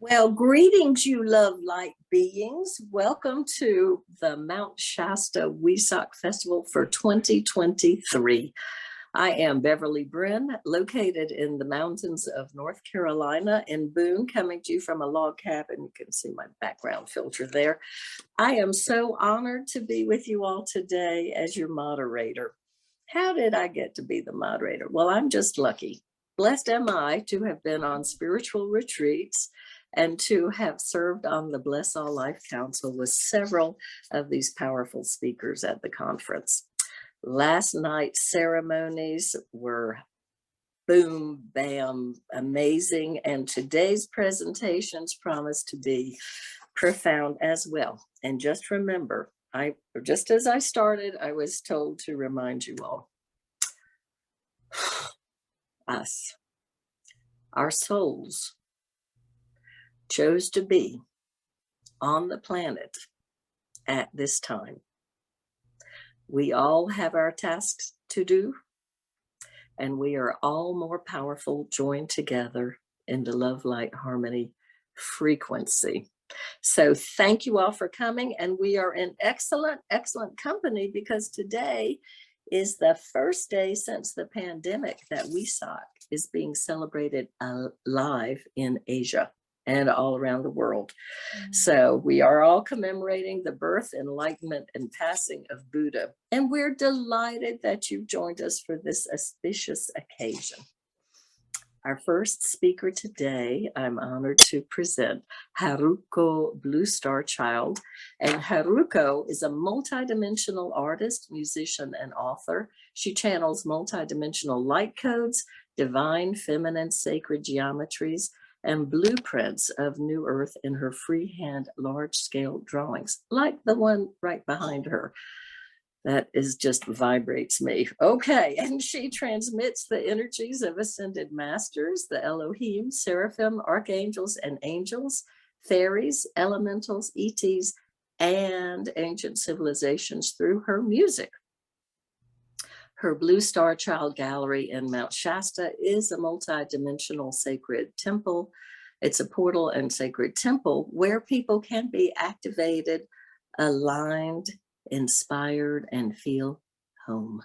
Well, greetings, you love light beings. Welcome to the Mount Shasta Wesak Festival for 2023. I am Beverly Brin, located in the mountains of North Carolina in Boone, coming to you from a log cabin. You can see my background filter there. I am so honored to be with you all today as your moderator. How did I get to be the moderator? Well, I'm just lucky. Blessed am I to have been on spiritual retreats and to have served on the Bless All Life Council with several of these powerful speakers at the conference. Last night's ceremonies were boom, bam, amazing, and today's presentations promise to be profound as well. And just remember, just as I started, I was told to remind you all, us, our souls chose to be on the planet at this time. We all have our tasks to do, and we are all more powerful joined together in the love, light, harmony frequency. So thank you all for coming, and we are in excellent company because today is the first day since the pandemic that Wesak is being celebrated live in Asia and all around the world. So we are all commemorating the birth, enlightenment, and passing of Buddha. And we're delighted that you've joined us for this auspicious occasion. Our first speaker today, I'm honored to present Haruko Blue Star Child. And Haruko is a multidimensional artist, musician, and author. She channels multidimensional light codes, divine, feminine, sacred geometries, and blueprints of New Earth in her freehand large-scale drawings, like the one right behind her. That is just vibrates me. Okay, and she transmits the energies of ascended masters, the Elohim, seraphim, archangels, and angels, fairies, elementals, ETs, and ancient civilizations through her music. Her Blue Star Child Gallery in Mount Shasta is a multi-dimensional sacred temple. It's a portal and sacred temple where people can be activated, aligned, inspired, and feel home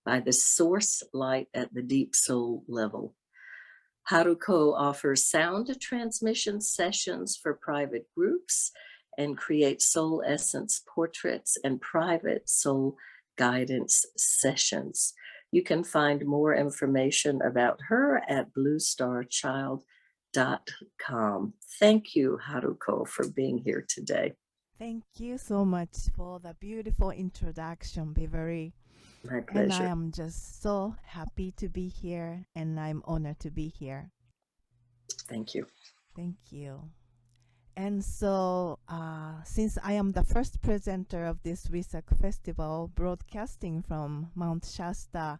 by the source light at the deep soul level. Haruko offers sound transmission sessions for private groups and creates soul essence portraits and private soul guidance sessions. You can find more information about her at bluestarchild.com. Thank you, Haruko, for being here today. Thank you so much for the beautiful introduction, Beverly. My pleasure. And I am just so happy to be here, and I'm honored to be here. Thank you. Thank you. And so, since I am the first presenter of this Wesak Festival, broadcasting from Mount Shasta,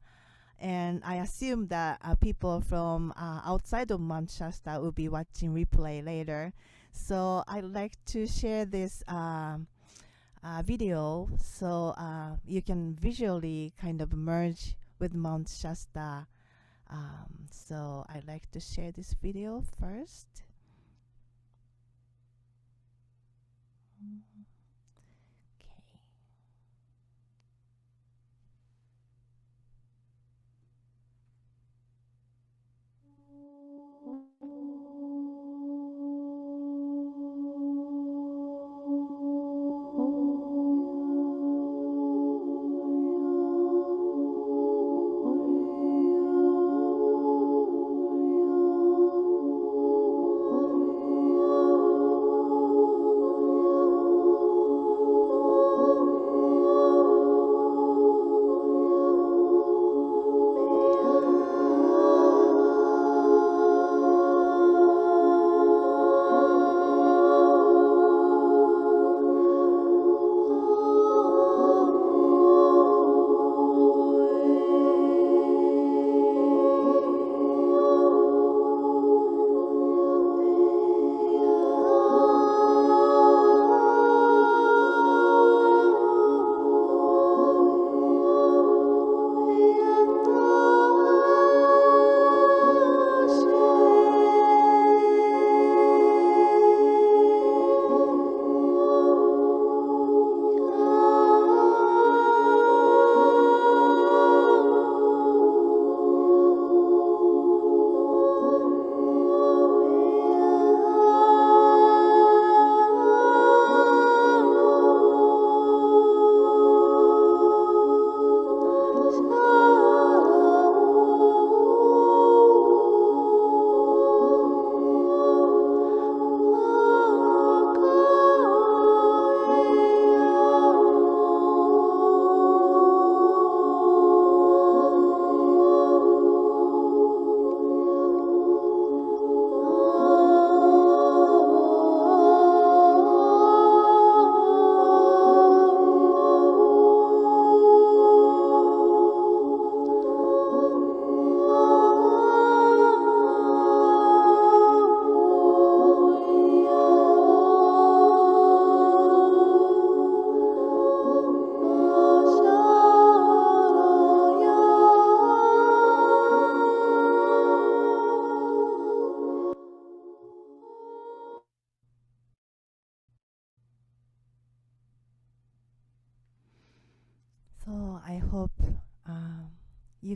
and I assume that people from outside of Mount Shasta will be watching replay later. So I'd like to share this video so you can visually kind of merge with Mount Shasta. So I'd like to share this video first.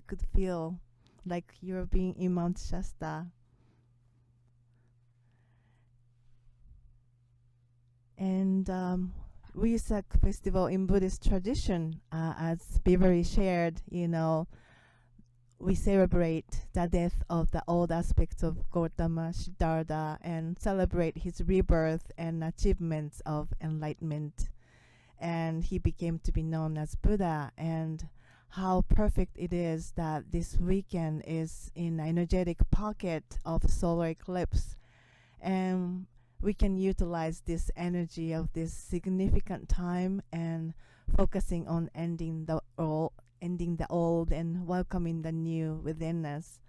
could feel like you're being in Mount Shasta. And Wesak festival in Buddhist tradition, as Beverly shared, we celebrate the death of the old aspects of Gautama Siddhartha and celebrate his rebirth and achievements of enlightenment. And he became to be known as Buddha, and how perfect it is that this weekend is in energetic pocket of solar eclipse, and we can utilize this energy of this significant time and focusing on ending the old and welcoming the new within us.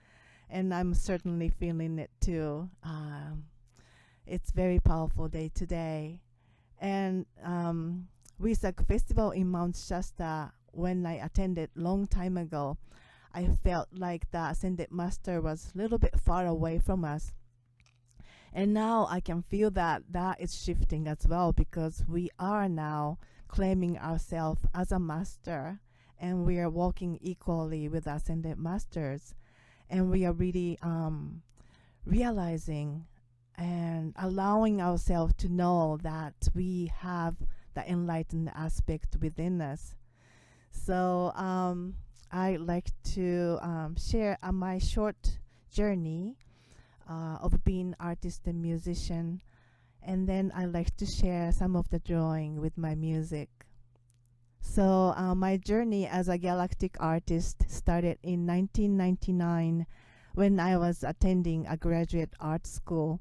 And I'm certainly feeling it too. It's very powerful day today. And Wesak Festival in Mount Shasta, when I attended long time ago, I felt like the Ascended Master was a little bit far away from us. And now I can feel that is shifting as well, because we are now claiming ourselves as a master, and we are walking equally with Ascended Masters. And we are really realizing and allowing ourselves to know that we have the enlightened aspect within us. So I'd like to share my short journey of being artist and musician, and then I like to share some of the drawing with my music. So my journey as a galactic artist started in 1999 when I was attending a graduate art school,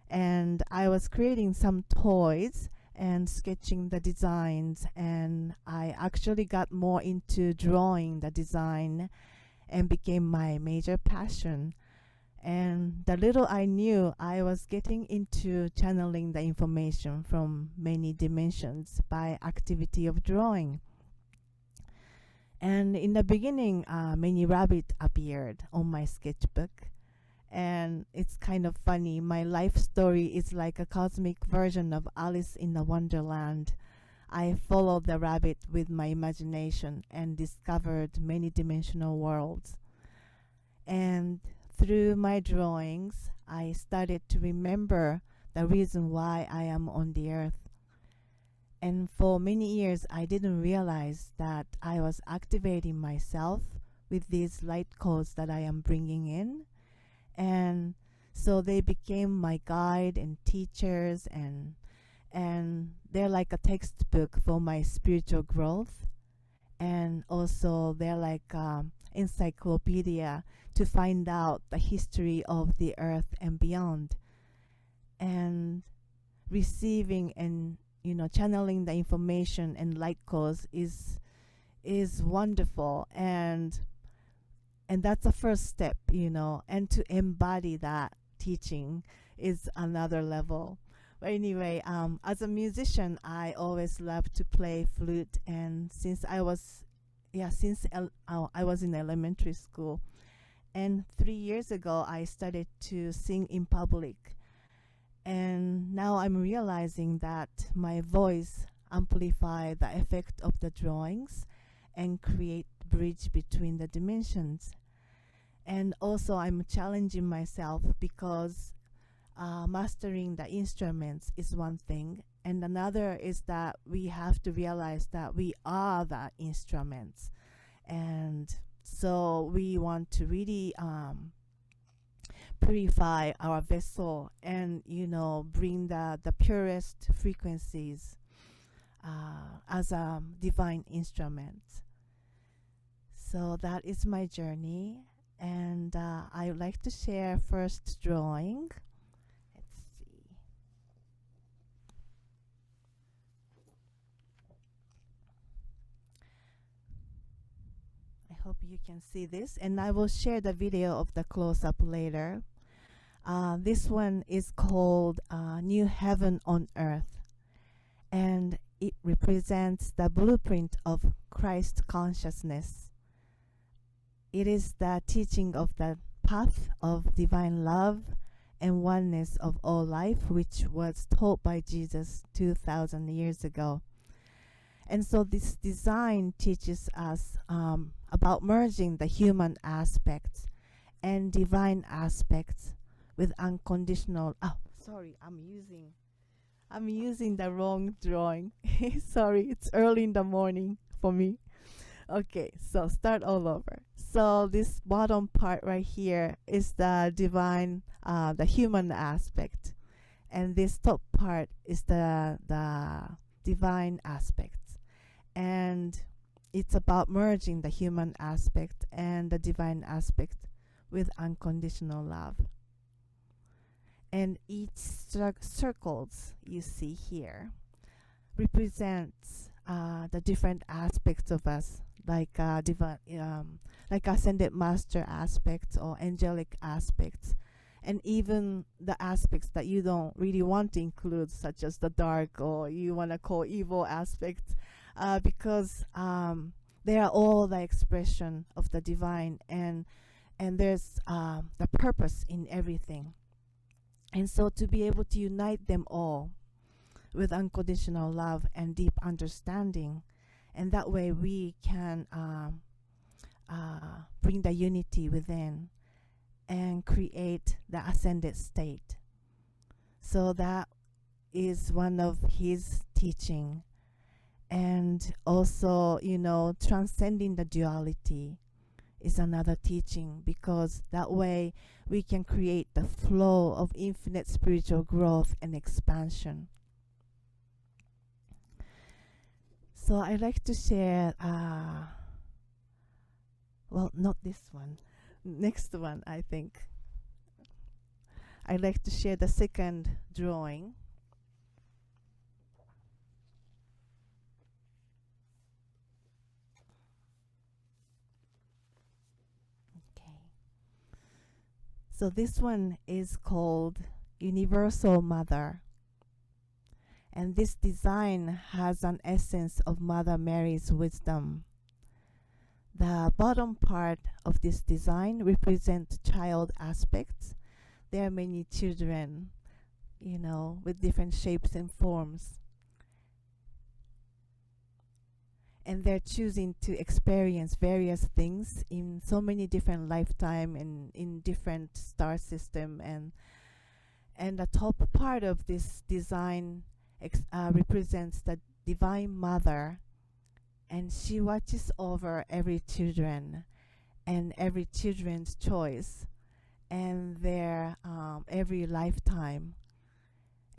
and I was creating some toys and sketching the designs, and I actually got more into drawing the design and became my major passion. And the little I knew, I was getting into channeling the information from many dimensions by activity of drawing. And in the beginning, many rabbits appeared on my sketchbook. And it's kind of funny. My life story is like a cosmic version of Alice in the Wonderland. I followed the rabbit with my imagination and discovered many dimensional worlds. And through my drawings, I started to remember the reason why I am on the earth. And for many years, I didn't realize that I was activating myself with these light codes that I am bringing in. And so they became my guide and teachers, and they're like a textbook for my spiritual growth. And also they're like encyclopedia to find out the history of the earth and beyond. And receiving and channeling the information and light codes is wonderful, and that's the first step, and to embody that teaching is another level. But anyway, as a musician, I always loved to play flute, and since I was in elementary school, and 3 years ago I started to sing in public, and now I'm realizing that my voice amplify the effect of the drawings and create bridge between the dimensions. And also I'm challenging myself, because mastering the instruments is one thing, and another is that we have to realize that we are the instruments. And so we want to really purify our vessel and bring the purest frequencies as a divine instrument. So that is my journey, and I would like to share first drawing. Let's see. I hope you can see this, and I will share the video of the close-up later. This one is called New Heaven on Earth, and it represents the blueprint of Christ consciousness. It is the teaching of the path of divine love and oneness of all life, which was taught by Jesus 2,000 years ago. And so this design teaches us about merging the human aspects and divine aspects with unconditional. Oh, sorry, I'm using the wrong drawing. Sorry, it's early in the morning for me. Okay, so start all over. So this bottom part right here is the divine, the human aspect, and this top part is the divine aspects, and it's about merging the human aspect and the divine aspect with unconditional love. And each circles you see here represents the different aspects of us, like like ascended master aspects or angelic aspects, and even the aspects that you don't really want to include, such as the dark or you want to call evil aspects, because they are all the expression of the divine, and there's the purpose in everything. And so to be able to unite them all with unconditional love and deep understanding, and that way we can bring the unity within and create the ascended state. So that is one of his teaching. And also, transcending the duality is another teaching, because that way we can create the flow of infinite spiritual growth and expansion. So I'd like to share, well, not this one, next one, I think. I'd like to share the second drawing. Okay. So this one is called Universal Mother. And this design has an essence of Mother Mary's wisdom. The bottom part of this design represents child aspects. There are many children, with different shapes and forms. And they're choosing to experience various things in so many different lifetime and in different star system. And the top part of this design represents the Divine Mother, and she watches over every children and every children's choice and their every lifetime,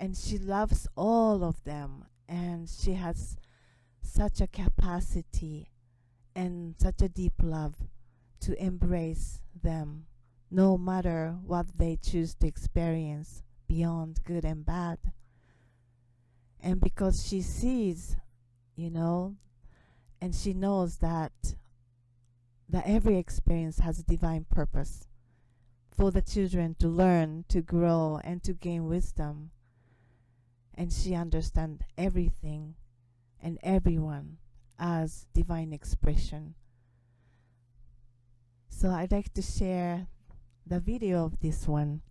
and she loves all of them, and she has such a capacity and such a deep love to embrace them, no matter what they choose to experience beyond good and bad. And because she sees, and she knows that every experience has a divine purpose for the children to learn, to grow, and to gain wisdom. And she understands everything and everyone as divine expression. So I'd like to share the video of this one.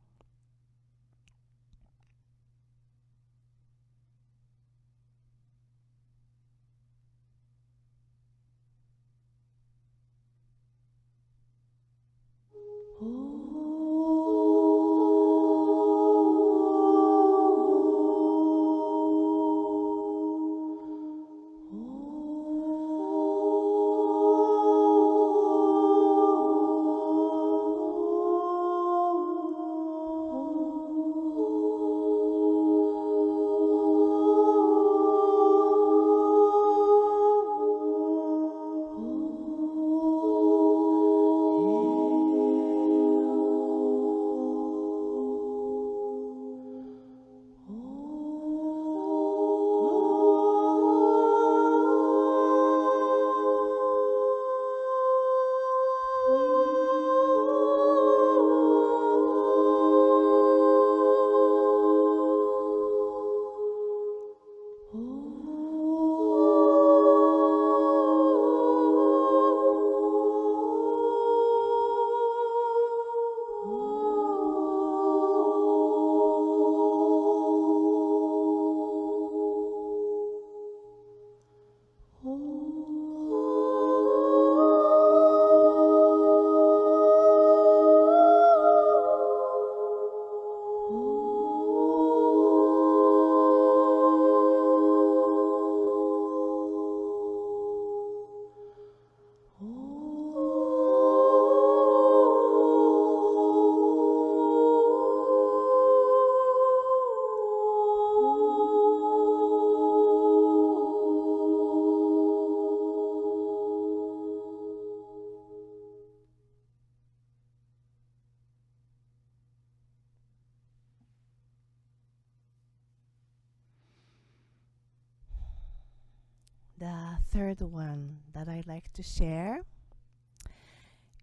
The third one that I like to share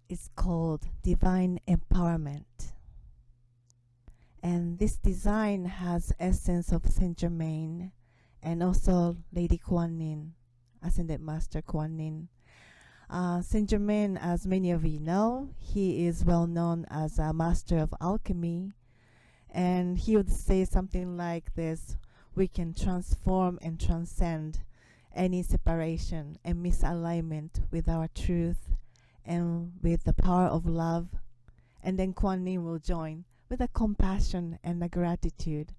is called Divine Empowerment. And this design has essence of Saint Germain and also Lady Kuan Yin, Ascended Master Kuan Yin. Saint Germain, as many of you know, he is well known as a master of alchemy, and he would say something like this: we can transform and transcend any separation and misalignment with our truth and with the power of love. And then Kuan Yin will join with a compassion and a gratitude.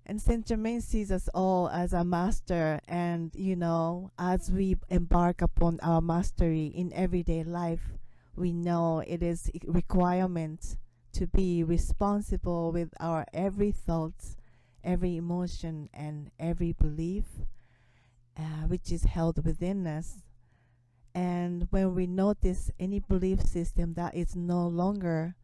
And Saint Germain sees us all as a master, and as we embark upon our mastery in everyday life, we know it is a requirement to be responsible with our every thoughts, every emotion, and every belief which is held within us. And when we notice any belief system that is no longer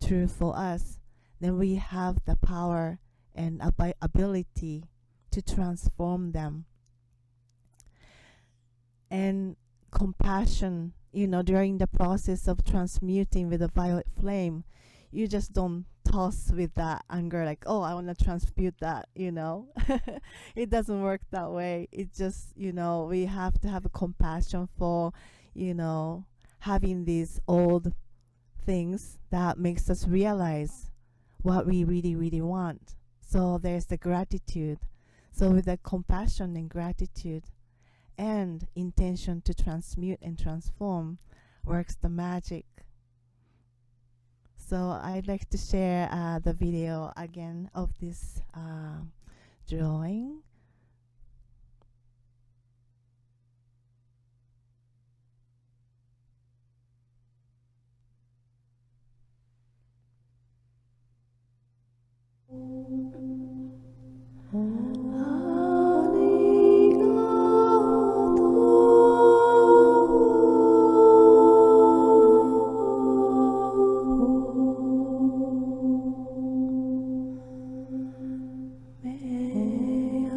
true for us, then we have the power and ability to transform them. And compassion, during the process of transmuting with the violet flame, you just don't toss with that anger like, oh, I want to transmute that. It doesn't work that way. It just, we have to have a compassion for, having these old things that makes us realize what we really, really want. So there's the gratitude. So with the compassion and gratitude and intention to transmute and transform works the magic. So I'd like to share the video again of this drawing. May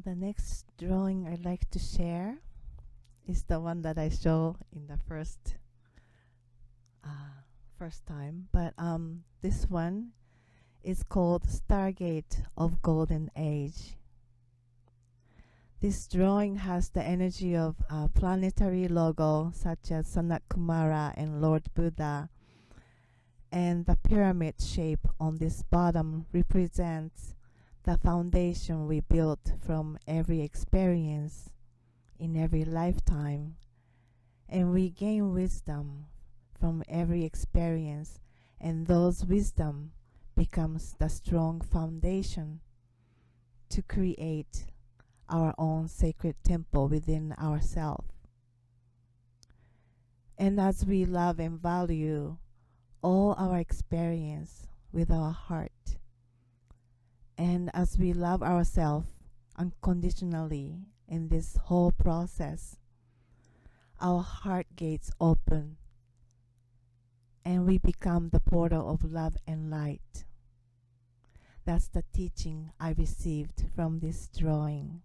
the next drawing I'd like to share is the one that I show in the first time, but this one is called Stargate of Golden Age. This drawing has the energy of a planetary logo such as Sanat Kumara and Lord Buddha, and the pyramid shape on this bottom represents the foundation we built from every experience in every lifetime, and we gain wisdom from every experience, and those wisdom becomes the strong foundation to create our own sacred temple within ourselves. And as we love and value all our experience with our heart, and as we love ourselves unconditionally in this whole process, our heart gates open and we become the portal of love and light. That's the teaching I received from this drawing.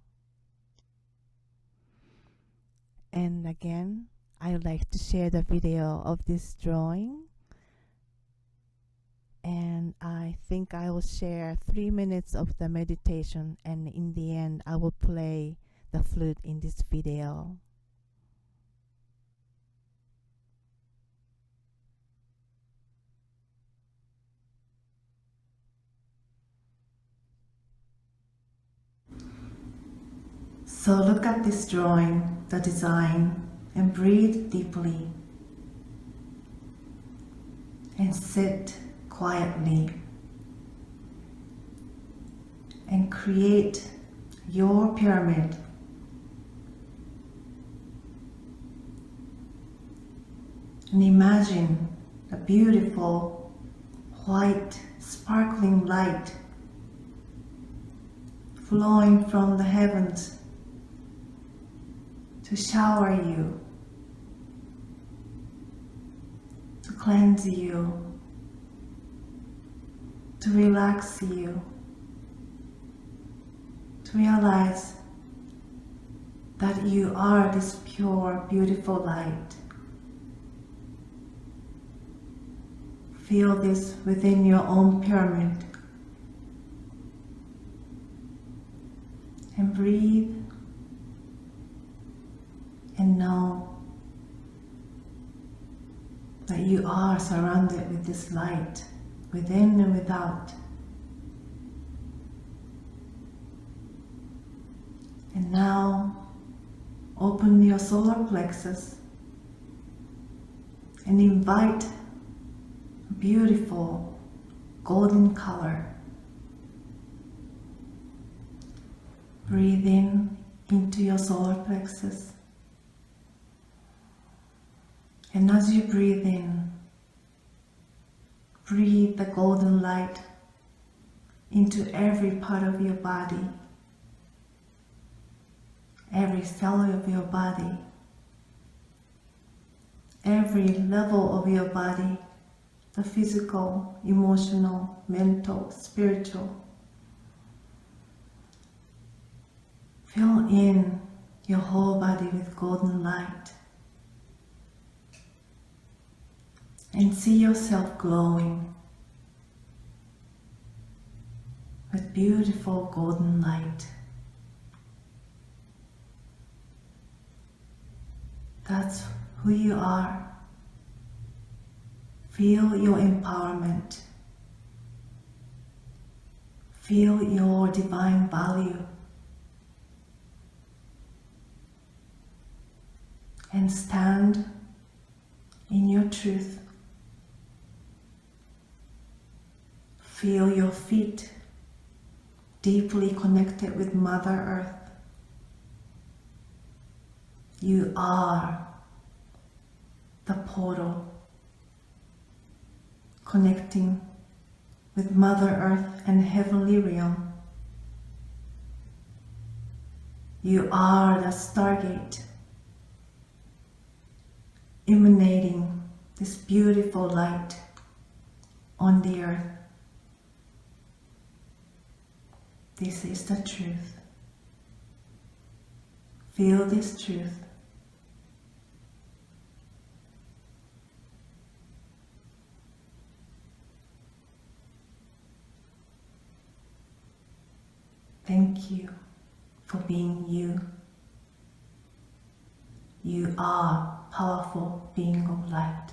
And again, I would like to share the video of this drawing. And I think I will share 3 minutes of the meditation, and in the end I will play the flute in this video. So look at this drawing, the design, and breathe deeply. And sit quietly. And create your pyramid. And imagine a beautiful, white, sparkling light flowing from the heavens to shower you, to cleanse you, to relax you, to realize that you are this pure, beautiful light. Feel this within your own pyramid. And breathe and know that you are surrounded with this light, within and without. And now open your solar plexus and invite a beautiful golden color. Breathe in into your solar plexus. And as you breathe in, breathe the golden light into every part of your body, every cell of your body, every level of your body, the physical, emotional, mental, spiritual. Fill in your whole body with golden light. And see yourself glowing with beautiful golden light. That's who you are. Feel your empowerment. Feel your divine value. And stand in your truth. Feel your feet deeply connected with Mother Earth. You are the portal connecting with Mother Earth and Heavenly Realm. You are the stargate emanating this beautiful light on the earth. This is the truth. Feel this truth. Thank you for being you. You are powerful being of light.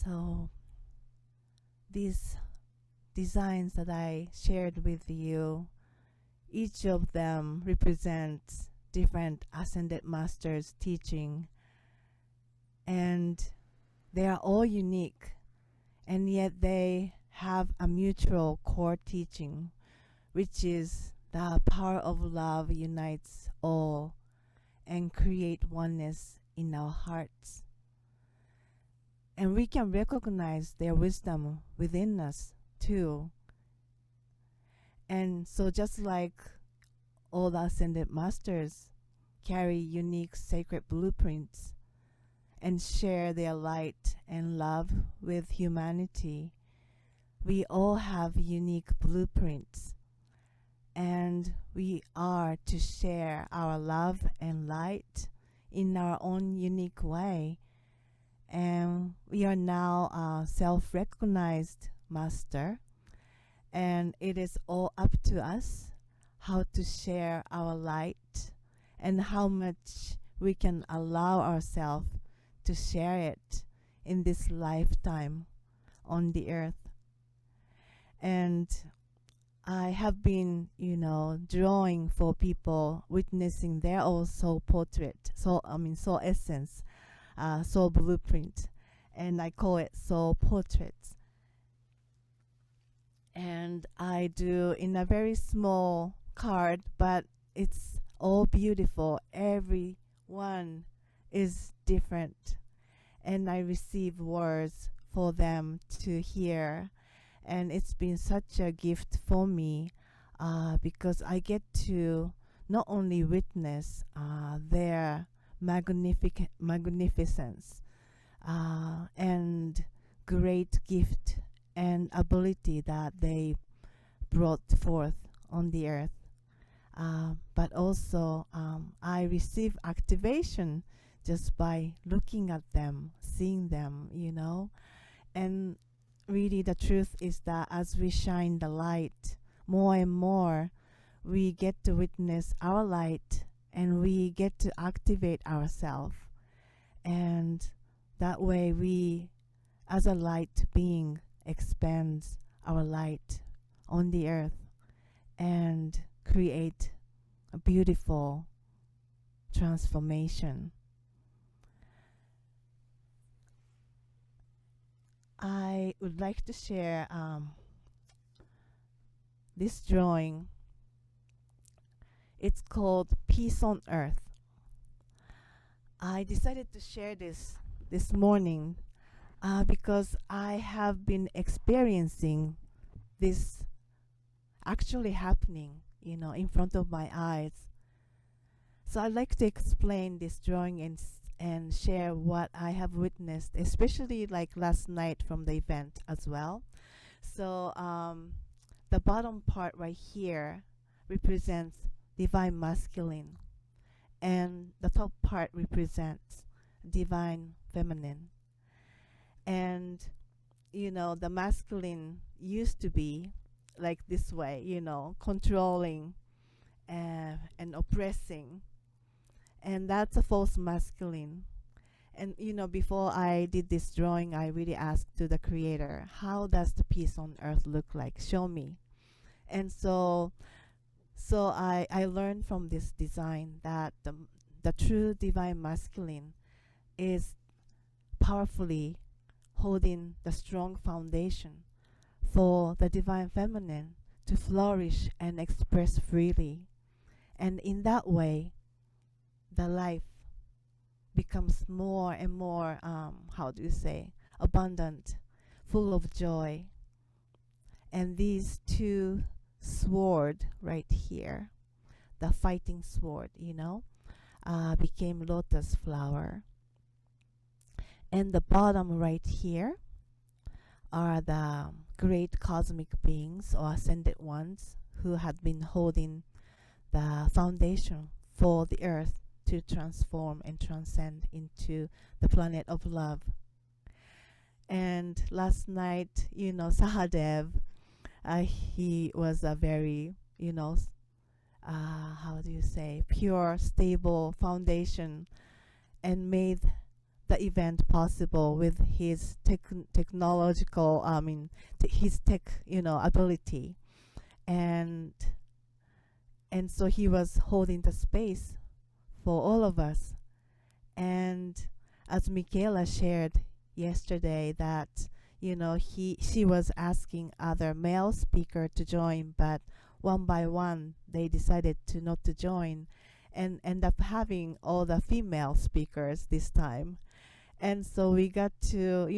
So these designs that I shared with you, each of them represents different ascended masters teaching, and they are all unique, and yet they have a mutual core teaching, which is the power of love unites all and create oneness in our hearts. And we can recognize their wisdom within us too. And so just like all the ascended masters carry unique sacred blueprints and share their light and love with humanity, we all have unique blueprints, and we are to share our love and light in our own unique way. And we are now a self-recognized master, and it is all up to us how to share our light and how much we can allow ourselves to share it in this lifetime on the earth. And I have been, drawing for people witnessing their own soul portrait, soul essence, soul blueprint, and I call it soul portraits. And I do in a very small card, but it's all beautiful. Every one is different, and I receive words for them to hear. And it's been such a gift for me because I get to not only witness their magnificence and great gift and ability that they brought forth on the earth, but also I receive activation just by looking at them, seeing them, and really the truth is that as we shine the light more and more, we get to witness our light and we get to activate ourselves. And that way we, as a light being, expands our light on the earth and create a beautiful transformation. I would like to share this drawing. It's called Peace on Earth. I decided to share this morning because I have been experiencing this actually happening, in front of my eyes. So I'd like to explain this drawing and share what I have witnessed, especially like last night from the event as well. So the bottom part right here represents divine masculine, and the top part represents divine feminine. And the masculine used to be like this way, controlling and oppressing, and that's a false masculine. And before I did this drawing, I really asked to the creator, how does the peace on earth look like? Show me. And so I learned from this design that the true divine masculine is powerfully holding the strong foundation for the divine feminine to flourish and express freely. And in that way, the life becomes more and more, abundant, full of joy. And these two sword right here, the fighting sword, became lotus flower. And the bottom right here are the great cosmic beings or ascended ones who had been holding the foundation for the earth to transform and transcend into the planet of love. And last night, Sahadev, he was a very, pure, stable foundation, and made the event possible with his technological, his tech, ability. And so he was holding the space for all of us. And as Michaela shared yesterday, that she was asking other male speaker to join, but one by one they decided to not to join, and end up having all the female speakers this time. And so we got to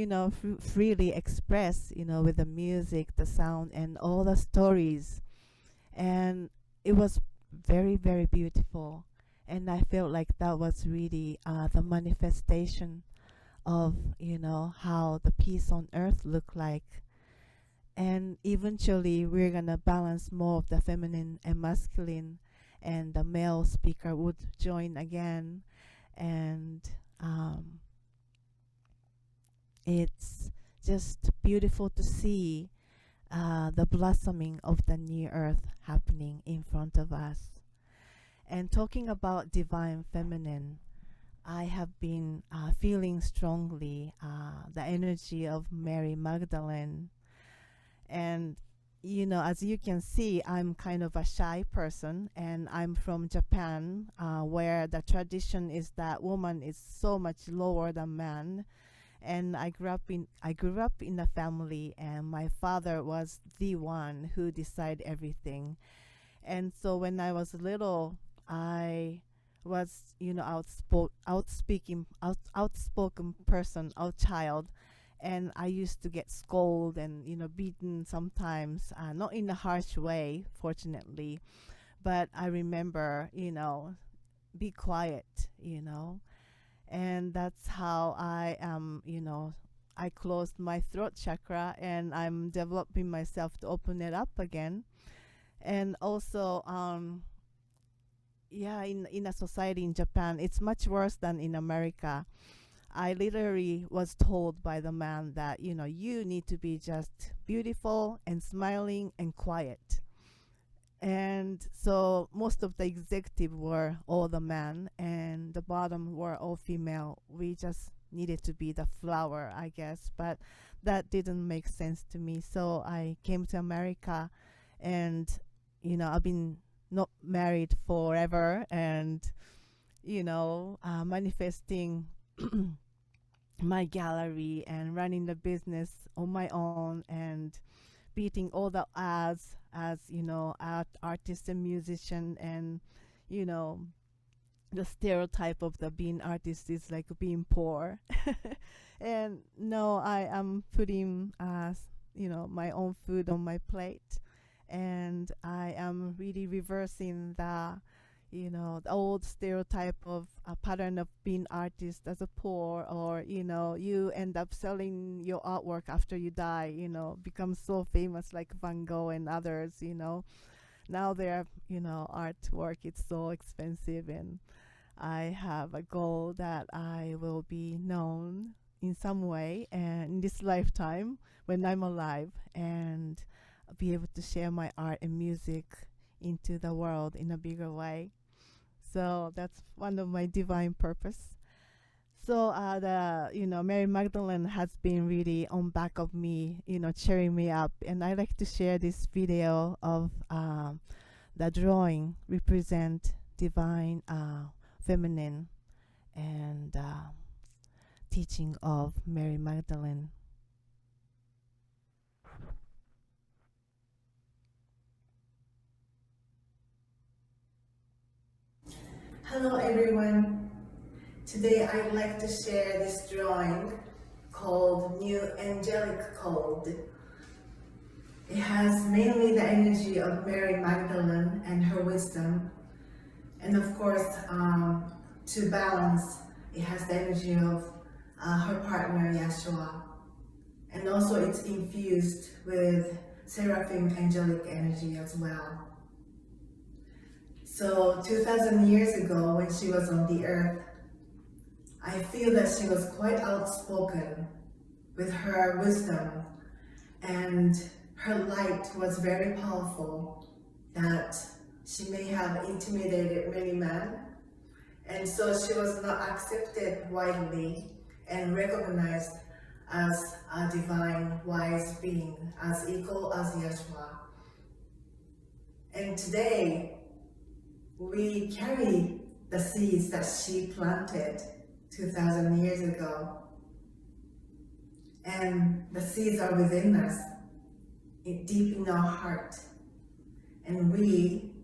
freely express, with the music, the sound, and all the stories. And it was very, very beautiful. And I felt like that was really the manifestation of how the peace on earth look like. And eventually we're gonna balance more of the feminine and masculine, and the male speaker would join again. And it's just beautiful to see the blossoming of the new earth happening in front of us. And talking about divine feminine, I have been feeling strongly the energy of Mary Magdalene. And as you can see, I'm kind of a shy person, and I'm from Japan, where the tradition is that woman is so much lower than man. And I grew up in a family, and my father was the one who decided everything. And so when I was little, I was, outspoken person or child, and I used to get scolded and beaten sometimes, not in a harsh way, fortunately, but I remember, be quiet, and that's how I am, I closed my throat chakra, and I'm developing myself to open it up again. And also, yeah, in a society in Japan, it's much worse than in America. I literally was told by the man that, you need to be just beautiful and smiling and quiet. And so most of the executive were all the men, and the bottom were all female. We just needed to be the flower, I guess, but that didn't make sense to me. So I came to America, and I've been not married forever, and manifesting my gallery and running the business on my own, and beating all the odds as artist and musician. And you know the stereotype of the being artist is like being poor. And no, I am putting my own food on my plate, and I am really reversing the old stereotype of a pattern of being artist as a poor, or you end up selling your artwork after you die, become so famous like Van Gogh and others. Now their artwork, it's so expensive, and I have a goal that I will be known in some way and in this lifetime when I'm alive, and be able to share my art and music into the world in a bigger way. So that's one of my divine purpose. So the Mary Magdalene has been really on back of me, cheering me up, and I like to share this video of the drawing represent divine feminine, and teaching of Mary Magdalene. Hello everyone. Today I'd like to share this drawing called New Angelic Code. It has mainly the energy of Mary Magdalene and her wisdom, and of course, to balance, it has the energy of her partner Yeshua, and also it's infused with seraphim angelic energy as well. So 2,000 years ago, when she was on the earth, I feel that she was quite outspoken with her wisdom, and her light was very powerful, that she may have intimidated many men, and so she was not accepted widely and recognized as a divine wise being, as equal as Yeshua. And today, we carry the seeds that she planted 2,000 years ago. And the seeds are within us, deep in our heart. And we,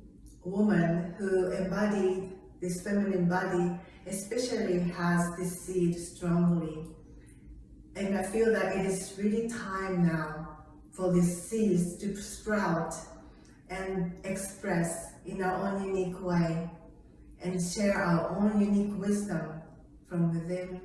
women who embody this feminine body, especially has this seed strongly. And I feel that it is really time now for these seeds to sprout and express in our own unique way, and share our own unique wisdom from within.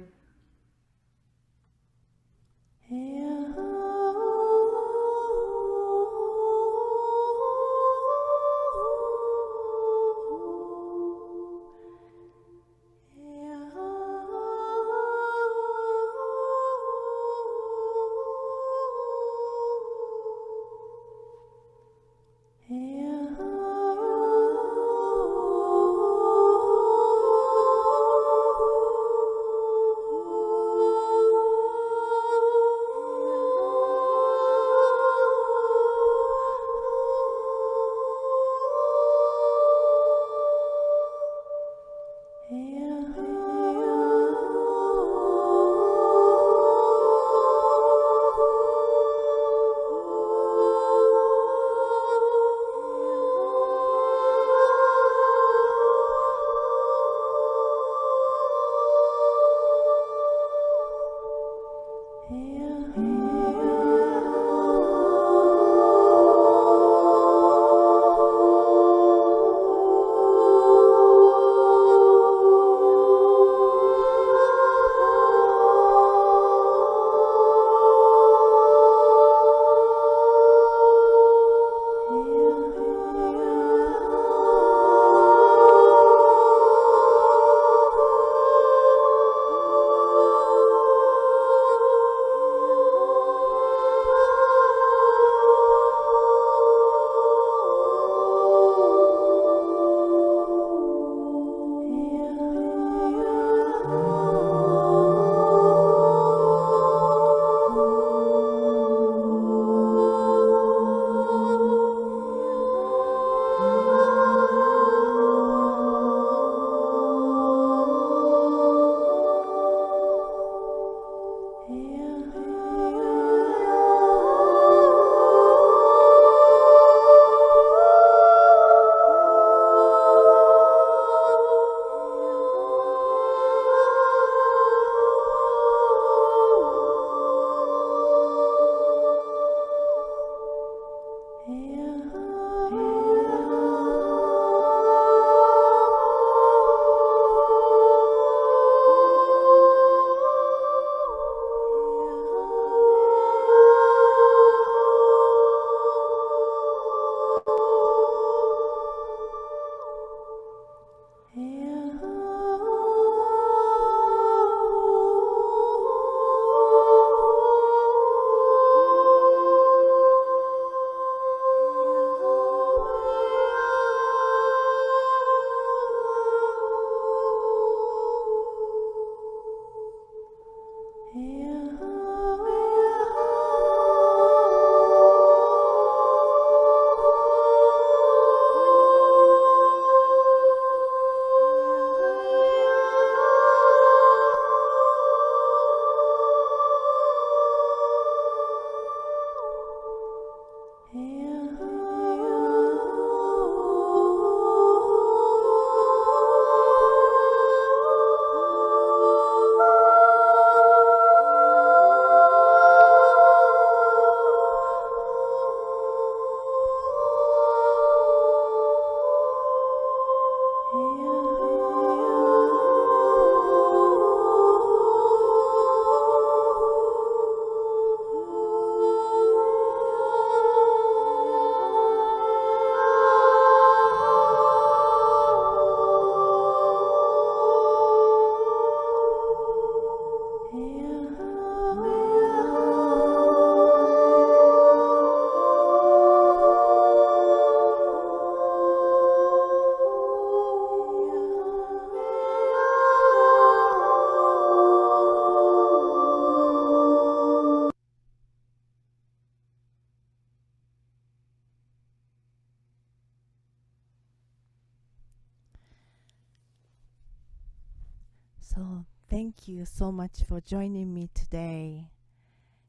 So thank you so much for joining me today.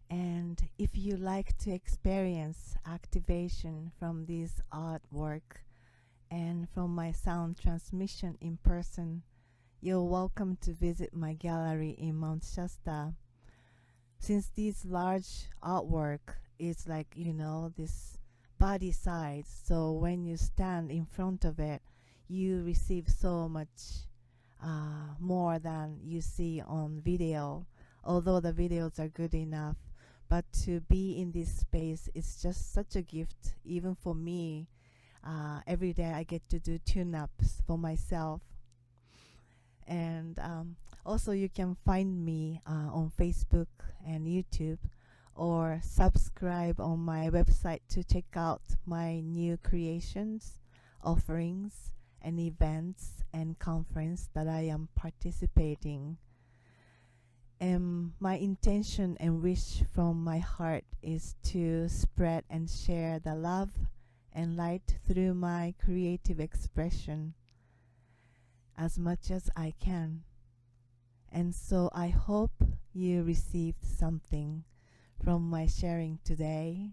And if you like to experience activation from this artwork and from my sound transmission in person, you're welcome to visit my gallery in Mount Shasta. Since this large artwork is like, this body size, so when you stand in front of it, you receive so much more than you see on video, although the videos are good enough. But to be in this space is just such a gift, even for me. Every day I get to do tune-ups for myself. And also you can find me on Facebook and YouTube, or subscribe on my website to check out my new creations, offerings, and events and conference that I am participating. And my intention and wish from my heart is to spread and share the love and light through my creative expression as much as I can. And so I hope you received something from my sharing today.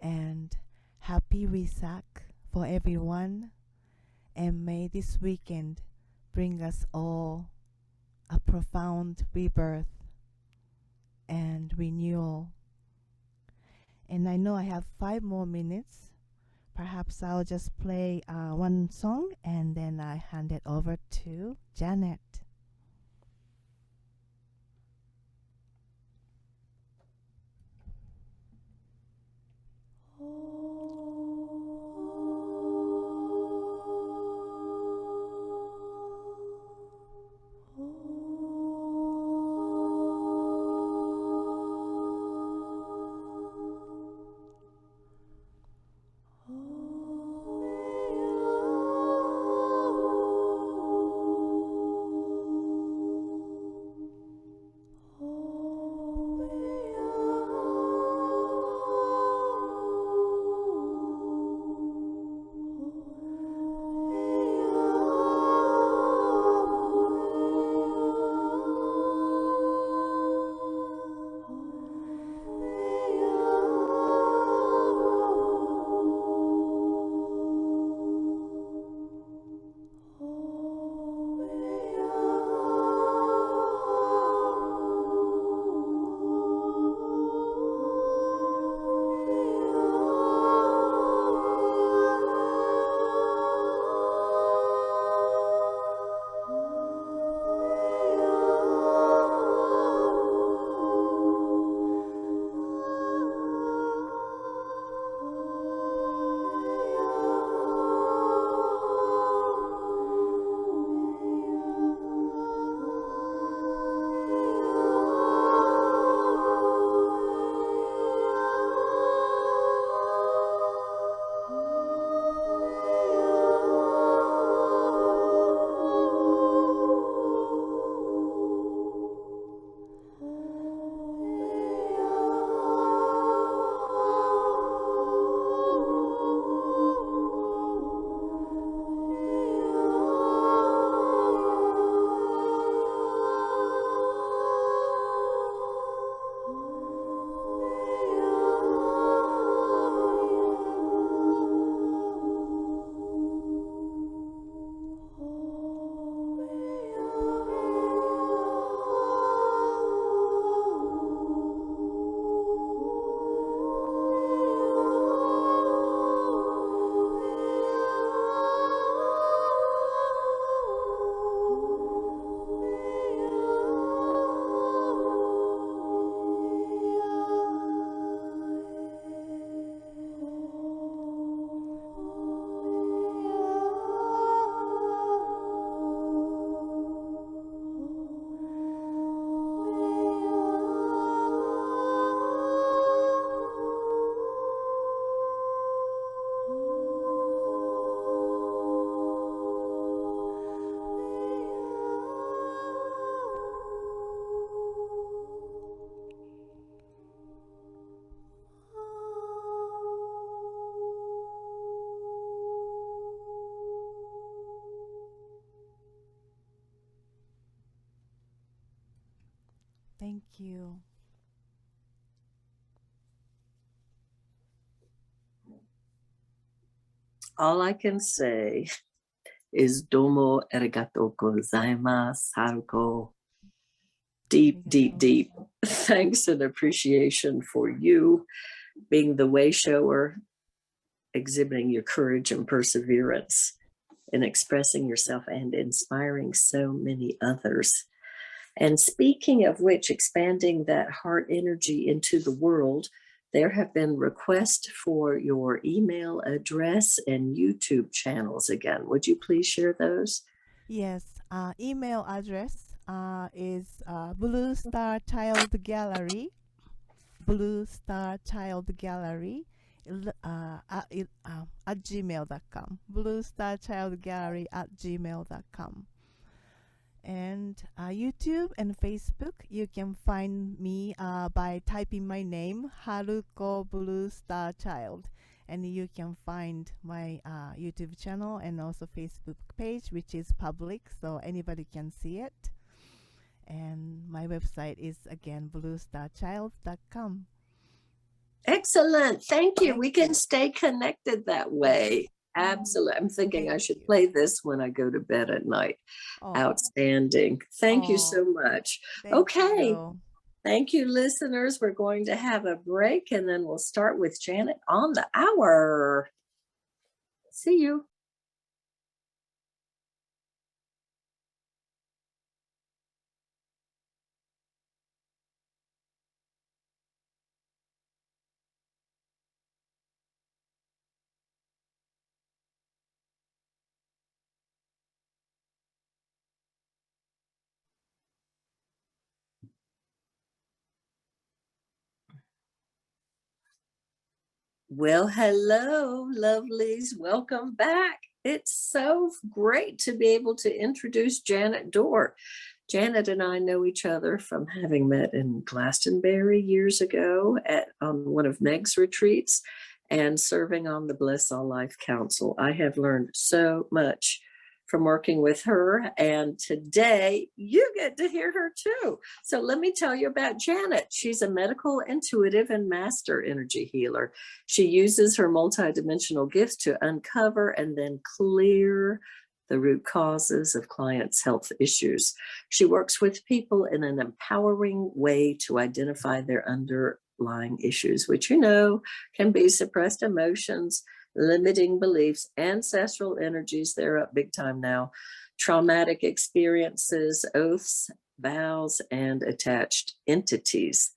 And happy Wesak for everyone. And may this weekend bring us all a profound rebirth. and renewal. And I know I have 5 more minutes. Perhaps I'll just play one song and then I hand it over to Janet. Thank you. All I can say is domo arigatou gozaimasu, Haruko. Deep, deep, deep thanks and appreciation for you being the way shower, exhibiting your courage and perseverance in expressing yourself and inspiring so many others. And speaking of which, expanding that heart energy into the world, there have been requests for your email address and YouTube channels again. Would you please share those? Yes, email address is Blue Star Child Gallery, Blue Star Child Gallery at gmail.com, Blue Star Child Gallery at gmail.com. And YouTube and Facebook, you can find me by typing my name, Haruko Blue Star Child. And you can find my YouTube channel and also Facebook page, which is public, so anybody can see it. And my website is, again, bluestarchild.com. Excellent. Thank you. We can stay connected that way. Absolutely. I'm thinking I should play this when I go to bed at night. Outstanding. Thank you so much. Okay. Thank you, listeners. We're going to have a break and then we'll start with Janet on the hour. See you. Well, hello, lovelies. Welcome back. It's so great to be able to introduce Janet Doerr. Janet and I know each other from having met in Glastonbury years ago on one of Meg's retreats and serving on the Bless All Life Council. I have learned so much from working with her, and today you get to hear her too. So let me tell you about Janet. She's a medical intuitive and master energy healer. She uses her multidimensional gifts to uncover and then clear the root causes of clients' health issues. She works with people in an empowering way to identify their underlying issues, which can be suppressed emotions, limiting beliefs, ancestral energies, they're up big time now, traumatic experiences, oaths, vows, and attached entities.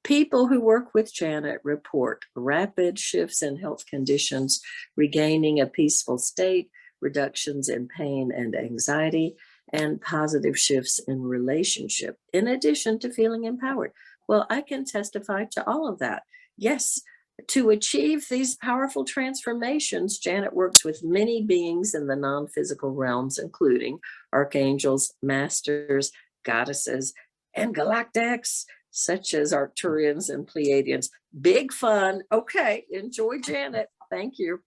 People who work with Janet report rapid shifts in health conditions, regaining a peaceful state, reductions in pain and anxiety, and positive shifts in relationship, in addition to feeling empowered. Well, I can testify to all of that. Yes, to achieve these powerful transformations, Janet works with many beings in the non-physical realms, including archangels, masters, goddesses, and galactics, such as Arcturians and Pleiadians. Big fun. Okay, enjoy Janet. Thank you.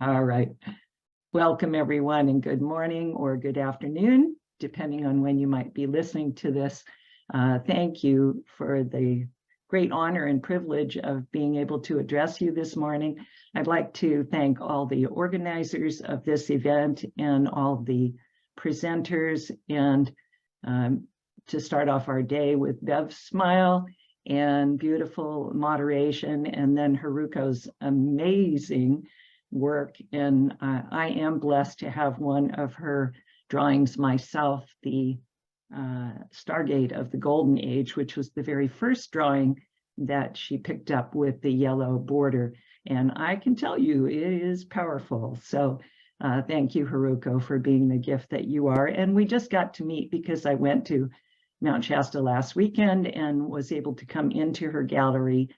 All right. Welcome, everyone, and good morning or good afternoon, depending on when you might be listening to this. Thank you for the great honor and privilege of being able to address you this morning. I'd like to thank all the organizers of this event and all the presenters, and to start off our day with Bev's smile and beautiful moderation, and then Haruko's amazing work. And I am blessed to have one of her drawings myself, the Stargate of the Golden Age, which was the very first drawing that she picked up with the yellow border. And I can tell you, it is powerful. So thank you, Haruko, for being the gift that you are. And we just got to meet because I went to Mount Shasta last weekend and was able to come into her gallery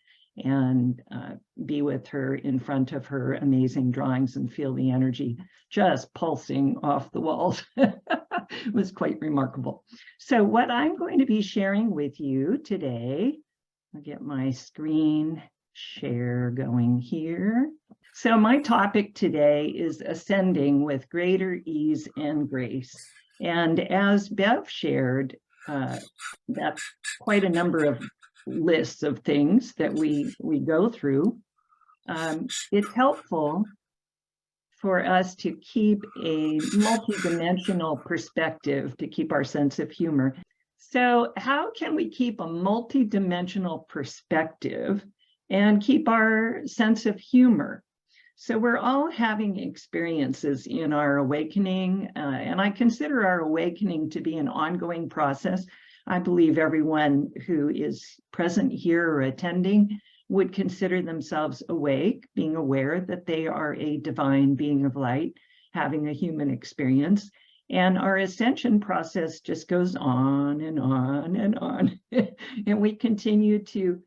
and be with her in front of her amazing drawings and feel the energy just pulsing off the walls. It was quite remarkable. So what I'm going to be sharing with you today, I'll get my screen share going here. So my topic today is ascending with greater ease and grace. And as Bev shared, that's quite a number of lists of things that we go through. It's helpful for us to keep a multidimensional perspective, to keep our sense of humor. So how can we keep a multidimensional perspective and keep our sense of humor? So we're all having experiences in our awakening, and I consider our awakening to be an ongoing process. I believe everyone who is present here or attending would consider themselves awake, being aware that they are a divine being of light, having a human experience. And our ascension process just goes on and on and on. And we continue to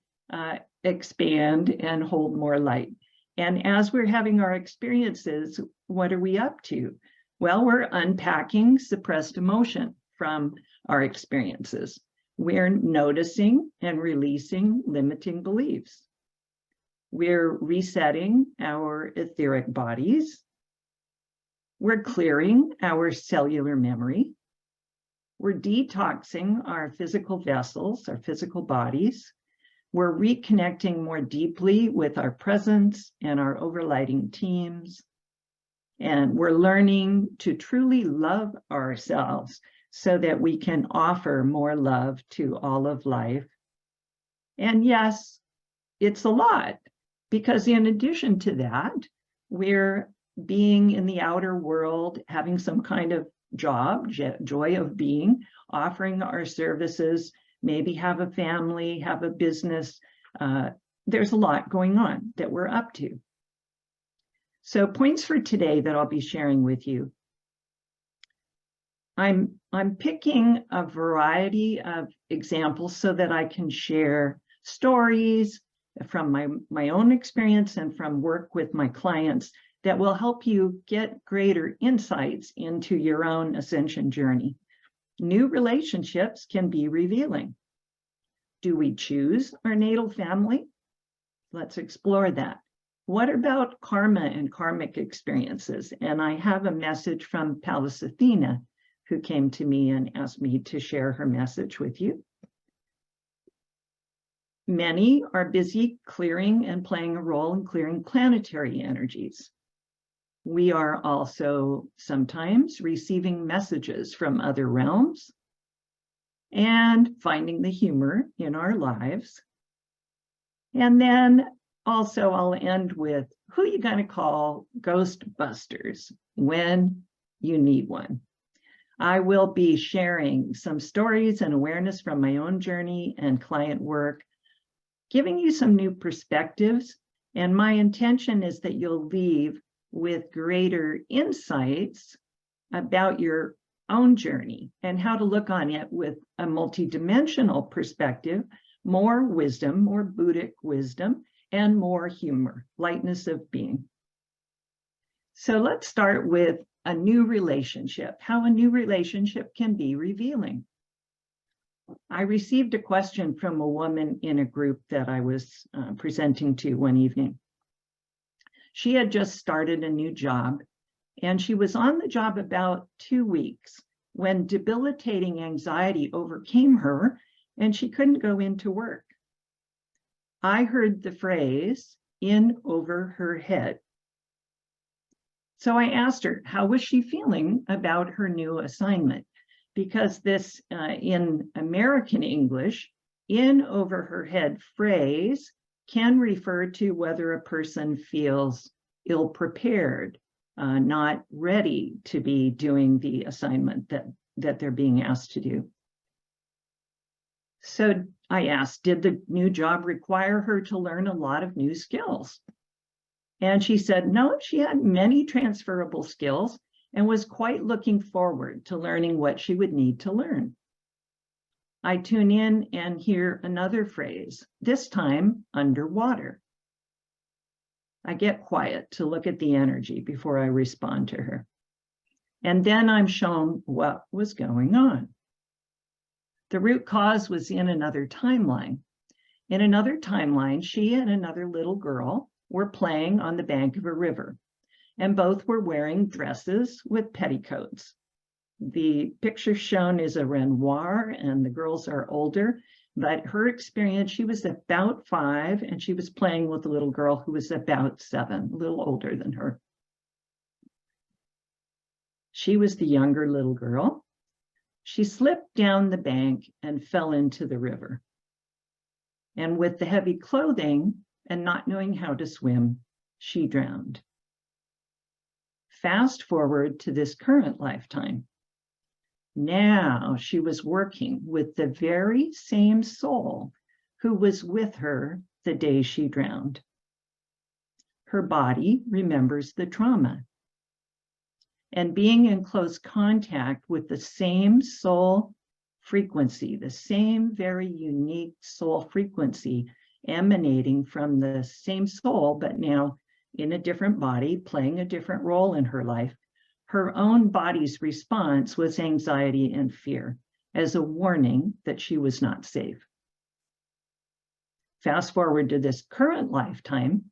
expand and hold more light. And as we're having our experiences, what are we up to? Well, we're unpacking suppressed emotion from our experiences. We're noticing and releasing limiting beliefs. We're resetting our etheric bodies. We're clearing our cellular memory. We're detoxing our physical vessels, our physical bodies. We're reconnecting more deeply with our presence and our overlighting teams. And we're learning to truly love ourselves so that we can offer more love to all of life. And yes, it's a lot, because in addition to that, we're being in the outer world, having some kind of job, joy of being, offering our services, maybe have a family, have a business. There's a lot going on that we're up to. So points for today that I'll be sharing with you. I'm picking a variety of examples so that I can share stories from my own experience and from work with my clients that will help you get greater insights into your own ascension journey. New relationships can be revealing. Do we choose our natal family? Let's explore that. What about karma and karmic experiences? And I have a message from Pallas Athena, who came to me and asked me to share her message with you. Many are busy clearing and playing a role in clearing planetary energies. We are also sometimes receiving messages from other realms and finding the humor in our lives. And then also I'll end with who you going to call Ghostbusters when you need one. I will be sharing some stories and awareness from my own journey and client work, giving you some new perspectives. And my intention is that you'll leave with greater insights about your own journey and how to look on it with a multidimensional perspective, more wisdom, more Buddhic wisdom, and more humor, lightness of being. So let's start with a new relationship, how a new relationship can be revealing. I received a question from a woman in a group that I was presenting to one evening. She had just started a new job, and she was on the job about 2 weeks when debilitating anxiety overcame her and she couldn't go into work. I heard the phrase, in over her head. So I asked her, how was she feeling about her new assignment? Because this, in American English, in over her head phrase can refer to whether a person feels ill-prepared, not ready to be doing the assignment that they're being asked to do. So I asked, did the new job require her to learn a lot of new skills? And she said, no, she had many transferable skills and was quite looking forward to learning what she would need to learn. I tune in and hear another phrase, this time underwater. I get quiet to look at the energy before I respond to her. And then I'm shown what was going on. The root cause was in another timeline. In another timeline, she and another little girl were playing on the bank of a river, and both were wearing dresses with petticoats. The picture shown is a Renoir, and the girls are older, but her experience, she was about 5, and she was playing with a little girl who was about 7, a little older than her. She was the younger little girl. She slipped down the bank and fell into the river. And with the heavy clothing and not knowing how to swim, she drowned. Fast forward to this current lifetime. Now she was working with the very same soul who was with her the day she drowned. Her body remembers the trauma. And being in close contact with the same soul frequency, the same very unique soul frequency emanating from the same soul, but now in a different body, playing a different role in her life, her own body's response was anxiety and fear as a warning that she was not safe. Fast forward to this current lifetime.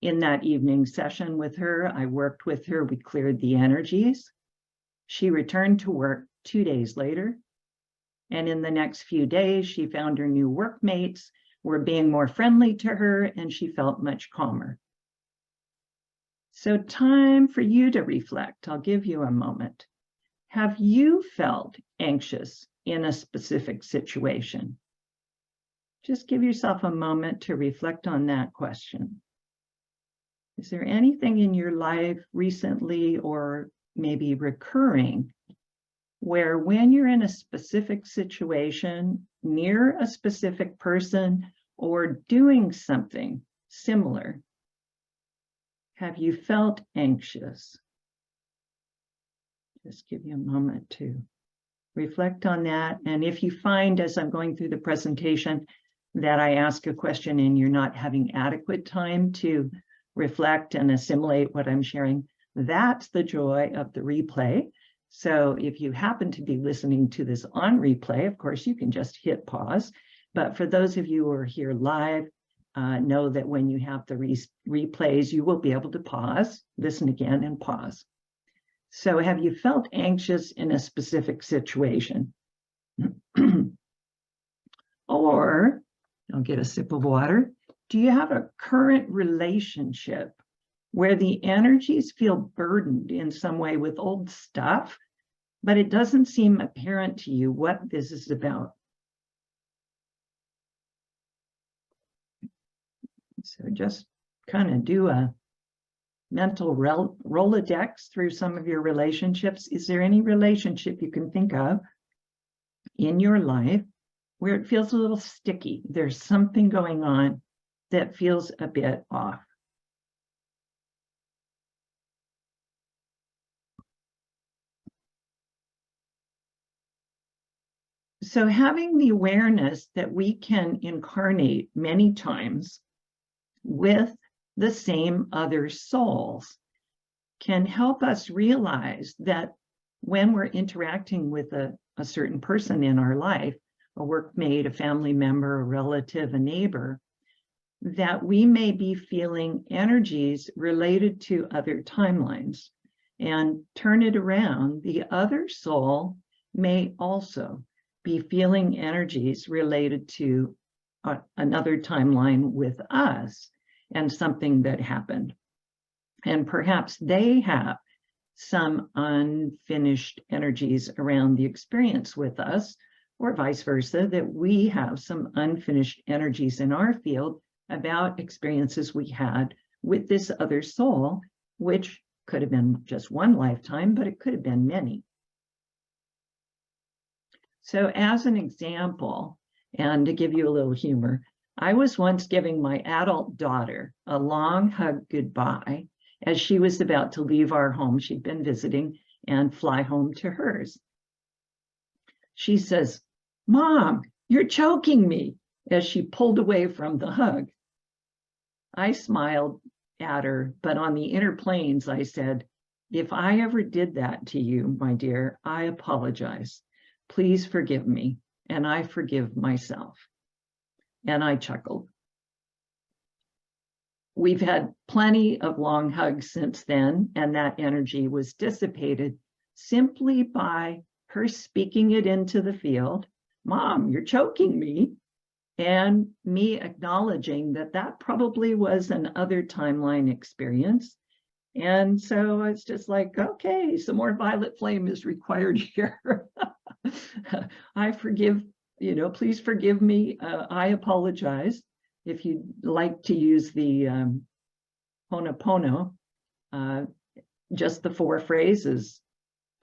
In that evening session with her, I worked with her, we cleared the energies. She returned to work 2 days later. And in the next few days, she found her new workmates were being more friendly to her, and she felt much calmer. So time for you to reflect. I'll give you a moment. have you felt anxious in a specific situation? Just give yourself a moment to reflect on that question. Is there anything in your life recently or maybe recurring where when you're in a specific situation, near a specific person, or doing something similar, have you felt anxious? Just give you a moment to reflect on that. And if you find, as I'm going through the presentation, that I ask a question and you're not having adequate time to reflect and assimilate what I'm sharing, that's the joy of the replay. So if you happen to be listening to this on replay, of course, you can just hit pause. But for those of you who are here live, know that when you have the replays, you will be able to pause, listen again, and pause. So have you felt anxious in a specific situation? Or, I'll get a sip of water. Do you have a current relationship where the energies feel burdened in some way with old stuff, but it doesn't seem apparent to you what this is about? So just kind of do a mental Rolodex through some of your relationships. Is there any relationship you can think of in your life where it feels a little sticky? There's something going on that feels a bit off. So having the awareness that we can incarnate many times with the same other souls can help us realize that when we're interacting with a certain person in our life, a workmate, a family member, a relative, a neighbor, that we may be feeling energies related to other timelines. And turn it around, the other soul may also be feeling energies related to another timeline with us and something that happened. And perhaps they have some unfinished energies around the experience with us, or vice versa, that we have some unfinished energies in our field about experiences we had with this other soul, which could have been just one lifetime, but it could have been many. So as an example, and to give you a little humor, I was once giving my adult daughter a long hug goodbye as she was about to leave our home. She'd been visiting and fly home to hers. She says, "Mom, you're choking me," as she pulled away from the hug. I smiled at her, but on the inner planes, I said, "If I ever did that to you, my dear, I apologize. Please forgive me, and I forgive myself." And I chuckled. We've had plenty of long hugs since then, and that energy was dissipated simply by her speaking it into the field. "Mom, you're choking me." And me acknowledging that that probably was an other timeline experience. And so it's just like, okay, some more violet flame is required here. I forgive, please forgive me. I apologize. If you'd like to use the Ho'oponopono, just the 4 phrases,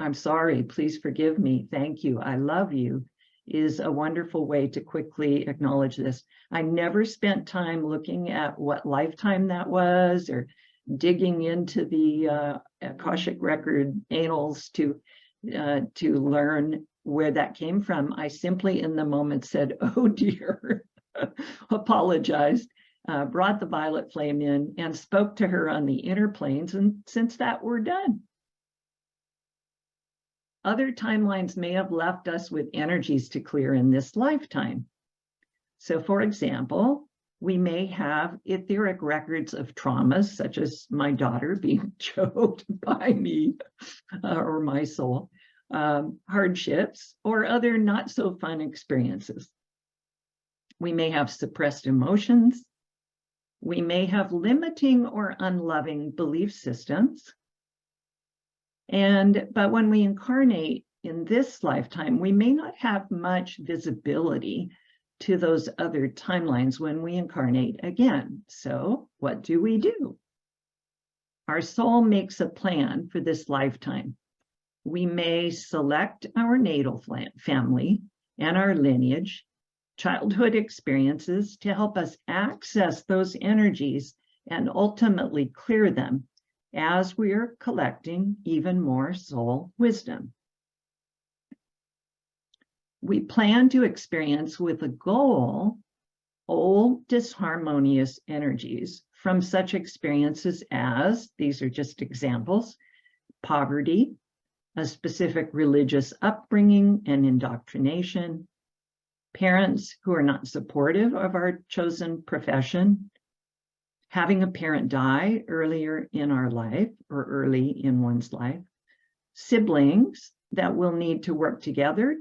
"I'm sorry, please forgive me, thank you, I love you," is a wonderful way to quickly acknowledge this. I never spent time looking at what lifetime that was or digging into the Akashic record annals to learn where that came from. I simply in the moment said, "Oh dear," apologized, brought the violet flame in and spoke to her on the inner planes. And since that, we're done. Other timelines may have left us with energies to clear in this lifetime. So for example, we may have etheric records of traumas, such as my daughter being choked by me or my soul, hardships, or other not so fun experiences. We may have suppressed emotions. We may have limiting or unloving belief systems. But when we incarnate in this lifetime, we may not have much visibility to those other timelines when we incarnate again. So what do? Our soul makes a plan for this lifetime. We may select our natal family and our lineage, childhood experiences to help us access those energies and ultimately clear them as we are collecting even more soul wisdom. We plan to experience with a goal old disharmonious energies from such experiences as, these are just examples, poverty, a specific religious upbringing and indoctrination, parents who are not supportive of our chosen profession, having a parent die earlier in our life or early in one's life, siblings that will need to work together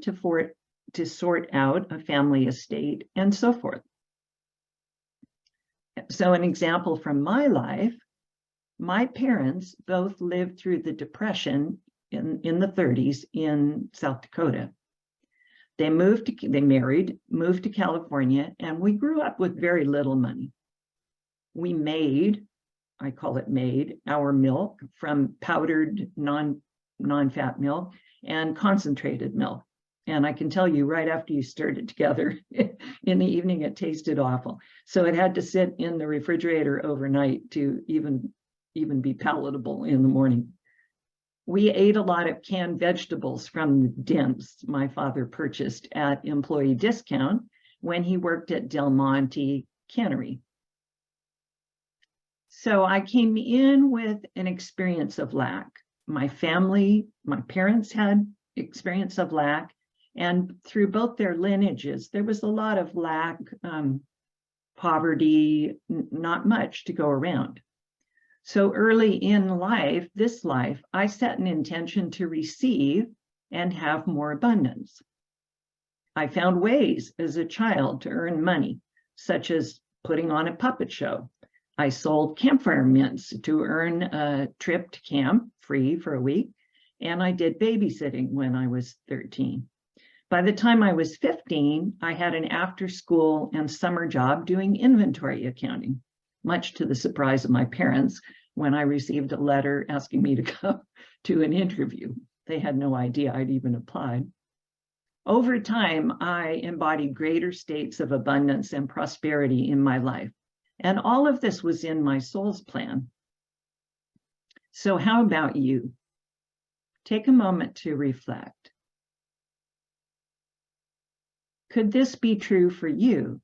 to sort out a family estate, and so forth. So an example from my life, my parents both lived through the Depression in the 30s in South Dakota. They married, moved to California, and we grew up with very little money. We made, I call it made, our milk from powdered non-fat milk and concentrated milk. And I can tell you right after you stirred it together in the evening, it tasted awful. So it had to sit in the refrigerator overnight to even be palatable in the morning. We ate a lot of canned vegetables from the dents my father purchased at employee discount when he worked at Del Monte Cannery. So I came in with an experience of lack. My family, my parents had experience of lack, and through both their lineages, there was a lot of lack, poverty, not much to go around. So early in life, this life, I set an intention to receive and have more abundance. I found ways as a child to earn money, such as putting on a puppet show. I sold campfire mints to earn a trip to camp free for a week, and I did babysitting when I was 13. By the time I was 15, I had an after-school and summer job doing inventory accounting, much to the surprise of my parents when I received a letter asking me to come to an interview. They had no idea I'd even applied. Over time, I embodied greater states of abundance and prosperity in my life. And all of this was in my soul's plan. So how about you? Take a moment to reflect. Could this be true for you?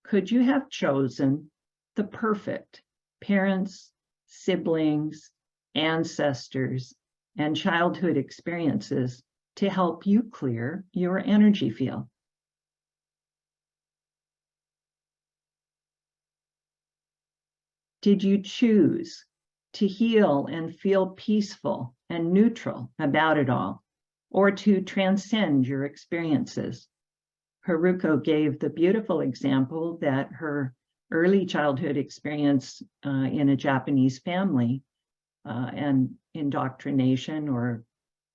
Could you have chosen the perfect parents, siblings, ancestors, and childhood experiences to help you clear your energy field? Did you choose to heal and feel peaceful and neutral about it all, or to transcend your experiences? Haruko gave the beautiful example that her early childhood experience in a Japanese family and indoctrination or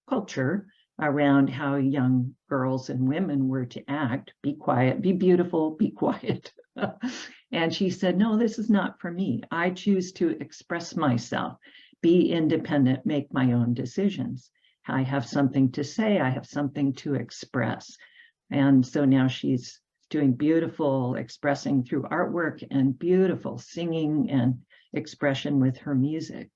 culture around how young girls and women were to act, be quiet, be beautiful, be quiet. And she said, no, this is not for me. I choose to express myself, be independent, make my own decisions. I have something to say, I have something to express. And so now she's doing beautiful expressing through artwork and beautiful singing and expression with her music.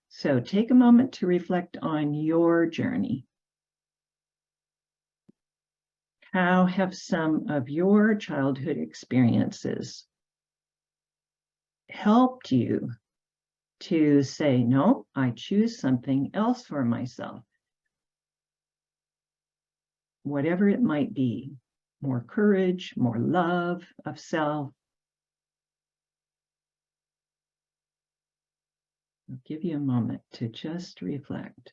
So take a moment to reflect on your journey. How have some of your childhood experiences helped you to say, no, I choose something else for myself? Whatever it might be, more courage, more love of self. I'll give you a moment to just reflect.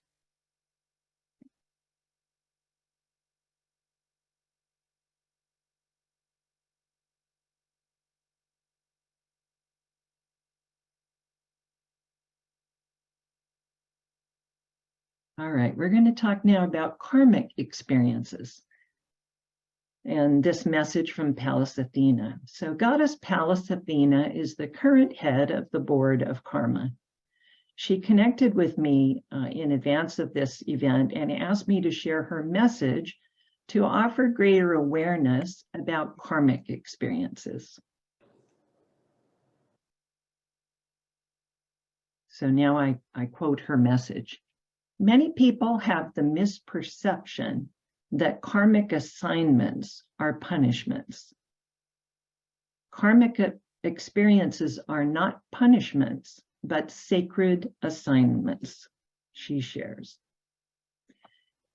All right, we're going to talk now about karmic experiences. And this message from Pallas Athena. So Goddess Pallas Athena is the current head of the board of karma. She connected with me in advance of this event and asked me to share her message to offer greater awareness about karmic experiences. So now I quote her message. Many people have the misperception that karmic assignments are punishments. Karmic experiences are not punishments, but sacred assignments, she shares.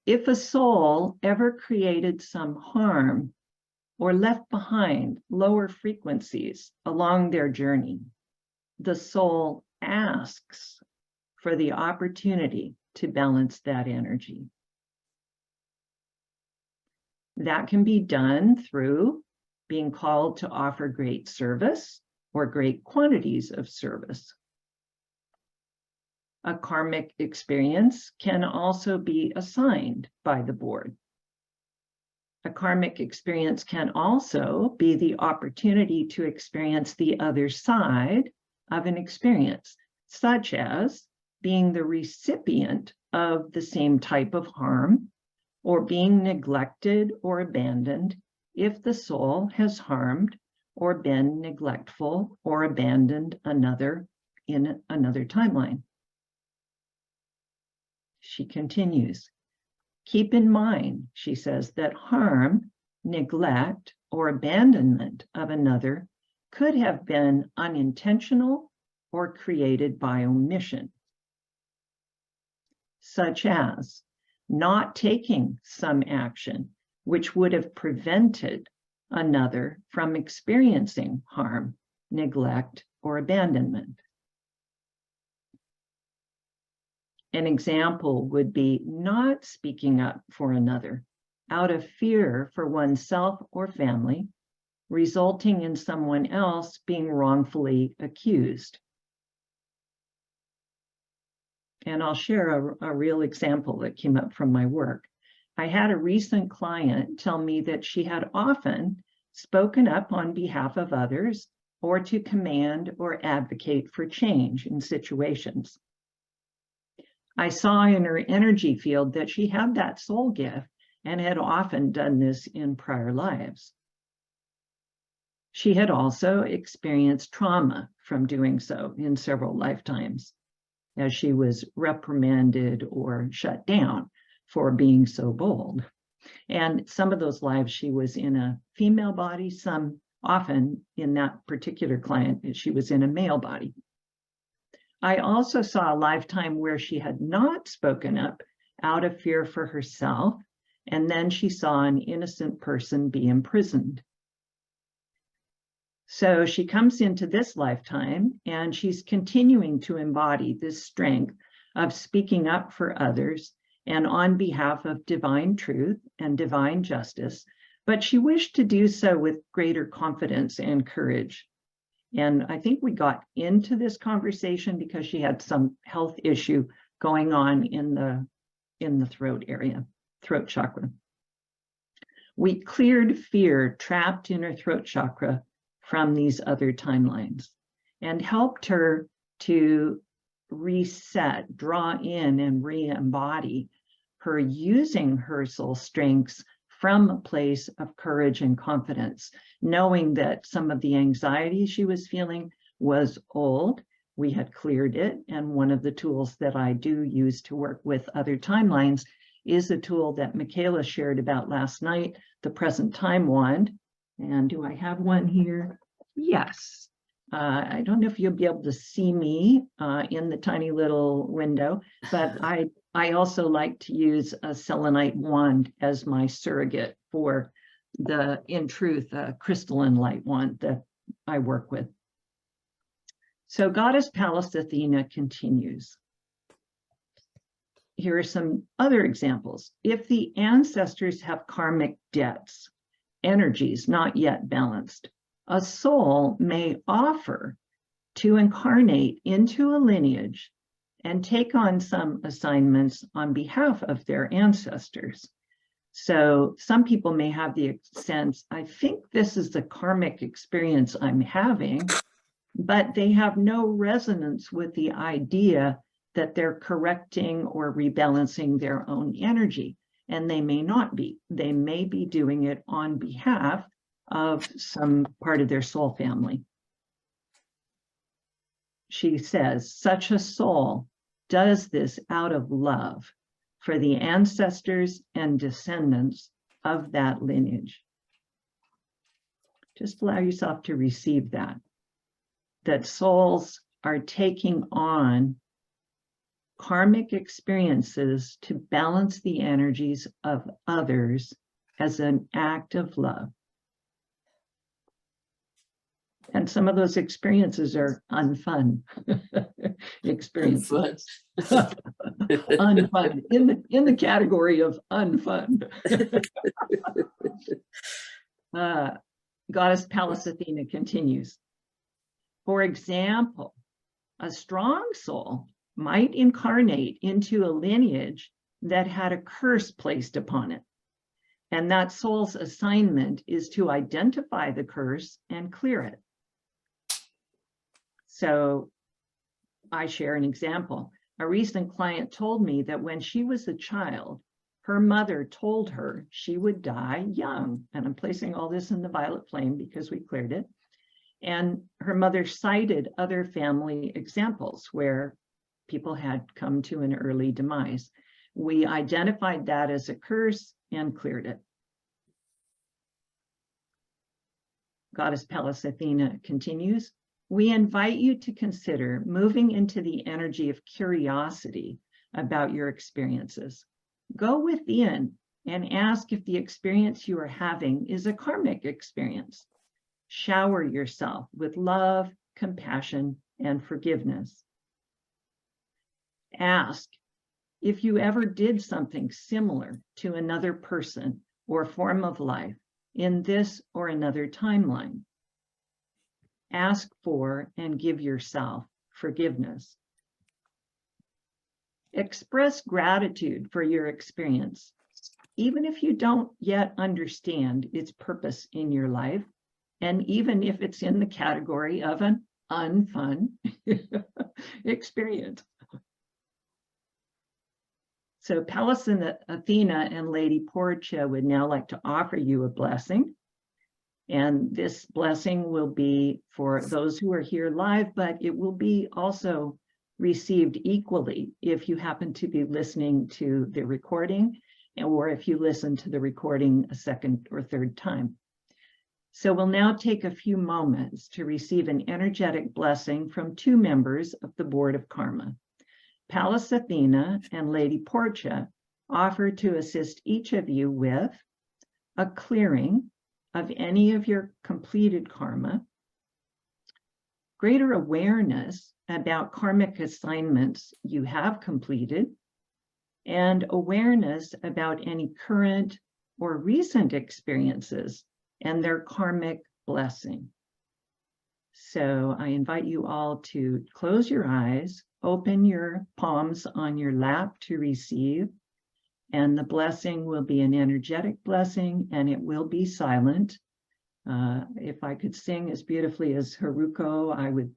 If a soul ever created some harm or left behind lower frequencies along their journey, the soul asks for the opportunity to balance that energy. That can be done through being called to offer great service or great quantities of service. A karmic experience can also be assigned by the board. A karmic experience can also be the opportunity to experience the other side of an experience, such as being the recipient of the same type of harm or being neglected or abandoned if the soul has harmed or been neglectful or abandoned another in another timeline. She continues, keep in mind, she says, that harm, neglect, or abandonment of another could have been unintentional or created by omission, such as not taking some action which would have prevented another from experiencing harm, neglect, or abandonment. An example would be not speaking up for another out of fear for oneself or family, resulting in someone else being wrongfully accused. And I'll share a real example that came up from my work. I had a recent client tell me that she had often spoken up on behalf of others or to command or advocate for change in situations. I saw in her energy field that she had that soul gift and had often done this in prior lives. She had also experienced trauma from doing so in several lifetimes, as she was reprimanded or shut down for being so bold. And some of those lives she was in a female body, some often in that particular client, she was in a male body. I also saw a lifetime where she had not spoken up out of fear for herself, and then she saw an innocent person be imprisoned. So she comes into this lifetime and she's continuing to embody this strength of speaking up for others and on behalf of divine truth and divine justice, but she wished to do so with greater confidence and courage. And I think we got into this conversation because she had some health issue going on in the throat area, throat chakra. We cleared fear trapped in her throat chakra from these other timelines and helped her to reset, draw in, and re-embody her using her soul strengths from a place of courage and confidence, knowing that some of the anxiety she was feeling was old. We had cleared it. And one of the tools that I do use to work with other timelines is a tool that Michaela shared about last night, the present time wand. And do I have one here? Yes. I don't know if you'll be able to see me in the tiny little window, but I also like to use a selenite wand as my surrogate for the, in truth, crystalline light wand that I work with. So Goddess Pallas Athena continues. Here are some other examples. If the ancestors have karmic debts, energies not yet balanced, a soul may offer to incarnate into a lineage and take on some assignments on behalf of their ancestors. So some people may have the sense, I think this is the karmic experience I'm having, but they have no resonance with the idea that they're correcting or rebalancing their own energy. And they may not be. They may be doing it on behalf of some part of their soul family. She says, such a soul does this out of love for the ancestors and descendants of that lineage. Just allow yourself to receive that souls are taking on karmic experiences to balance the energies of others as an act of love. And some of those experiences are unfun experiences. Unfun, in the category of unfun. Goddess Pallas Athena continues. For example, a strong soul might incarnate into a lineage that had a curse placed upon it. And that soul's assignment is to identify the curse and clear it. So I share an example. A recent client told me that when she was a child, her mother told her she would die young. And I'm placing all this in the violet flame because we cleared it. And her mother cited other family examples where people had come to an early demise. We identified that as a curse and cleared it. Goddess Pallas Athena continues. We invite you to consider moving into the energy of curiosity about your experiences. Go within and ask if the experience you are having is a karmic experience. Shower yourself with love, compassion, and forgiveness. Ask if you ever did something similar to another person or form of life in this or another timeline. Ask for and give yourself forgiveness. Express gratitude for your experience, even if you don't yet understand its purpose in your life, and even if it's in the category of an unfun experience. So Pallas and Athena and Lady Portia would now like to offer you a blessing. And this blessing will be for those who are here live, but it will be also received equally if you happen to be listening to the recording or if you listen to the recording a second or third time. So we'll now take a few moments to receive an energetic blessing from two members of the Board of Karma. Pallas Athena and Lady Portia offer to assist each of you with a clearing of any of your completed karma, greater awareness about karmic assignments you have completed, and awareness about any current or recent experiences and their karmic blessing. So I invite you all to close your eyes, open your palms on your lap to receive, and the blessing will be an energetic blessing and it will be silent. If I could sing as beautifully as Haruko, I would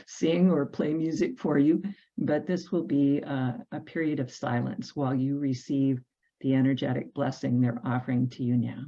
sing or play music for you, but this will be a period of silence while you receive the energetic blessing they're offering to you now.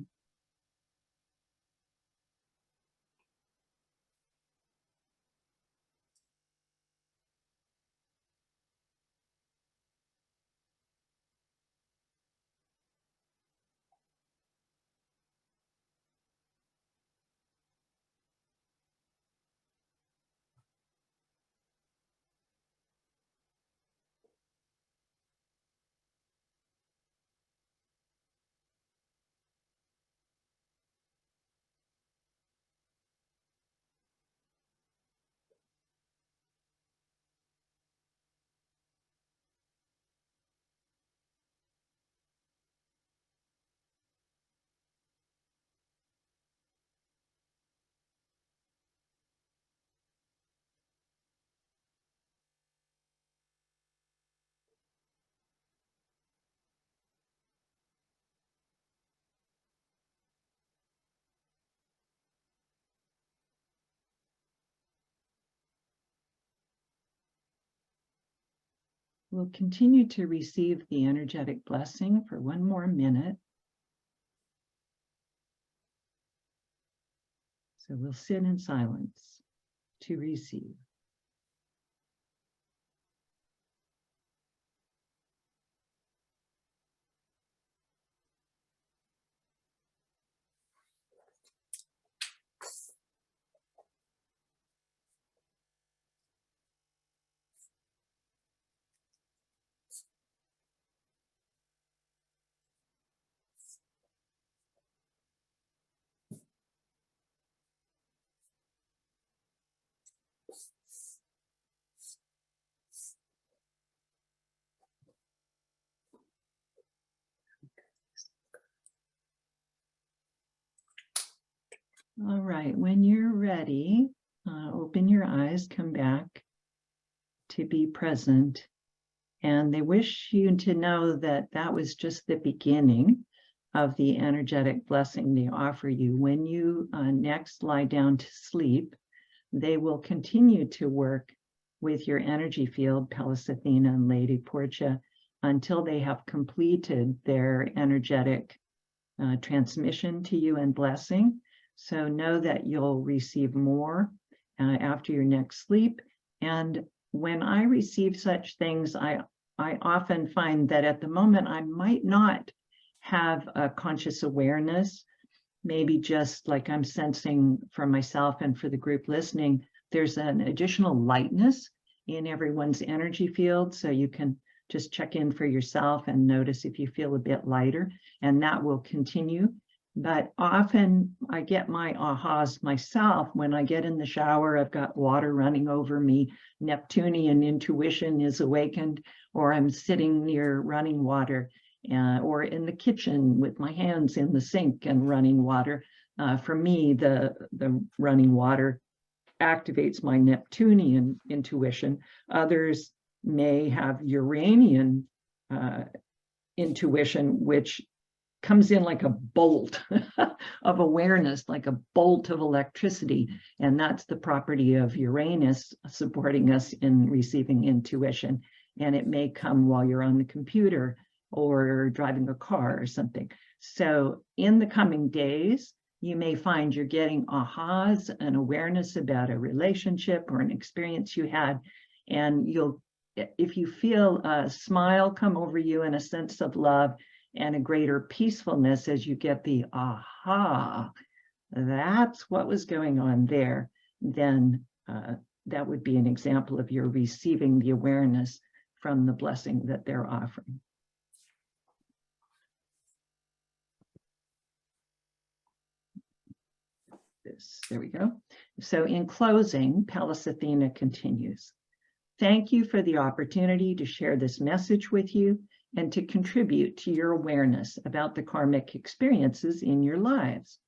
we'll continue to receive the energetic blessing for one more minute. So we'll sit in silence to receive. All right, when you're ready, open your eyes, come back to be present. And they wish you to know that that was just the beginning of the energetic blessing they offer you. When you next lie down to sleep, they will continue to work with your energy field, Pallas Athena and Lady Portia, until they have completed their energetic transmission to you and blessing. So know that you'll receive more after your next sleep. And when I receive such things, I often find that at the moment I might not have a conscious awareness, maybe just like I'm sensing for myself and for the group listening, there's an additional lightness in everyone's energy field. So you can just check in for yourself and notice if you feel a bit lighter, and that will continue. But often I get my ahas myself when I get in the shower. I've got water running over me, Neptunian intuition is awakened, or I'm sitting near running water, or in the kitchen with my hands in the sink and running water. For me, the running water activates my Neptunian intuition. Others may have Uranian intuition, which comes in like a bolt of awareness, like a bolt of electricity. And that's the property of Uranus supporting us in receiving intuition. And it may come while you're on the computer or driving a car or something. So in the coming days, you may find you're getting ahas, an awareness about a relationship or an experience you had. And if you feel a smile come over you and a sense of love, and a greater peacefulness as you get the aha, that's what was going on there, then that would be an example of your receiving the awareness from the blessing that they're offering. There we go. So in closing, Pallas Athena continues. Thank you for the opportunity to share this message with you and to contribute to your awareness about the karmic experiences in your lives.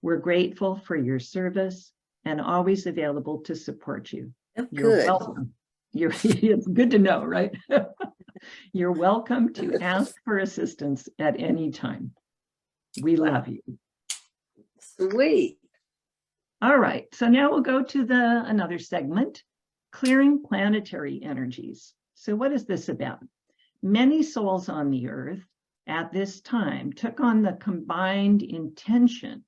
We're grateful for your service and always available to support you. Oh, You're good. welcome. It's good to know, right? You're welcome to ask for assistance at any time. We love you. Sweet. All right, so now we'll go to another segment, clearing planetary energies. So what is this about? Many souls on the earth at this time took on the combined intention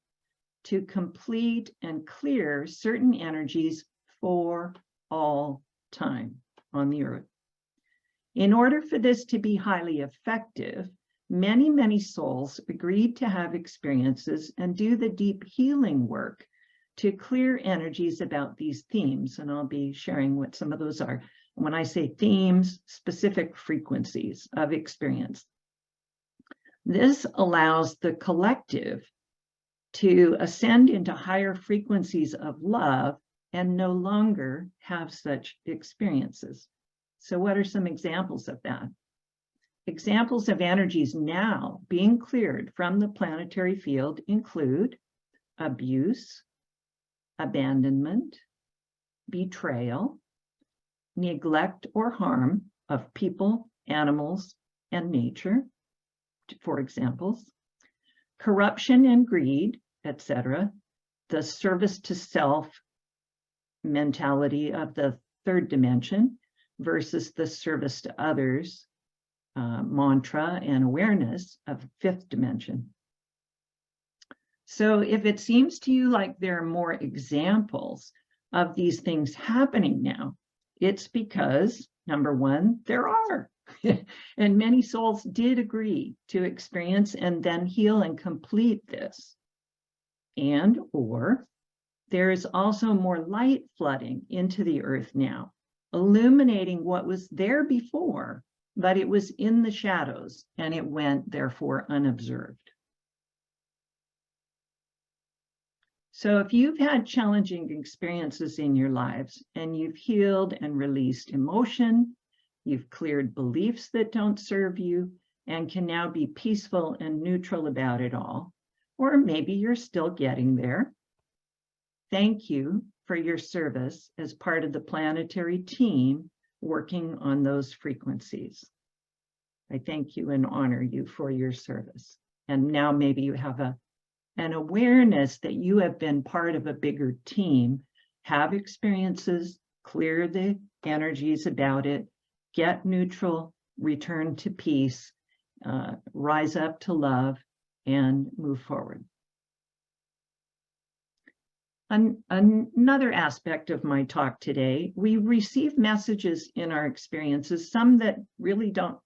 to complete and clear certain energies for all time on the earth. In order for this to be highly effective, many, many souls agreed to have experiences and do the deep healing work to clear energies about these themes. And I'll be sharing what some of those are. When I say themes, specific frequencies of experience. This allows the collective to ascend into higher frequencies of love and no longer have such experiences. So what are some examples of that? Examples of energies now being cleared from the planetary field include abuse, abandonment, betrayal, neglect or harm of people, animals, and nature, for examples, corruption and greed, etc., the service to self mentality of the third dimension, versus the service to others mantra and awareness of fifth dimension. So if it seems to you like there are more examples of these things happening now, it's because, number one, there are. And many souls did agree to experience and then heal and complete this. And or there is also more light flooding into the earth now, illuminating what was there before, but it was in the shadows and it went therefore unobserved. So if you've had challenging experiences in your lives and you've healed and released emotion, you've cleared beliefs that don't serve you and can now be peaceful and neutral about it all, or maybe you're still getting there, thank you for your service as part of the planetary team working on those frequencies. I thank you and honor you for your service. And now maybe you have an awareness that you have been part of a bigger team, have experiences, clear the energies about it, get neutral, return to peace, rise up to love, and move forward. Another aspect of my talk today, we receive messages in our experiences, some that really don't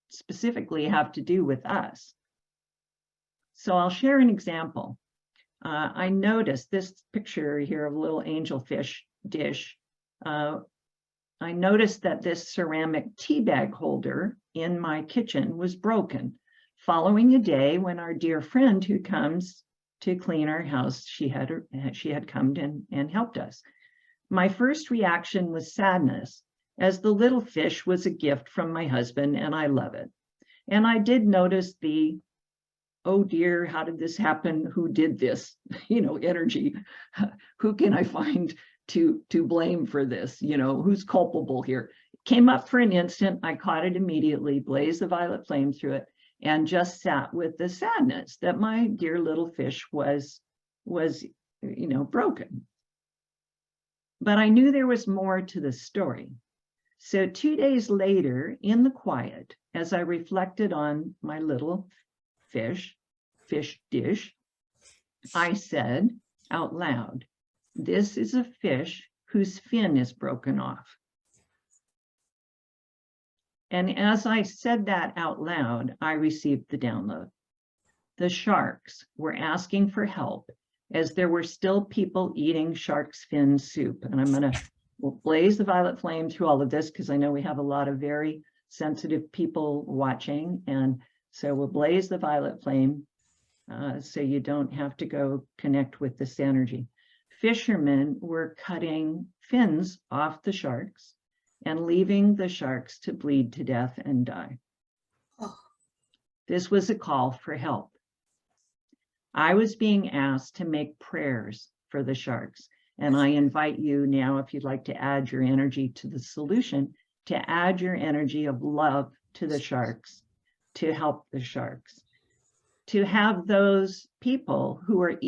specifically have to do with us. So I'll share an example. I noticed this picture here of a little angelfish dish. I noticed that this ceramic tea bag holder in my kitchen was broken following a day when our dear friend who comes to clean our house, she had come and helped us. My first reaction was sadness, as the little fish was a gift from my husband and I love it. And I did notice the, oh dear, how did this happen? Who did this? Energy. Who can I find to blame for this? Who's culpable here? It came up for an instant. I caught it immediately, blazed the violet flame through it, and just sat with the sadness that my dear little fish was broken. But I knew there was more to the story. So 2 days later, in the quiet, as I reflected on my little fish dish, I said out loud, "This is a fish whose fin is broken off." And as I said that out loud, I received the download. The sharks were asking for help as there were still people eating shark's fin soup. And I'm going to blaze the violet flame through all of this because I know we have a lot of very sensitive people watching. And so we'll blaze the violet flame so you don't have to go connect with this energy. Fishermen were cutting fins off the sharks and leaving the sharks to bleed to death and die. Oh. This was a call for help. I was being asked to make prayers for the sharks, and I invite you now, if you'd like to add your energy to the solution, to add your energy of love to the sharks, to help the sharks, to have those people who are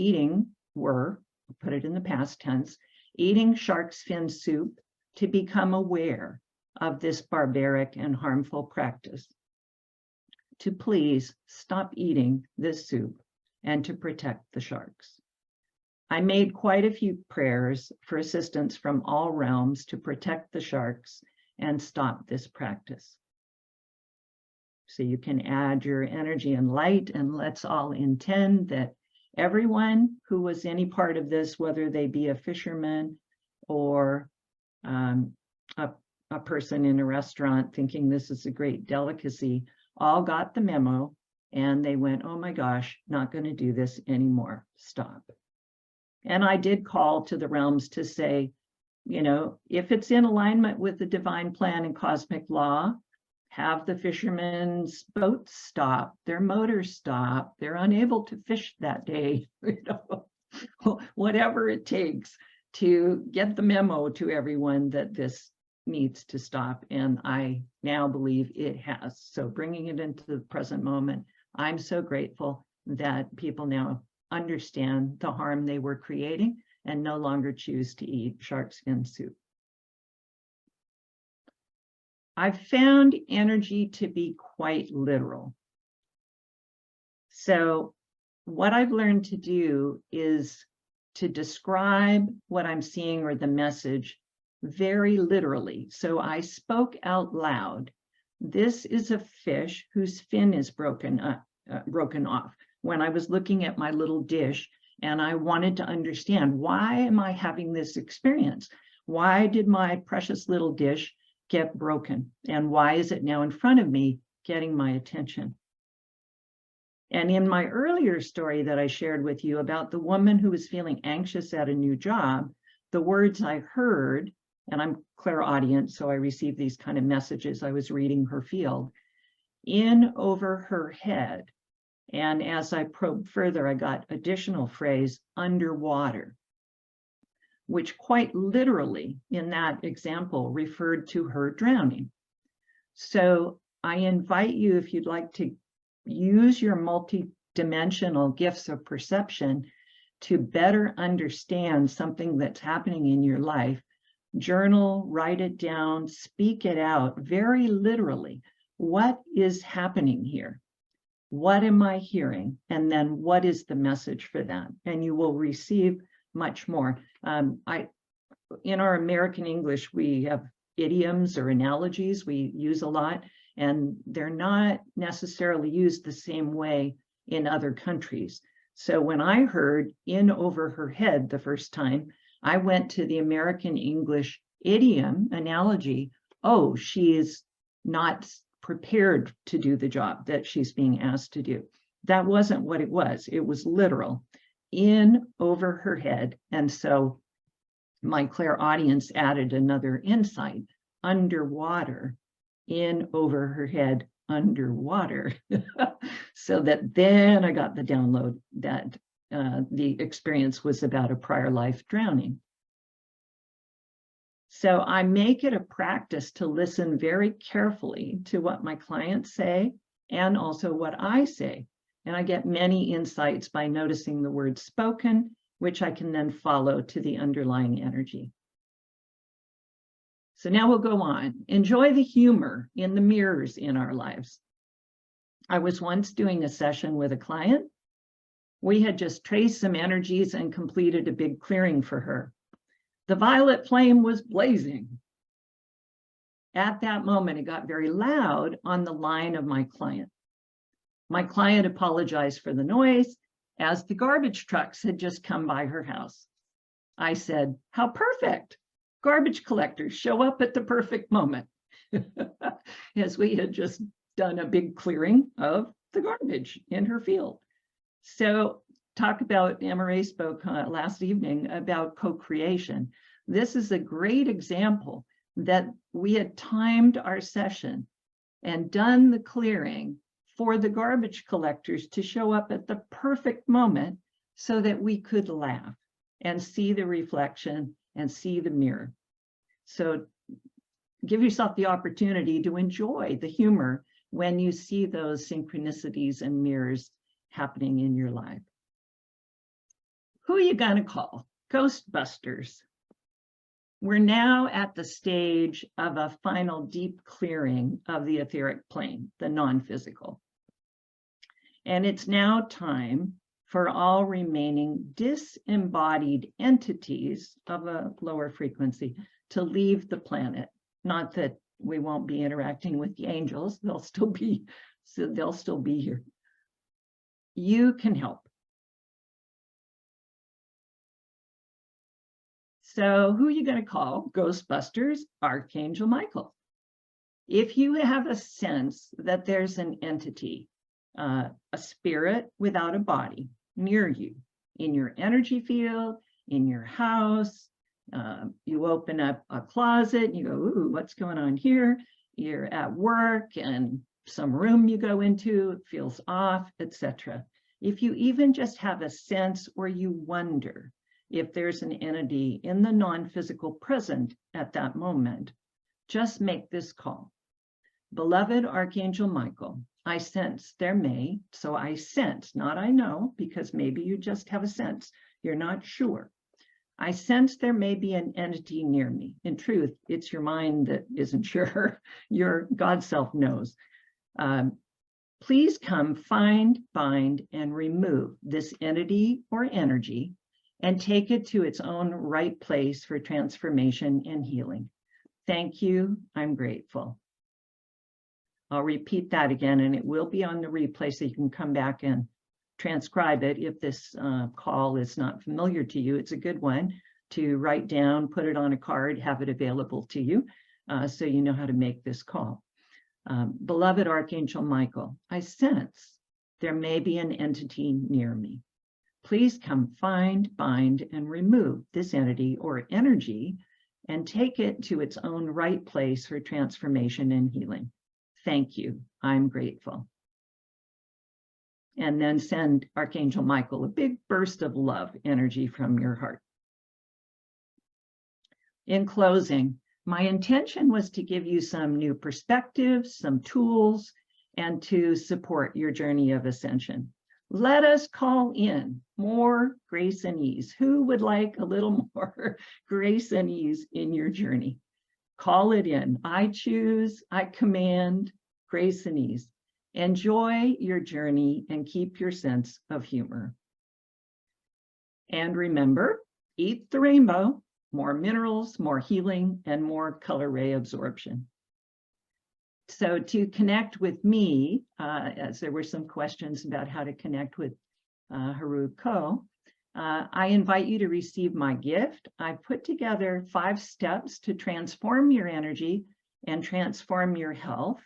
put it in the past tense, eating shark's fin soup, to become aware of this barbaric and harmful practice, to please stop eating this soup and to protect the sharks. I made quite a few prayers for assistance from all realms to protect the sharks and stop this practice. So you can add your energy and light, and let's all intend that everyone who was any part of this, whether they be a fisherman or a person in a restaurant thinking this is a great delicacy, all got the memo and they went, oh my gosh, not going to do this anymore. Stop. And I did call to the realms to say, if it's in alignment with the divine plan and cosmic law, have the fishermen's boats stop, their motors stop, they're unable to fish that day, whatever it takes to get the memo to everyone that this needs to stop. And I now believe it has. So bringing it into the present moment, I'm so grateful that people now understand the harm they were creating and no longer choose to eat shark's fin soup. I've found energy to be quite literal. So what I've learned to do is to describe what I'm seeing or the message very literally. So I spoke out loud. This is a fish whose fin is broken off. When I was looking at my little dish and I wanted to understand, why am I having this experience? Why did my precious little dish get broken? And why is it now in front of me getting my attention? And in my earlier story that I shared with you about the woman who was feeling anxious at a new job, the words I heard, and I'm clairaudient, so I received these kind of messages. I was reading her field, in over her head. And as I probed further, I got additional phrase, underwater, which quite literally in that example referred to her drowning. So I invite you, if you'd like to use your multi-dimensional gifts of perception to better understand something that's happening in your life, journal, write it down, speak it out very literally. What is happening here? What am I hearing? And then what is the message for that? And you will receive much more. In our American English, we have idioms or analogies we use a lot, and they're not necessarily used the same way in other countries. So when I heard in over her head the first time, I went to the American English idiom analogy. Oh, she is not prepared to do the job that she's being asked to do. That wasn't what it was. It was literal, in over her head. And so my clairaudience added another insight, underwater, in over her head, underwater. So that then I got the download that the experience was about a prior life drowning. So I make it a practice to listen very carefully to what my clients say and also what I say. And I get many insights by noticing the words spoken, which I can then follow to the underlying energy. So now we'll go on. Enjoy the humor in the mirrors in our lives. I was once doing a session with a client. We had just traced some energies and completed a big clearing for her. The violet flame was blazing. At that moment, it got very loud on the line of my client. My client apologized for the noise as the garbage trucks had just come by her house. I said, "How perfect. Garbage collectors show up at the perfect moment," as we had just done a big clearing of the garbage in her field. So talk about, MRA spoke last evening about co-creation. This is a great example that we had timed our session and done the clearing for the garbage collectors to show up at the perfect moment so that we could laugh and see the reflection and see the mirror. So give yourself the opportunity to enjoy the humor when you see those synchronicities and mirrors happening in your life. Who are you going to call? Ghostbusters. We're now at the stage of a final deep clearing of the etheric plane, the non-physical. And it's now time for all remaining disembodied entities of a lower frequency to leave the planet. Not that we won't be interacting with the angels, they'll still be here. You can help. So who are you going to call? Ghostbusters, Archangel Michael. If you have a sense that there's an entity, a spirit without a body near you, in your energy field, in your house, you open up a closet and you go, ooh, what's going on here? You're at work and some room you go into, it feels off, etc. If you even just have a sense or you wonder if there's an entity in the non-physical present at that moment, just make this call. Beloved Archangel Michael, I sense there may, so I sense, not I know, because maybe you just have a sense, you're not sure. I sense there may be an entity near me. In truth, it's your mind that isn't sure. Your God self knows. Please come find, bind, and remove this entity or energy and take it to its own right place for transformation and healing. Thank you. I'm grateful. I'll repeat that again, and it will be on the replay so you can come back and transcribe it. If this call is not familiar to you, it's a good one to write down, put it on a card, have it available to you so you know how to make this call. Beloved Archangel Michael, I sense there may be an entity near me. Please come find, bind, and remove this entity or energy and take it to its own right place for transformation and healing. Thank you. I'm grateful. And then send Archangel Michael a big burst of love energy from your heart. In closing, my intention was to give you some new perspectives, some tools, and to support your journey of ascension. Let us call in more grace and ease. Who would like a little more grace and ease in your journey? Call it in. I choose, I command grace and ease. Enjoy your journey and keep your sense of humor. And remember, eat the rainbow, more minerals, more healing, and more color ray absorption. So to connect with me, as there were some questions about how to connect with Haru Ko, I invite you to receive my gift. I put together 5 steps to transform your energy and transform your health.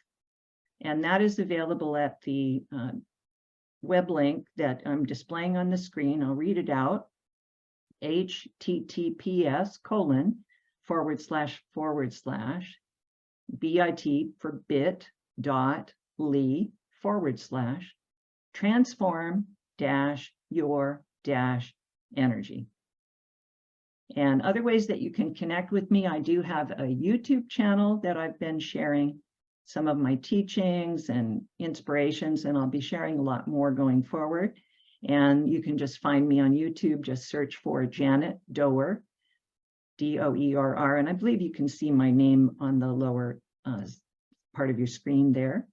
And that is available at the web link that I'm displaying on the screen. I'll read it out. https:// for bit.ly/transform-your-energy. And other ways that you can connect with me, I do have a YouTube channel that I've been sharing some of my teachings and inspirations, and I'll be sharing a lot more going forward. And you can just find me on YouTube, just search for Janet Doerr, Doerr, and I believe you can see my name on the lower part of your screen there.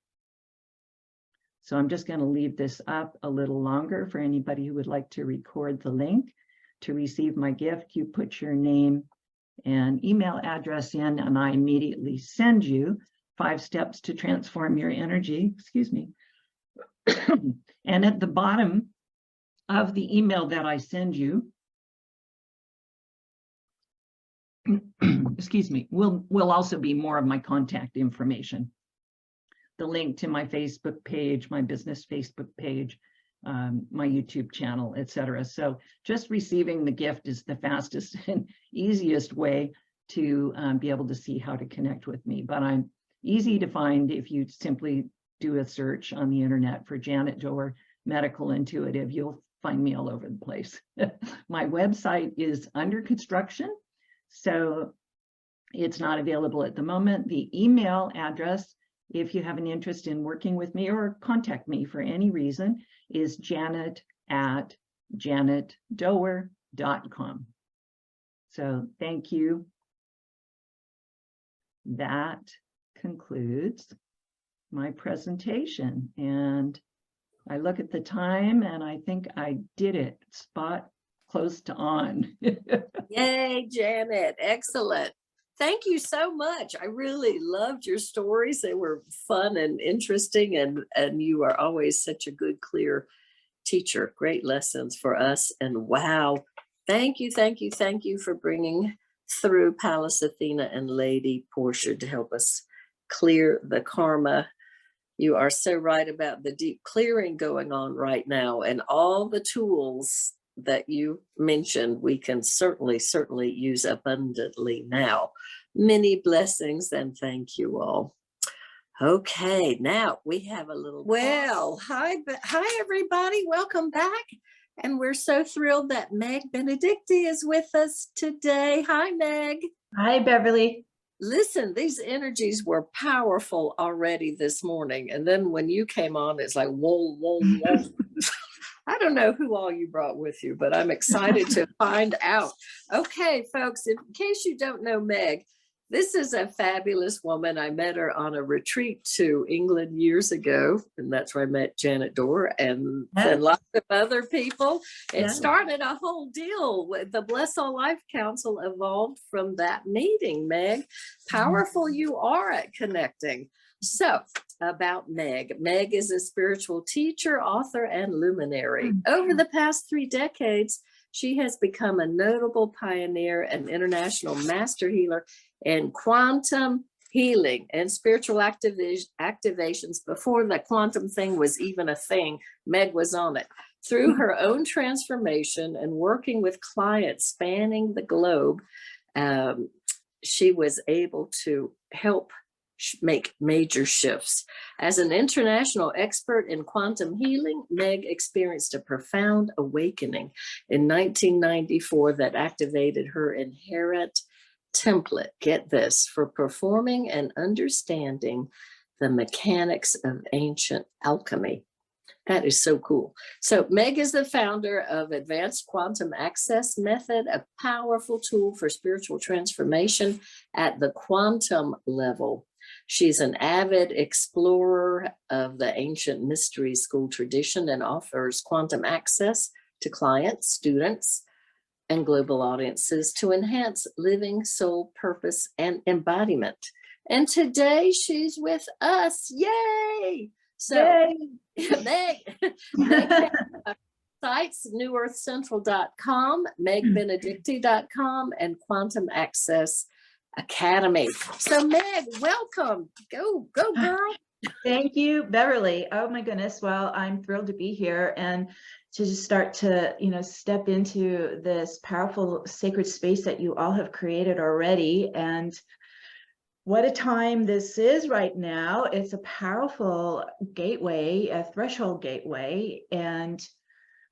So I'm just going to leave this up a little longer for anybody who would like to record the link. To receive my gift, you put your name and email address in, and I immediately send you 5 steps to transform your energy, excuse me. And at the bottom of the email that I send you, excuse me, will also be more of my contact information. The link to my Facebook page, my business Facebook page, my YouTube channel, etc. So just receiving the gift is the fastest and easiest way to be able to see how to connect with me. But I'm easy to find if you simply do a search on the internet for Janet Doerr, Medical Intuitive. You'll find me all over the place. My website is under construction, so it's not available at the moment. The email address, if you have an interest in working with me or contact me for any reason, is janet@janetdoerr.com. So thank you. That concludes my presentation. And I look at the time and I think I did it, spot close to on. Yay, Janet. Excellent. Thank you so much. I really loved your stories. They were fun and interesting, and you are always such a good, clear teacher. Great lessons for us. And wow, thank you for bringing through Pallas Athena and Lady Portia to help us clear the karma. You are so right about the deep clearing going on right now, and all the tools that you mentioned we can certainly use abundantly now. Many blessings, and thank you all. Okay, now we have a little, well, hi everybody, welcome back. And we're so thrilled that Meg Benedicti is with us today. Hi, Meg. Hi, Beverly. Listen, these energies were powerful already this morning. And then when you came on, it's like, whoa, whoa, whoa. I don't know who all you brought with you, but I'm excited to find out. Okay, folks, in case you don't know Meg, this is a fabulous woman. I met her on a retreat to England years ago, and that's where I met Janet Doerr and lots of other people. It started a whole deal with the Bless All Life Council evolved from that meeting, Meg. Powerful you are at connecting. So, about Meg. Meg is a spiritual teacher, author, and luminary. Over the past 3 decades, she has become a notable pioneer and international master healer in quantum healing and spiritual activations. Before the quantum thing was even a thing, Meg was on it. Through her own transformation and working with clients spanning the globe, she was able to help make major shifts. As an international expert in quantum healing, Meg experienced a profound awakening in 1994 that activated her inherent template, get this, for performing and understanding the mechanics of ancient alchemy. That is so cool. So Meg is the founder of Advanced Quantum Access Method, a powerful tool for spiritual transformation at the quantum level. She's an avid explorer of the ancient mystery school tradition and offers quantum access to clients, students, and global audiences to enhance living soul purpose and embodiment. And today she's with us. Yay! So, Meg, sites, newearthcentral.com, megbenedicti.com, and Quantum Access Academy. So Meg, welcome. Go girl. Thank you, Beverly. Oh my goodness. Well, I'm thrilled to be here and to just start to, step into this powerful sacred space that you all have created already. And what a time this is right now. It's a powerful gateway, a threshold gateway, and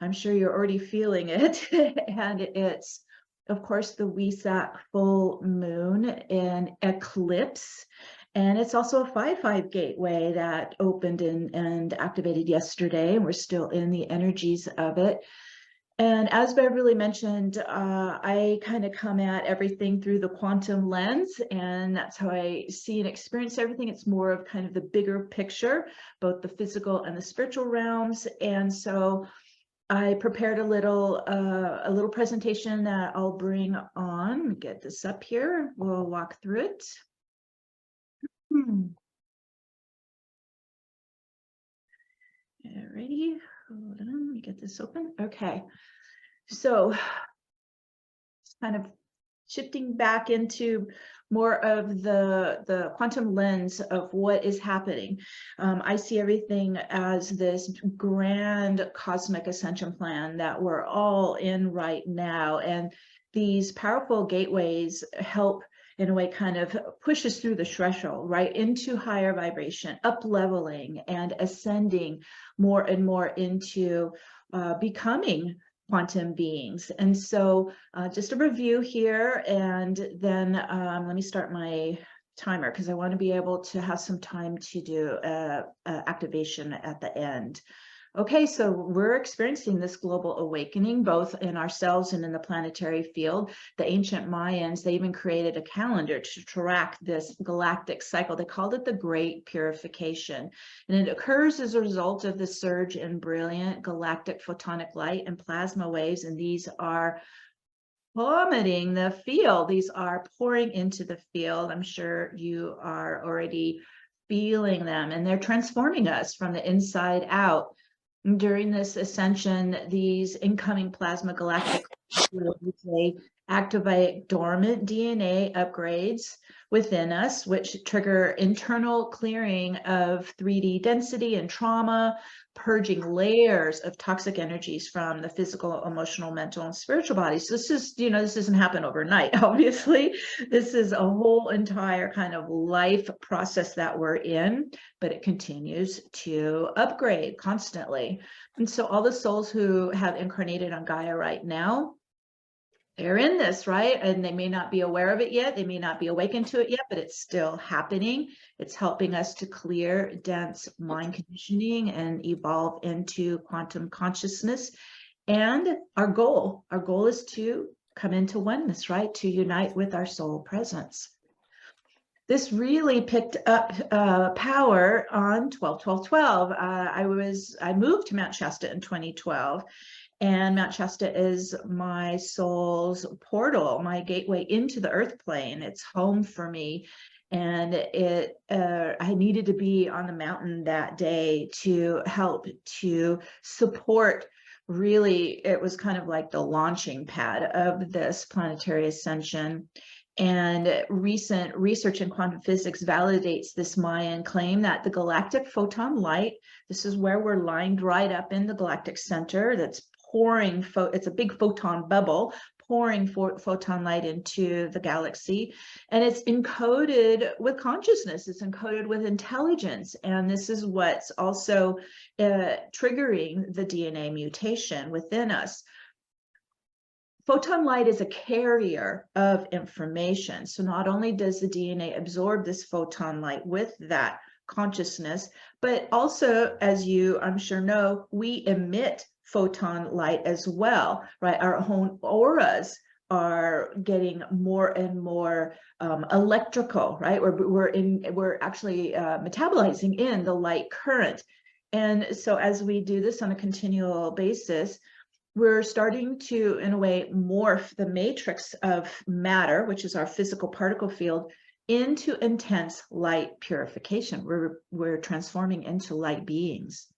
I'm sure you're already feeling it. And it's, of course, the Wesak full moon and eclipse. And it's also a 5/5 gateway that opened and activated yesterday, and we're still in the energies of it. And as Beverly mentioned, I kind of come at everything through the quantum lens, and that's how I see and experience everything. It's more of kind of the bigger picture, both the physical and the spiritual realms. And so I prepared a little presentation that I'll bring on. Get this up here. We'll walk through it. Alrighty, hold on, let me get this open. Okay, so kind of shifting back into more of the quantum lens of what is happening. I see everything as this grand cosmic ascension plan that we're all in right now, and these powerful gateways help in a way kind of push us through the threshold, right, into higher vibration, up leveling and ascending more and more into becoming quantum beings. And so just a review here, and then let me start my timer because I want to be able to have some time to do activation at the end. Okay, so we're experiencing this global awakening, both in ourselves and in the planetary field. The ancient Mayans, they even created a calendar to track this galactic cycle. They called it the Great Purification. And it occurs as a result of the surge in brilliant galactic photonic light and plasma waves. And these are plummeting the field. These are pouring into the field. I'm sure you are already feeling them, and they're transforming us from the inside out. During this ascension, these incoming plasma galactic waves, they activate dormant DNA upgrades within us, which trigger internal clearing of 3D density and trauma, purging layers of toxic energies from the physical, emotional, mental, and spiritual bodies. So this is, this doesn't happen overnight, obviously. This is a whole entire kind of life process that we're in, but it continues to upgrade constantly. And so all the souls who have incarnated on Gaia right now, they're in this, right? And they may not be aware of it yet. They may not be awakened to it yet, but it's still happening. It's helping us to clear dense mind conditioning and evolve into quantum consciousness. And our goal is to come into oneness, right? To unite with our soul presence. This really picked up power on 12-12-12. I moved to Mount Shasta in 2012. And Mount Shasta is my soul's portal, my gateway into the earth plane. It's home for me. And I needed to be on the mountain that day to help to support. Really, it was kind of like the launching pad of this planetary ascension. And recent research in quantum physics validates this Mayan claim that the galactic photon light, this is where we're lined right up in the galactic center, that's pouring, it's a big photon bubble, pouring photon light into the galaxy. And it's encoded with consciousness, it's encoded with intelligence. And this is what's also triggering the DNA mutation within us. Photon light is a carrier of information. So not only does the DNA absorb this photon light with that consciousness, but also, as you I'm sure know, we emit photon light as well, right? Our own auras are getting more and more electrical, right? We're actually metabolizing in the light current. And so as we do this on a continual basis, we're starting to, in a way, morph the matrix of matter, which is our physical particle field, into intense light purification. We're transforming into light beings.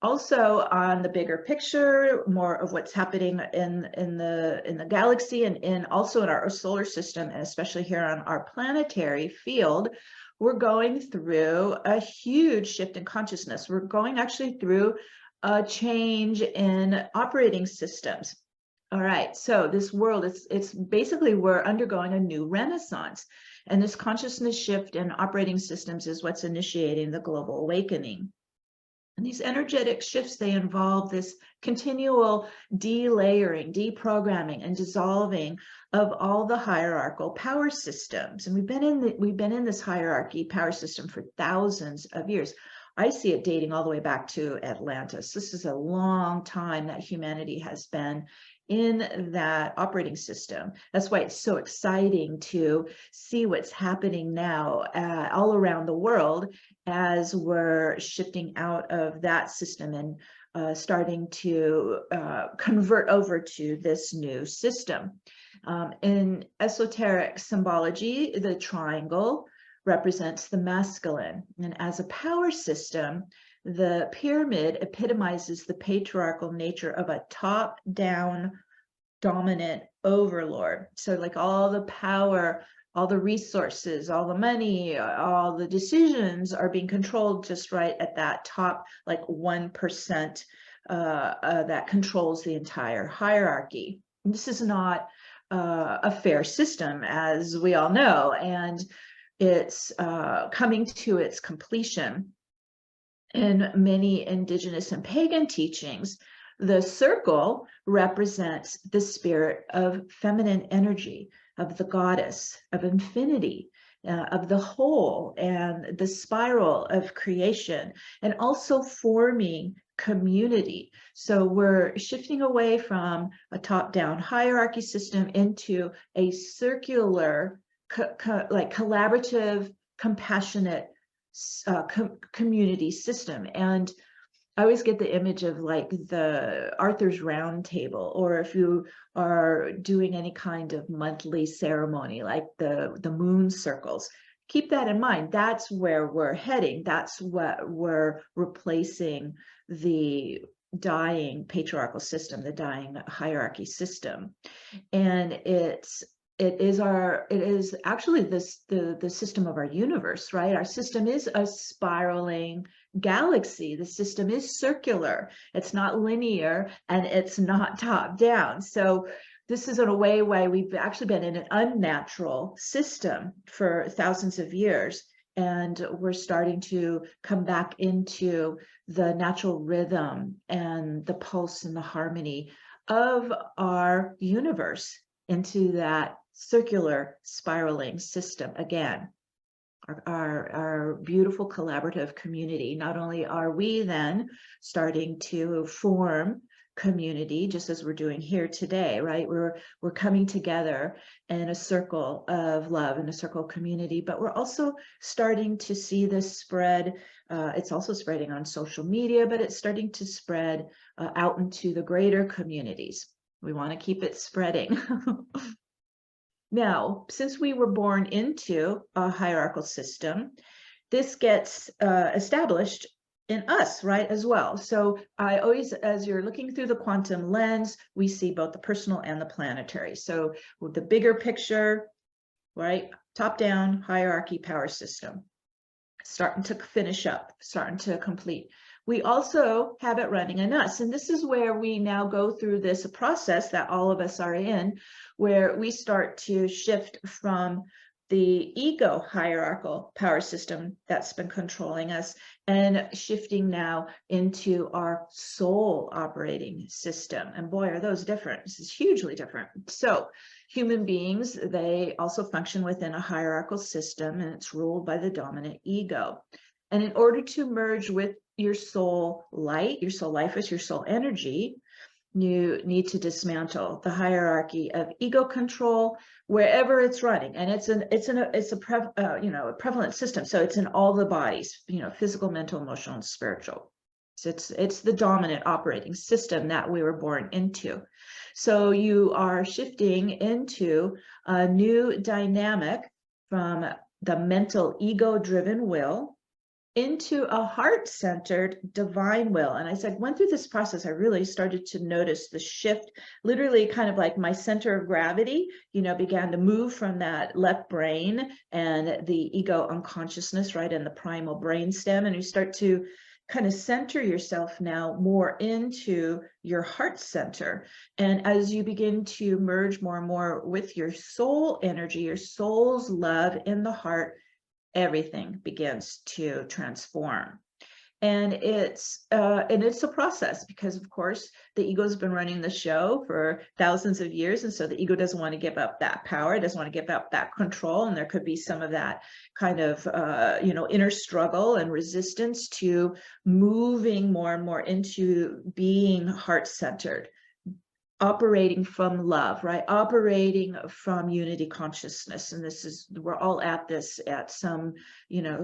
Also, on the bigger picture, more of what's happening in the galaxy and also in our solar system, and especially here on our planetary field, we're going through a huge shift in consciousness. We're going actually through a change in operating systems. All right, so this world, it's basically we're undergoing a new renaissance, and this consciousness shift in operating systems is what's initiating the global awakening. And these energetic shifts, they involve this continual delayering, deprogramming, and dissolving of all the hierarchical power systems. And we've been in this hierarchy power system for thousands of years. I see it dating all the way back to Atlantis. This is a long time that humanity has been in that operating system. That's why it's so exciting to see what's happening now all around the world as we're shifting out of that system and starting to convert over to this new system. In esoteric symbology, the triangle represents the masculine, and as a power system, the pyramid epitomizes the patriarchal nature of a top-down dominant overlord. So like all the power, all the resources, all the money, all the decisions are being controlled just right at that top, like 1% that controls the entire hierarchy. And this is not a fair system, as we all know, and it's coming to its completion. In many indigenous and pagan teachings, the circle represents the spirit of feminine energy, of the goddess, of infinity, of the whole, and the spiral of creation, and also forming community. So we're shifting away from a top-down hierarchy system into a circular, like collaborative, compassionate community system. And I always get the image of like the Arthur's Round Table, or if you are doing any kind of monthly ceremony, like the moon circles. Keep that in mind. That's where we're heading. That's what we're replacing the dying patriarchal system, the dying hierarchy system. And it is actually the system of our universe, right? Our system is a spiraling galaxy. The system is circular. It's not linear, and it's not top down. So this is in a way why we've actually been in an unnatural system for thousands of years. And we're starting to come back into the natural rhythm and the pulse and the harmony of our universe. into that circular spiraling system again. Our beautiful collaborative community. Not only are we then starting to form community, just as we're doing here today, right? We're coming together in a circle of love, in a circle of community, but we're also starting to see this spread. It's also spreading on social media, but it's starting to spread out into the greater communities. We want to keep it spreading. Now, since we were born into a hierarchical system, this gets established in us, right, as well. So I always, as you're looking through the quantum lens, we see both the personal and the planetary. So with the bigger picture, right, top down hierarchy power system, starting to finish up, starting to complete. We also have it running in us. And this is where we now go through this process that all of us are in, where we start to shift from the ego hierarchical power system that's been controlling us and shifting now into our soul operating system. And boy, are those different. This is hugely different. So human beings, they also function within a hierarchical system, and it's ruled by the dominant ego. And in order to merge with your soul light, your soul life is your soul energy, you need to dismantle the hierarchy of ego control wherever it's running. And it's a prevalent system. So it's in all the bodies, physical, mental, emotional, and spiritual. So it's the dominant operating system that we were born into. So you are shifting into a new dynamic from the mental ego-driven will into a heart-centered divine will. And as I went through this process, I really started to notice the shift, literally kind of like my center of gravity, began to move from that left brain and the ego unconsciousness, right, in the primal brainstem. And you start to kind of center yourself now more into your heart center. And as you begin to merge more and more with your soul energy, your soul's love in the heart, everything begins to transform. And it's a process, because of course the ego's been running the show for thousands of years, and so the ego doesn't want to give up that power, it doesn't want to give up that control, and there could be some of that kind of inner struggle and resistance to moving more and more into being heart-centered, operating from love, right? Operating from unity consciousness. And we're all at this at some,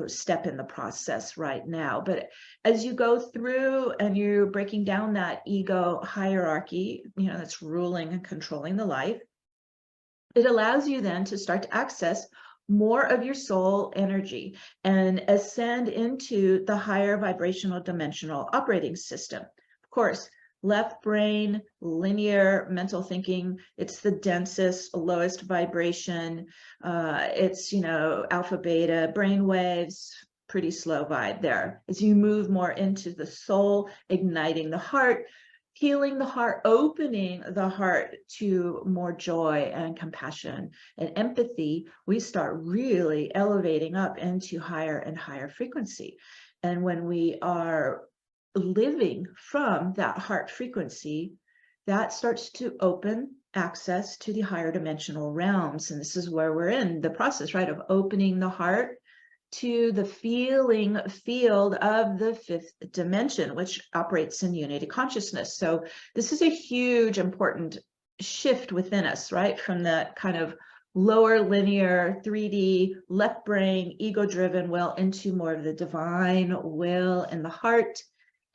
step in the process right now. But as you go through and you're breaking down that ego hierarchy, that's ruling and controlling the life, it allows you then to start to access more of your soul energy and ascend into the higher vibrational dimensional operating system. Of course, left brain, linear mental thinking, it's the densest, lowest vibration. It's, alpha, beta, brain waves, pretty slow vibe there. As you move more into the soul, igniting the heart, healing the heart, opening the heart to more joy and compassion and empathy, we start really elevating up into higher and higher frequency. And when we are living from that heart frequency, that starts to open access to the higher dimensional realms. And this is where we're in the process, right, of opening the heart to the feeling field of the fifth dimension, which operates in unity consciousness. So this is a huge, important shift within us, right, from that kind of lower linear 3D left brain ego-driven will into more of the divine will in the heart,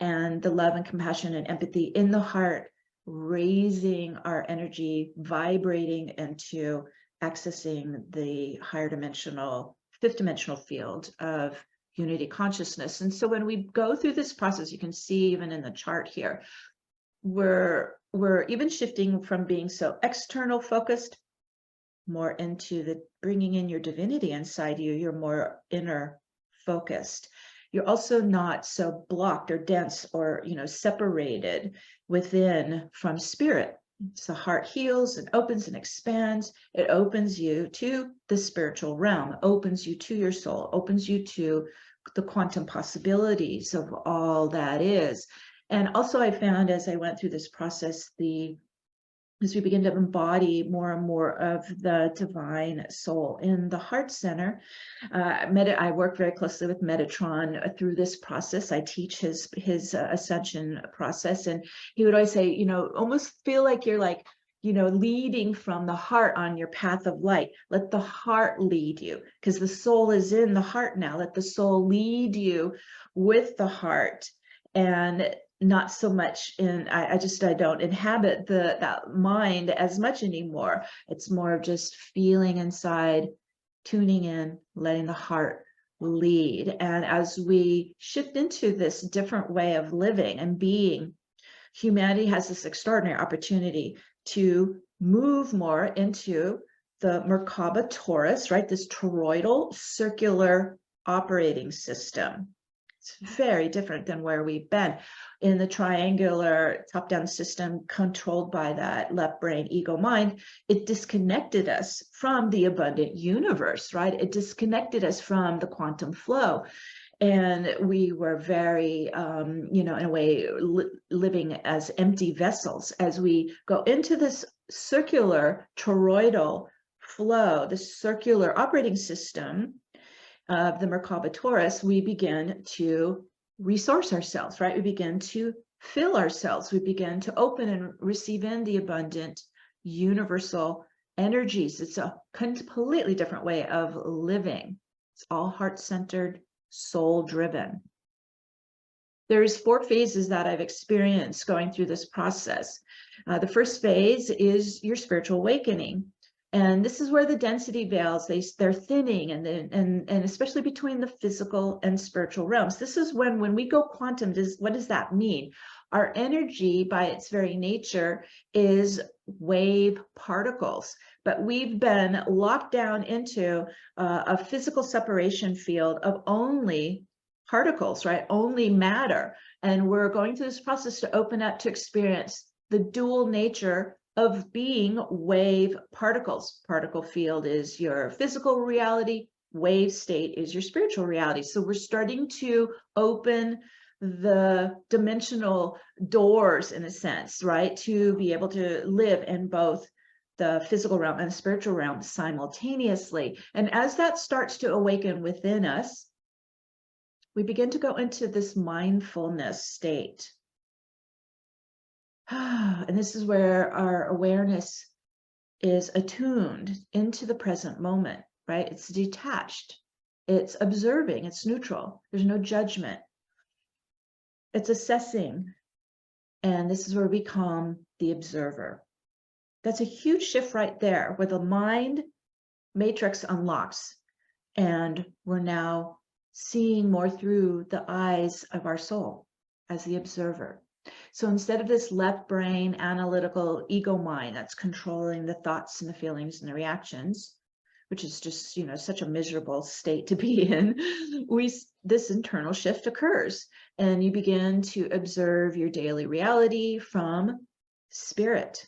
and the love and compassion and empathy in the heart, raising our energy, vibrating into accessing the higher dimensional, fifth dimensional field of unity consciousness. And so when we go through this process, you can see even in the chart here, we're even shifting from being so external focused more into the bringing in your divinity inside you. You're more inner focused. You're also not so blocked or dense or, separated within from spirit. So the heart heals and opens and expands. It opens you to the spiritual realm, opens you to your soul, opens you to the quantum possibilities of all that is. And also I found as I went through this process, the as we begin to embody more and more of the divine soul. In the heart center, I work very closely with Metatron through this process. I teach his ascension process, and he would always say, almost feel like you're like, leading from the heart on your path of light. Let the heart lead you, because the soul is in the heart now. Let the soul lead you with the heart, and not so much in, I don't inhabit that mind as much anymore. It's more of just feeling inside, tuning in, letting the heart lead. And as we shift into this different way of living and being, humanity has this extraordinary opportunity to move more into the Merkaba torus, right? This toroidal circular operating system. It's very different than where we've been in the triangular top-down system controlled by that left brain ego mind. It disconnected us from the abundant universe, right? It disconnected us from the quantum flow. And we were very, in a way, living as empty vessels. As we go into this circular toroidal flow, the circular operating system of the Merkaba torus, we begin to resource ourselves, right? We begin to fill ourselves. We begin to open and receive in the abundant universal energies. It's a completely different way of living. It's all heart-centered, soul-driven. There's 4 phases that I've experienced going through this process. The first phase is your spiritual awakening. And this is where the density veils, they're thinning, and especially between the physical and spiritual realms. This is when we go quantum, what does that mean? Our energy, by its very nature, is wave particles, but we've been locked down into a physical separation field of only particles, right? Only matter. And we're going through this process to open up to experience the dual nature of being wave particles. Particle field is your physical reality, wave state is your spiritual reality. So we're starting to open the dimensional doors, in a sense, right, to be able to live in both the physical realm and the spiritual realm simultaneously. And as that starts to awaken within us, we begin to go into this mindfulness state. And this is where our awareness is attuned into the present moment, right? It's detached, it's observing, it's neutral, there's no judgment. It's assessing, and this is where we become the observer. That's a huge shift right there, where the mind matrix unlocks, and we're now seeing more through the eyes of our soul as the observer. So instead of this left brain analytical ego mind that's controlling the thoughts and the feelings and the reactions, which is just, such a miserable state to be in, this internal shift occurs, and you begin to observe your daily reality from spirit,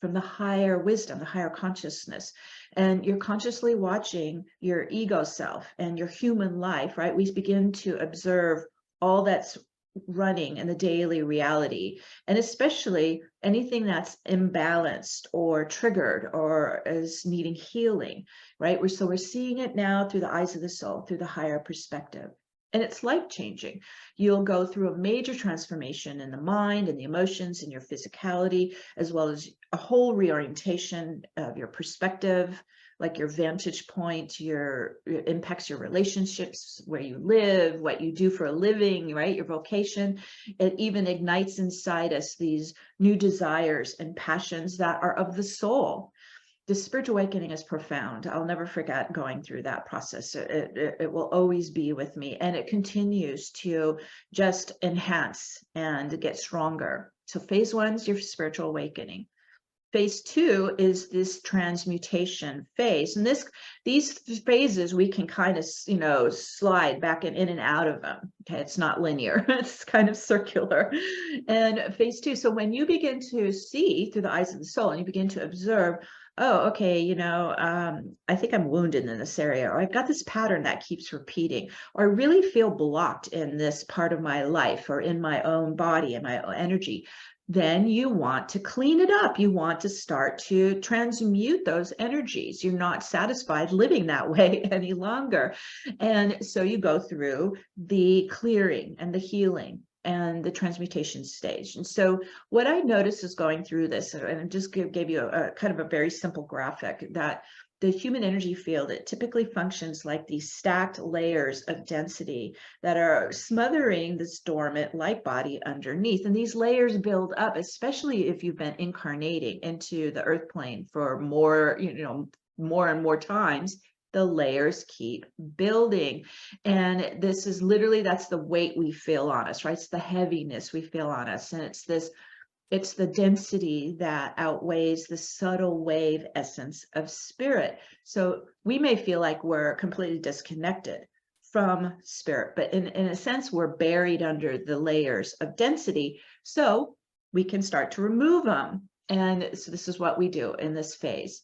from the higher wisdom, the higher consciousness. And you're consciously watching your ego self and your human life, right? We begin to observe all that's running in the daily reality, and especially anything that's imbalanced or triggered or is needing healing, right? We're seeing it now through the eyes of the soul, through the higher perspective. And it's life-changing. You'll go through a major transformation in the mind and the emotions and your physicality, as well as a whole reorientation of your perspective, like your vantage point, it impacts your relationships, where you live, what you do for a living, right? Your vocation. It even ignites inside us these new desires and passions that are of the soul. The spiritual awakening is profound. I'll never forget going through that process. It will always be with me, and it continues to just enhance and get stronger. So phase 1 is your spiritual awakening. Phase 2 is this transmutation phase. And these phases, we can kind of, slide back in and out of them. Okay, it's not linear, it's kind of circular. And phase 2, so when you begin to see through the eyes of the soul and you begin to observe, oh, okay, I think I'm wounded in this area, or I've got this pattern that keeps repeating, or I really feel blocked in this part of my life or in my own body and my own energy. then you want to clean it up. You want to start to transmute those energies. You're not satisfied living that way any longer. And so you go through the clearing and the healing and the transmutation stage. And so what I noticed is going through this, and I just gave you a kind of a very simple graphic, that the human energy field, it typically functions like these stacked layers of density that are smothering this dormant light body underneath. And these layers build up, especially if you've been incarnating into the earth plane for more, more and more times. The layers keep building. And this is literally, that's the weight we feel on us, right? It's the heaviness we feel on us. And it's the density that outweighs the subtle wave essence of spirit. So we may feel like we're completely disconnected from spirit, but in a sense, we're buried under the layers of density. So we can start to remove them. And so this is what we do in this phase.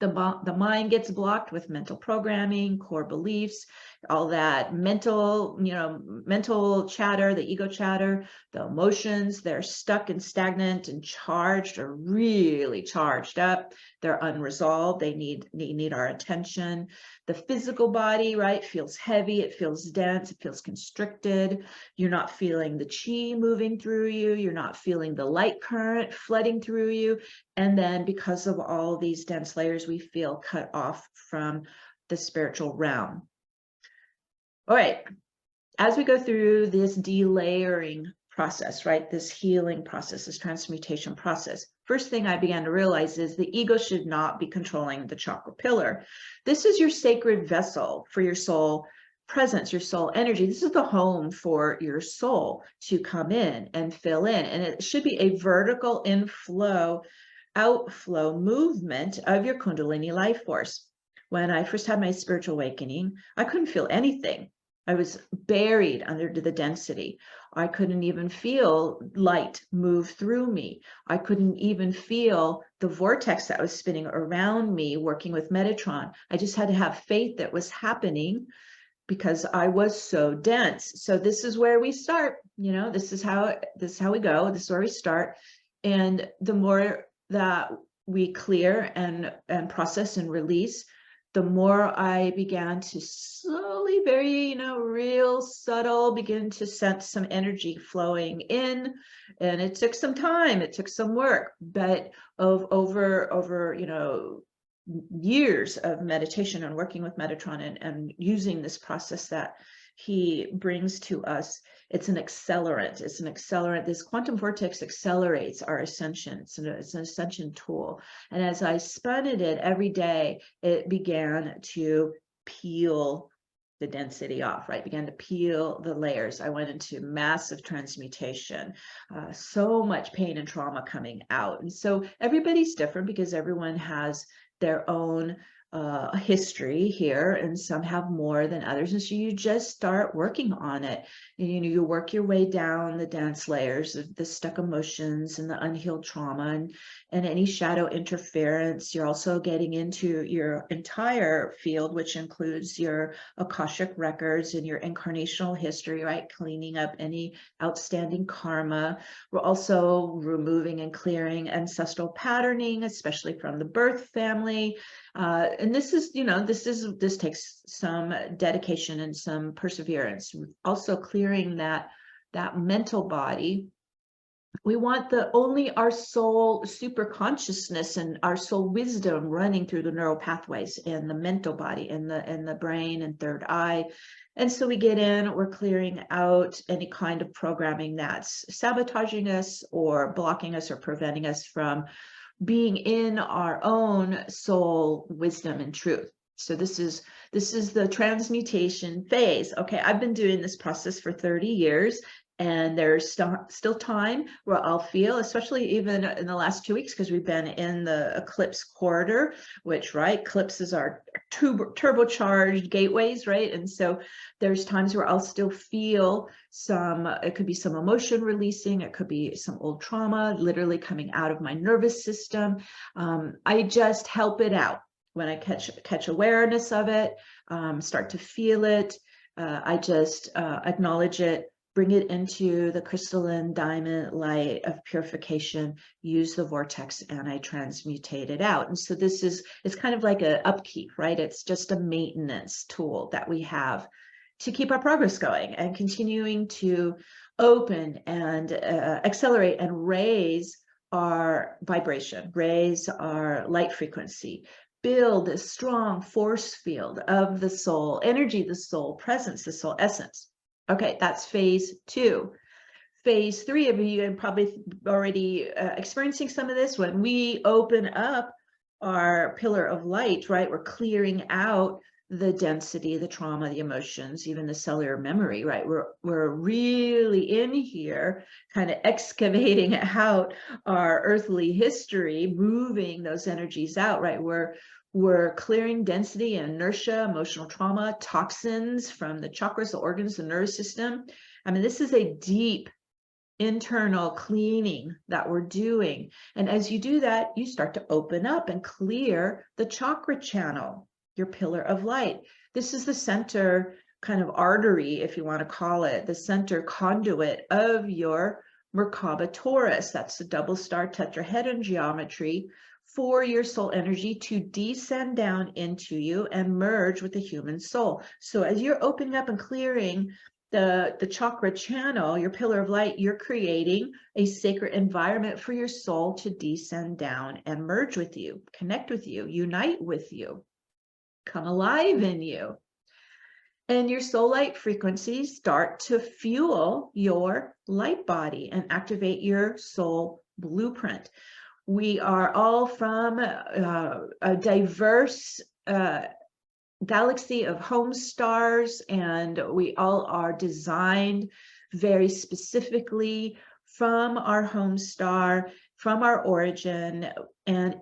The mind gets blocked with mental programming, core beliefs, all that mental chatter, the ego chatter, the emotions, they're stuck and stagnant and charged, or really charged up. They're unresolved. They need our attention. The physical body, right, feels heavy. It feels dense. It feels constricted. You're not feeling the chi moving through you. You're not feeling the light current flooding through you. And then because of all these dense layers, we feel cut off from the spiritual realm. All right, as we go through this delayering process, right, this healing process, this transmutation process, first thing I began to realize is the ego should not be controlling the chakra pillar. This is your sacred vessel for your soul presence, your soul energy. This is the home for your soul to come in and fill in. And it should be a vertical inflow, outflow movement of your Kundalini life force. When I first had my spiritual awakening, I couldn't feel anything. I was buried under the density. I couldn't even feel light move through me. I couldn't even feel the vortex that was spinning around me working with Metatron. I just had to have faith that was happening because I was so dense. So this is where we start. This is how we go. This is where we start. And the more that we clear and process and release, the more I began to slowly, very, real subtle, begin to sense some energy flowing in. And it took some time, it took some work, but over years of meditation and working with Metatron and using this process that he brings to us, it's an accelerant. It's an accelerant. This quantum vortex accelerates our ascension. It's an ascension tool. And as I spun it every day, it began to peel the density off, right? Began to peel the layers. I went into massive transmutation, so much pain and trauma coming out. And so everybody's different because everyone has their own history here, and some have more than others. And so you just start working on it. And, you work your way down the dense layers of the stuck emotions and the unhealed trauma and any shadow interference. You're also getting into your entire field, which includes your Akashic records and your incarnational history, right? Cleaning up any outstanding karma. We're also removing and clearing ancestral patterning, especially from the birth family. And this takes some dedication and some perseverance. Also clearing that mental body. We want only our soul super consciousness and our soul wisdom running through the neural pathways in the mental body, in the brain and third eye. And so we get in, we're clearing out any kind of programming that's sabotaging us or blocking us or preventing us from being in our own soul wisdom and truth. So this is the transmutation phase. Okay, I've been doing this process for 30 years. And there's still time where I'll feel, especially even in the last 2 weeks, because we've been in the eclipse quarter, which, right, eclipses are turbocharged gateways, right? And so there's times where I'll still feel it could be some emotion releasing, it could be some old trauma literally coming out of my nervous system. I just help it out. When I catch awareness of it, start to feel it, I just acknowledge it, bring it into the crystalline diamond light of purification, use the vortex, and I transmutate it out. And so this is, it's kind of like an upkeep, right? It's just a maintenance tool that we have to keep our progress going and continuing to open and accelerate and raise our vibration, raise our light frequency, build a strong force field of the soul, energy, the soul, presence, the soul, essence. Okay, that's phase 2. Phase 3 of you, and probably already experiencing some of this, when we open up our pillar of light, right? We're clearing out the density, the trauma, the emotions, even the cellular memory, right? We're really in here, kind of excavating out our earthly history, moving those energies out, right? We're clearing density and inertia, emotional trauma, toxins from the chakras, the organs, the nervous system. I mean, this is a deep internal cleaning that we're doing. And as you do that, you start to open up and clear the chakra channel, your pillar of light. This is the center kind of artery, if you want to call it, the center conduit of your Merkaba torus. That's the double star tetrahedron geometry for your soul energy to descend down into you and merge with the human soul. So as you're opening up and clearing the chakra channel, your pillar of light, you're creating a sacred environment for your soul to descend down and merge with you, connect with you, unite with you, come alive in you. And your soul light frequencies start to fuel your light body and activate your soul blueprint. We are all from a diverse galaxy of home stars, and we all are designed very specifically from our home star, from our origin. And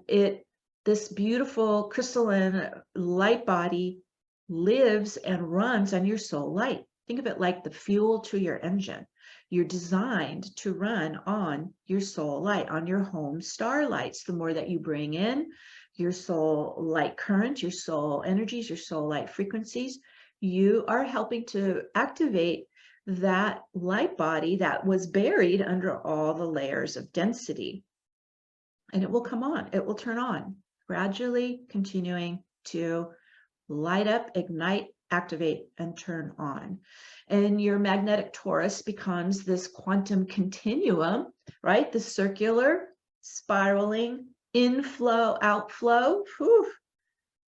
this beautiful crystalline light body lives and runs on your soul light. Think of it like the fuel to your engine. You're designed to run on your soul light, on your home star lights. The more that you bring in your soul light current, your soul energies, your soul light frequencies, you are helping to activate that light body that was buried under all the layers of density. And it will come on, it will turn on, gradually continuing to light up, ignite, activate, and turn on. And your magnetic torus becomes this quantum continuum, right? The circular, spiraling, inflow, outflow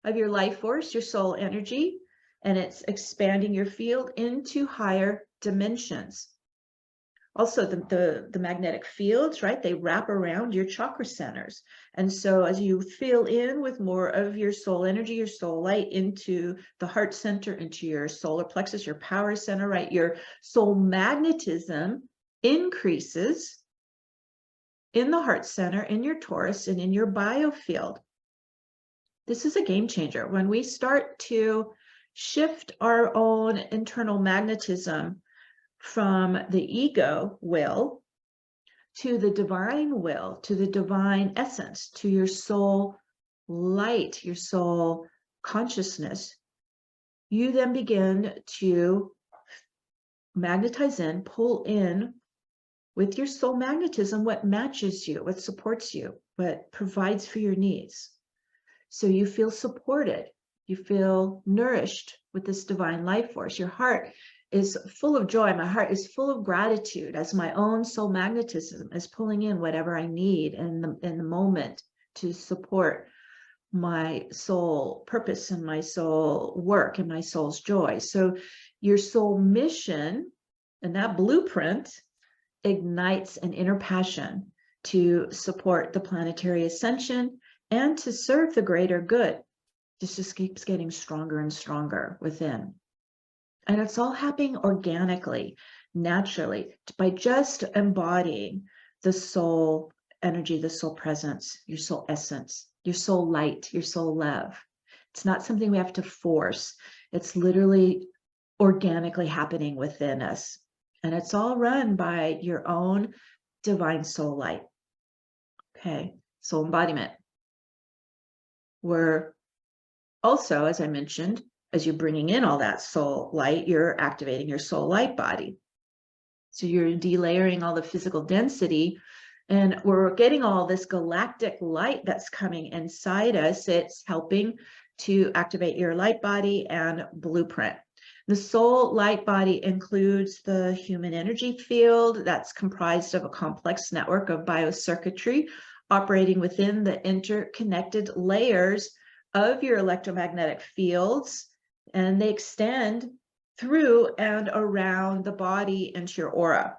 of your life force, your soul energy, and it's expanding your field into higher dimensions. Also, the magnetic fields, right? They wrap around your chakra centers. And so as you fill in with more of your soul energy, your soul light into the heart center, into your solar plexus, your power center, right? Your soul magnetism increases in the heart center, in your torus, and in your biofield. This is a game changer. When we start to shift our own internal magnetism from the ego will to the divine will, to the divine essence, to your soul light, your soul consciousness, you then begin to magnetize in, pull in with your soul magnetism what matches you, what supports you, what provides for your needs. So you feel supported, you feel nourished with this divine life force. Your heart is full of joy. My heart is full of gratitude as my own soul magnetism is pulling in whatever I need in the moment to support my soul purpose and my soul work and my soul's joy. So your soul mission and that blueprint ignites an inner passion to support the planetary ascension and to serve the greater good. This just keeps getting stronger and stronger within. And it's all happening organically, naturally, by just embodying the soul energy, the soul presence, your soul essence, your soul light, your soul love. It's not something we have to force. It's literally organically happening within us. And it's all run by your own divine soul light. Okay, soul embodiment. We're also, as I mentioned, as you're bringing in all that soul light, you're activating your soul light body. So you're delayering all the physical density, and we're getting all this galactic light that's coming inside us. It's helping to activate your light body and blueprint. The soul light body includes the human energy field that's comprised of a complex network of biocircuitry operating within the interconnected layers of your electromagnetic fields, and they extend through and around the body into your aura.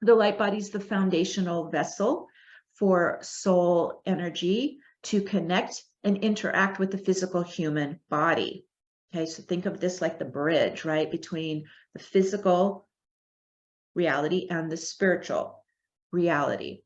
The light body is the foundational vessel for soul energy to connect and interact with the physical human body. Okay, so think of this like the bridge, right, between the physical reality and the spiritual reality.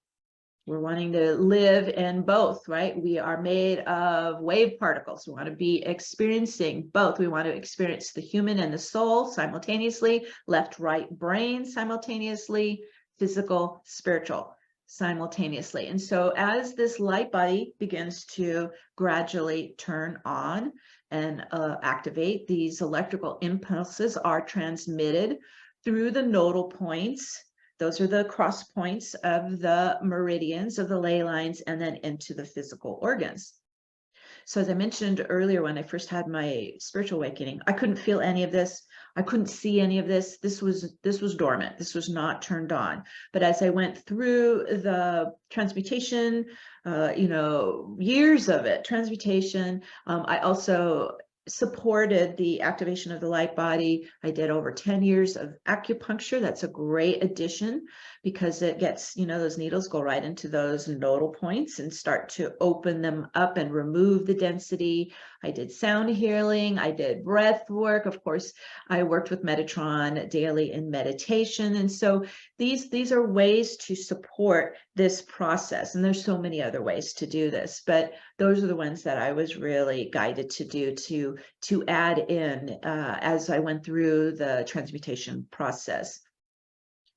We're wanting to live in both, right? We are made of wave particles. We want to be experiencing both. We want to experience the human and the soul simultaneously, left, right brain simultaneously, physical, spiritual simultaneously. And so as this light body begins to gradually turn on and activate, these electrical impulses are transmitted through the nodal points. Those are the cross points of the meridians of the ley lines, and then into the physical organs. So as I mentioned earlier, when I first had my spiritual awakening, I couldn't feel any of this. I couldn't see any of this. This was dormant. This was not turned on. But as I went through the transmutation, years of it, transmutation, I also supported the activation of the light body. I did over 10 years of acupuncture. That's a great addition because it gets, those needles go right into those nodal points and start to open them up and remove the density. I did sound healing. I did breath work. Of course, I worked with Metatron daily in meditation. And so these are ways to support this process. And there's so many other ways to do this, but those are the ones that I was really guided to do to add in as I went through the transmutation process.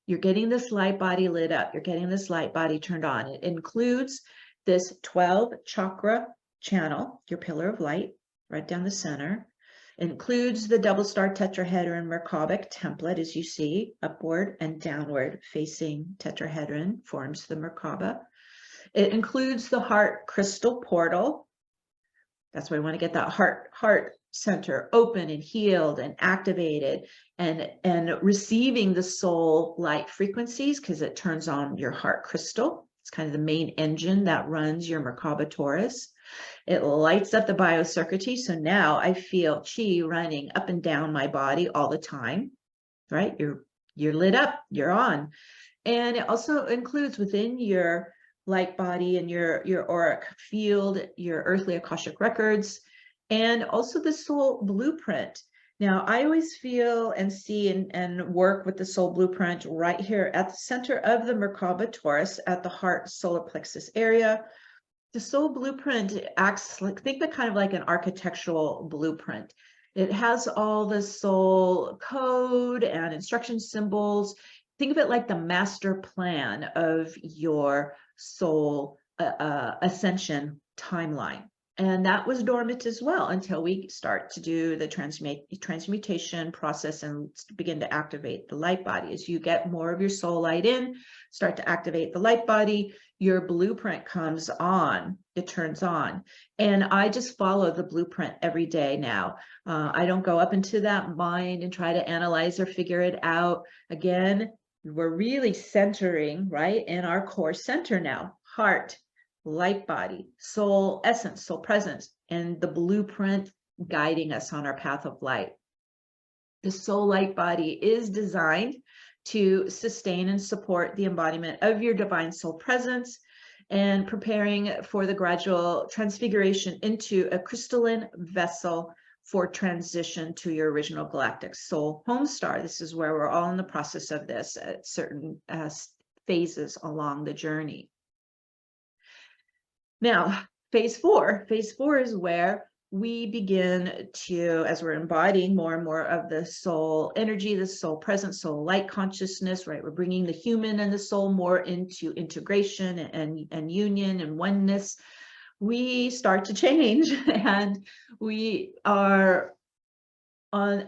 You're getting this light body lit up. You're getting this light body turned on. It includes this 12 chakra channel, your pillar of light, right down the center. It includes the double star tetrahedron Merkabic template, as you see, upward and downward facing tetrahedron forms the Merkaba. It includes the heart crystal portal. That's why I want to get that heart center open and healed and activated and receiving the soul light frequencies, because it turns on your heart crystal. It's kind of the main engine that runs your Merkaba Taurus. It lights up the biocircuitry. So now I feel chi running up and down my body all the time, right? You're lit up, you're on. And it also includes within your light body and your auric field, your earthly Akashic records, and also the soul blueprint. Now, I always feel and see and work with the soul blueprint right here at the center of the Merkaba Taurus at the heart solar plexus area. The soul blueprint acts like, think of it kind of like an architectural blueprint. It has all the soul code and instruction symbols. Think of it like the master plan of your soul ascension timeline. And that was dormant as well until we start to do the transmutation process and begin to activate the light body. As you get more of your soul light in, start to activate the light body, your blueprint comes on, it turns on. And I just follow the blueprint every day now. I don't go up into that mind and try to analyze or figure it out. Again, we're really centering, right, in our core center now, heart, light body, soul essence, soul presence, and the blueprint guiding us on our path of light. The soul light body is designed to sustain and support the embodiment of your divine soul presence and preparing for the gradual transfiguration into a crystalline vessel for transition to your original galactic soul home star. This is where we're all in the process of this at certain phases along the journey. Now, phase four is where we begin to, as we're embodying more and more of the soul energy, the soul presence, soul light consciousness, right? We're bringing the human and the soul more into integration and union and oneness. We start to change, and we are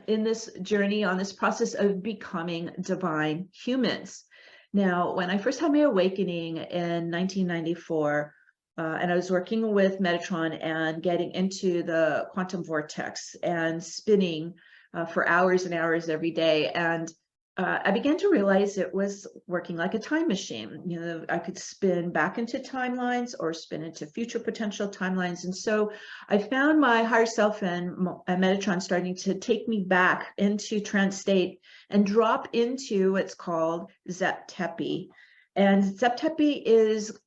in this journey, on this process of becoming divine humans. Now, when I first had my awakening in 1994, and I was working with Metatron and getting into the quantum vortex and spinning for hours and hours every day. And I began to realize it was working like a time machine. You know, I could spin back into timelines or spin into future potential timelines. And so I found my higher self and Metatron starting to take me back into trance state and drop into what's called Zep-Tepi. And Zep-Tepi is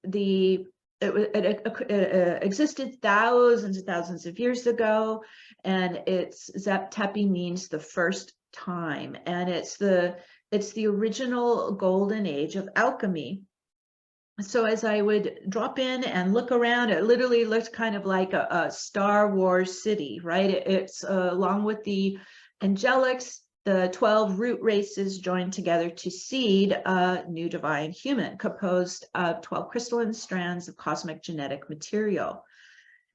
it existed thousands and thousands of years ago, and Zep-Tepi means the first time, and it's the original golden age of alchemy. So as I would drop in and look around, it literally looked kind of like a Star Wars city, right? It's along with the angelics, the 12 root races joined together to seed a new divine human composed of 12 crystalline strands of cosmic genetic material.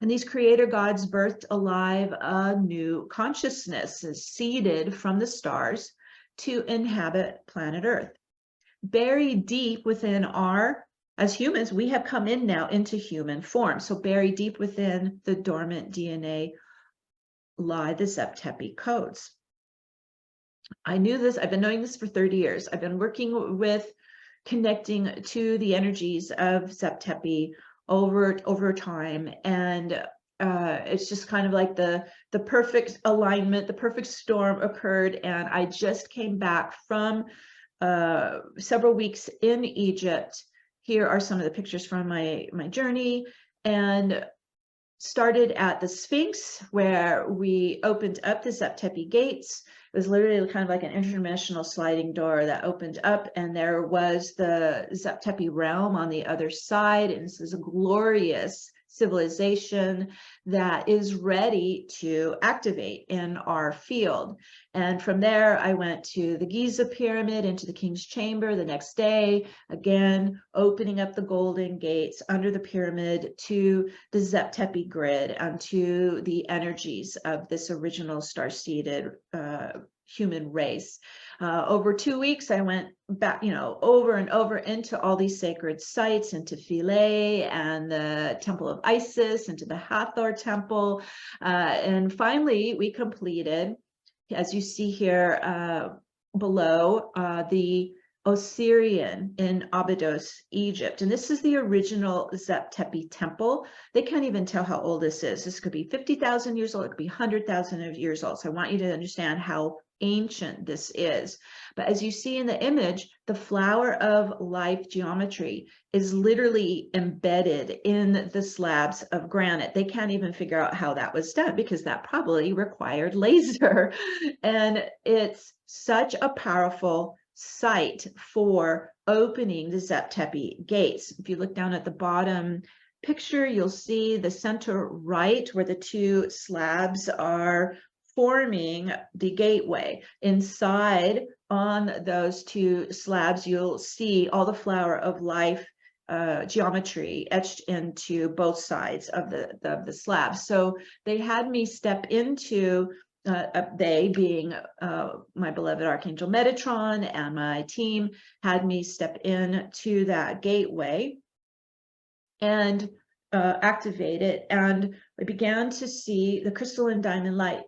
And these creator gods birthed alive a new consciousness, seeded from the stars to inhabit planet Earth. Buried deep within as humans, we have come in now into human form. So buried deep within the dormant DNA lie the Zep-Tepi codes. I knew this, I've been knowing this for 30 years. I've been working with connecting to the energies of Zep-Tepi over time. And it's just kind of like the perfect alignment, the perfect storm occurred. And I just came back from several weeks in Egypt. Here are some of the pictures from my journey, and started at the Sphinx, where we opened up the Zep-Tepi gates. It was literally kind of like an interdimensional sliding door that opened up, and there was the Zep-Tepi realm on the other side. And this is a glorious civilization that is ready to activate in our field. And from there, I went to the Giza pyramid, into the King's Chamber the next day, again, opening up the golden gates under the pyramid to the Zep-Tepi grid and to the energies of this original star-seeded human race. Over 2 weeks, I went back, over and over into all these sacred sites, into Philae and the Temple of Isis, into the Hathor Temple. And finally, we completed, as you see here below, the Osirian in Abydos, Egypt. And this is the original Zep-Tepi temple. They can't even tell how old this is. This could be 50,000 years old. It could be 100,000 years old. So I want you to understand how ancient this is. But as you see in the image, the flower of life geometry is literally embedded in the slabs of granite. They can't even figure out how that was done, because that probably required laser. And it's such a powerful site for opening the Zep-Tepi gates. If you look down at the bottom picture, you'll see the center right, where the two slabs are forming the gateway. Inside on those two slabs, you'll see all the flower of life geometry etched into both sides of the slab. So they had me step into, they being my beloved Archangel Metatron and my team, had me step in to that gateway and activate it. And I began to see the crystalline diamond light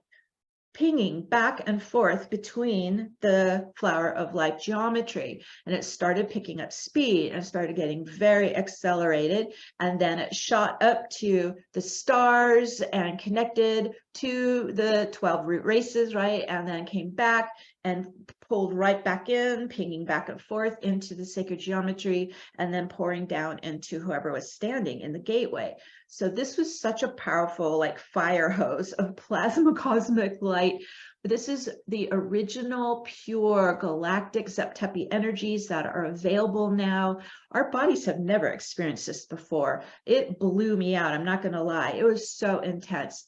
pinging back and forth between the flower of life geometry. And it started picking up speed and started getting very accelerated. And then it shot up to the stars and connected to the 12 root races, right? And then came back and pulled right back in, pinging back and forth into the sacred geometry, and then pouring down into whoever was standing in the gateway. So this was such a powerful, like, fire hose of plasma cosmic light. This is the original pure galactic Zep-Tepi energies that are available now. Our bodies have never experienced this before. It blew me out. I'm not going to lie. It was so intense.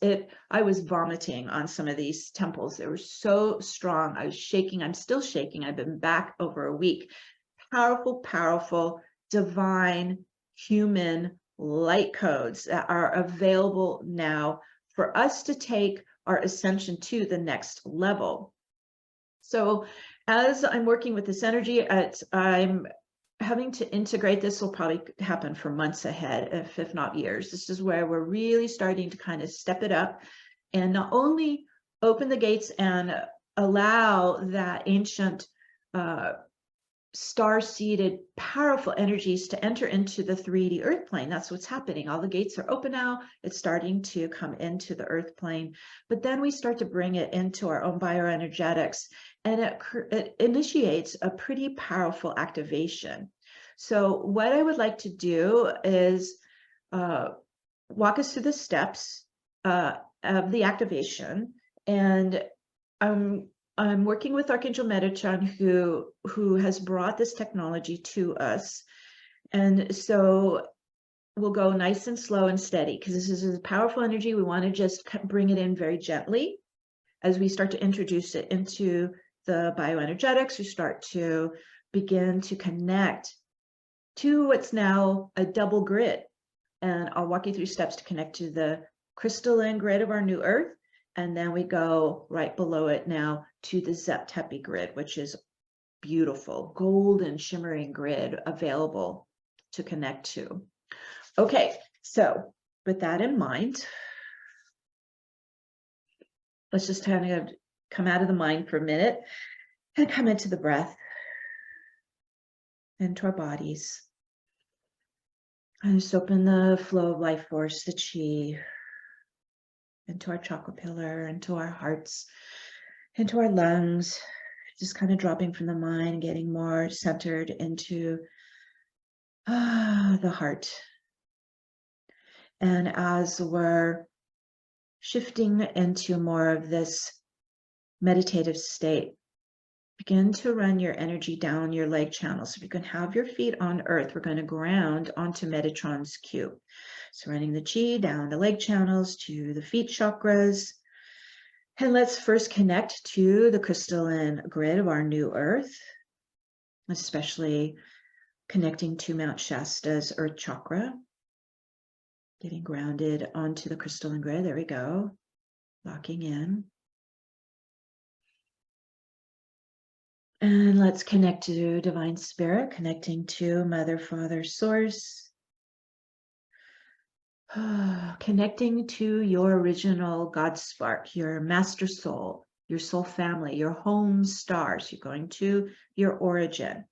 I was vomiting on some of these temples. They were so strong. I was shaking. I'm still shaking. I've been back over a week. Powerful, powerful, divine, human light codes that are available now for us to take our ascension to the next level. So as I'm working with this energy, I'm having to integrate. This will probably happen for months ahead, if not years. This is where we're really starting to kind of step it up and not only open the gates and allow that ancient star-seeded powerful energies to enter into the 3D earth plane. That's what's happening. All the gates are open now. It's starting to come into the earth plane, but then we start to bring it into our own bioenergetics, and it initiates a pretty powerful activation. So what I would like to do is walk us through the steps of the activation, and I'm working with Archangel Metatron, who has brought this technology to us. And so we'll go nice and slow and steady, because this is a powerful energy. We want to just bring it in very gently as we start to introduce it into the bioenergetics. We start to begin to connect to what's now a double grid. And I'll walk you through steps to connect to the crystalline grid of our new earth. And then we go right below it now to the Zep-Tepi grid, which is beautiful, golden shimmering grid available to connect to. Okay, so with that in mind, let's just kind of come out of the mind for a minute and come into the breath, into our bodies. And just open the flow of life force, the chi, into our chakra pillar, into our hearts, into our lungs, just kind of dropping from the mind, getting more centered into the heart. And as we're shifting into more of this meditative state, begin to run your energy down your leg channels. If you can have your feet on earth, we're going to ground onto Metatron's cube. So running the chi down the leg channels to the feet chakras. And let's first connect to the crystalline grid of our new earth, especially connecting to Mount Shasta's earth chakra. Getting grounded onto the crystalline grid. There we go. Locking in. And let's connect to Divine Spirit, connecting to Mother, Father, Source. Connecting to your original God spark, your master soul, your soul family, your home stars. You're going to your origin.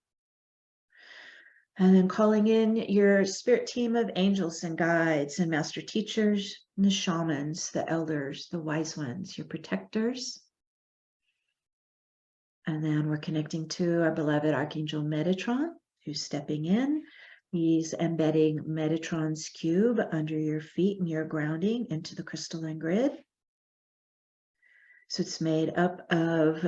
And then calling in your spirit team of angels and guides and master teachers, and the shamans, the elders, the wise ones, your protectors. And then we're connecting to our beloved Archangel Metatron, who's stepping in. He's embedding Metatron's cube under your feet and you're grounding into the crystalline grid. So it's made up of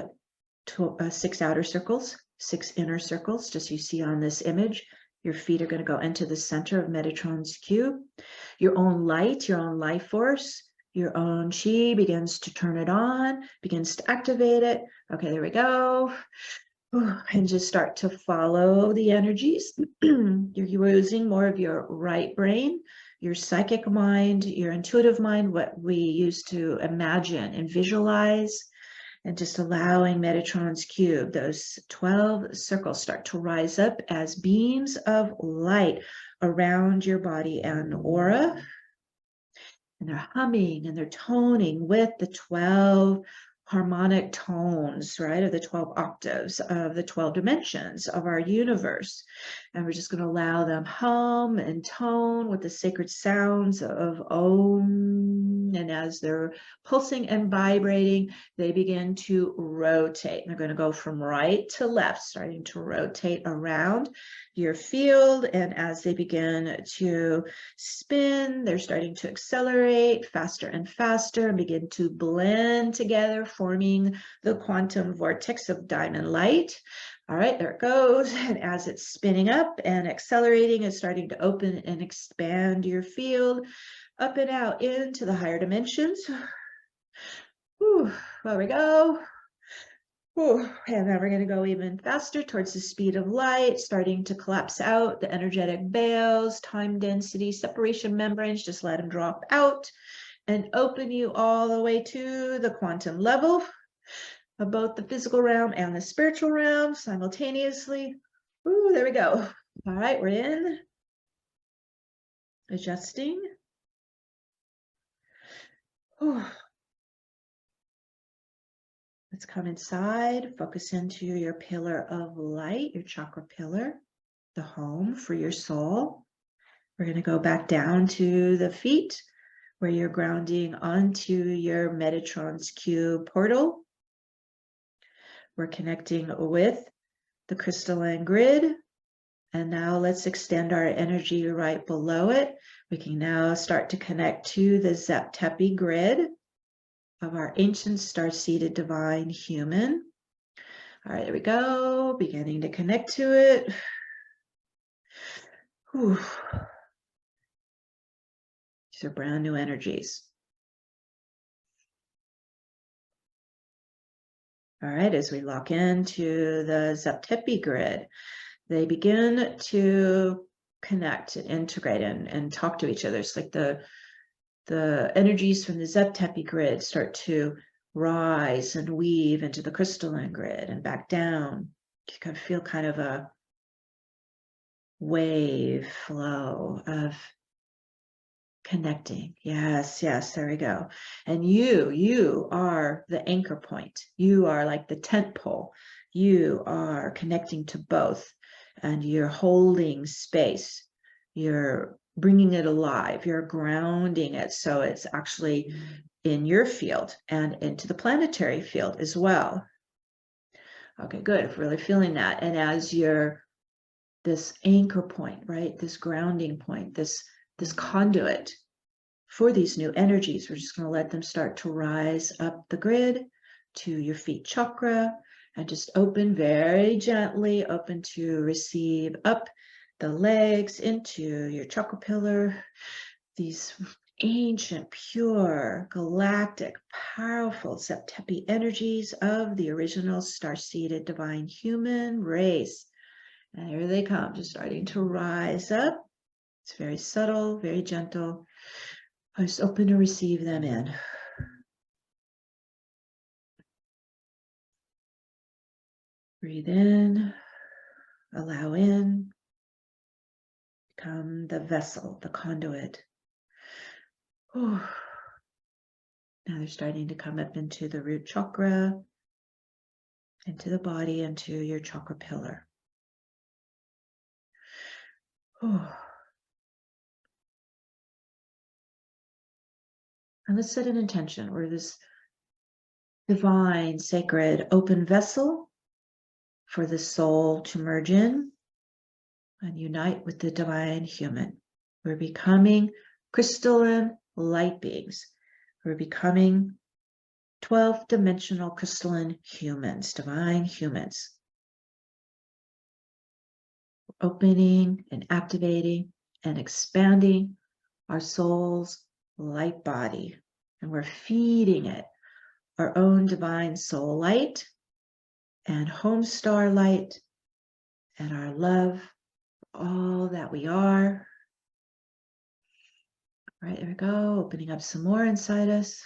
6 outer circles, 6 inner circles, just you see on this image. Your feet are going to go into the center of Metatron's cube. Your own light, your own life force, your own chi begins to turn it on, begins to activate it. Okay, there we go. And just start to follow the energies. You're using more of your right brain, your psychic mind, your intuitive mind, what we used to imagine and visualize, and just allowing Metatron's cube, those 12 circles start to rise up as beams of light around your body and aura. And they're humming and they're toning with the 12 harmonic tones, right, of the 12 octaves of the 12 dimensions of our universe. And we're just going to allow them hum and tone with the sacred sounds of Om. And as they're pulsing and vibrating, they begin to rotate. They're going to go from right to left, starting to rotate around your field. And as they begin to spin, they're starting to accelerate faster and faster and begin to blend together, forming the quantum vortex of diamond light. All right, there it goes. And as it's spinning up and accelerating, it's starting to open and expand your field up and out into the higher dimensions. Whew, there we go. Whew. And then we're going to go even faster towards the speed of light, starting to collapse out the energetic veils, time density, separation membranes, just let them drop out. and open you all the way to the quantum level of both the physical realm and the spiritual realm simultaneously. Ooh, there we go. All right, we're in. Adjusting. Ooh. Let's come inside, focus into your pillar of light, your chakra pillar, the home for your soul. We're going to go back down to the feet where you're grounding onto your Metatron's Q portal. We're connecting with the crystalline grid. And now let's extend our energy right below it. We can now start to connect to the Zep-Tepi grid of our ancient star-seeded divine human. All right, there we go. Beginning to connect to it. Whew. These are brand new energies. All right, as we lock into the Zep-Tepi grid, they begin to connect and integrate and talk to each other. It's like the energies from the Zep-Tepi grid start to rise and weave into the crystalline grid and back down. You can feel kind of a wave flow of connecting. Yes, yes, there we go. And you are the anchor point. You are like the tent pole. You are connecting to both, and you're holding space. You're bringing it alive. You're grounding it so it's actually in your field and into the planetary field as well. Okay, good. Really feeling that. And as you're this anchor point, right? This grounding point, this conduit for these new energies, we're just going to let them start to rise up the grid to your feet chakra and just open very gently, open to receive up the legs into your chakra pillar. These ancient, pure, galactic, powerful Zep-Tepi energies of the original star-seeded divine human race. And here they come, just starting to rise up. It's very subtle, very gentle. I just open to receive them in. Breathe in, allow in, become the vessel, the conduit. Whew. Now they're starting to come up into the root chakra, into the body, into your chakra pillar. Whew. And let's set an intention. We're this divine, sacred, open vessel for the soul to merge in and unite with the divine human. We're becoming crystalline light beings. We're becoming 12-dimensional crystalline humans, divine humans. Opening and activating and expanding our soul's light body. And we're feeding it our own divine soul light and home star light and our love, all that we are. All right, there we go. Opening up some more inside us.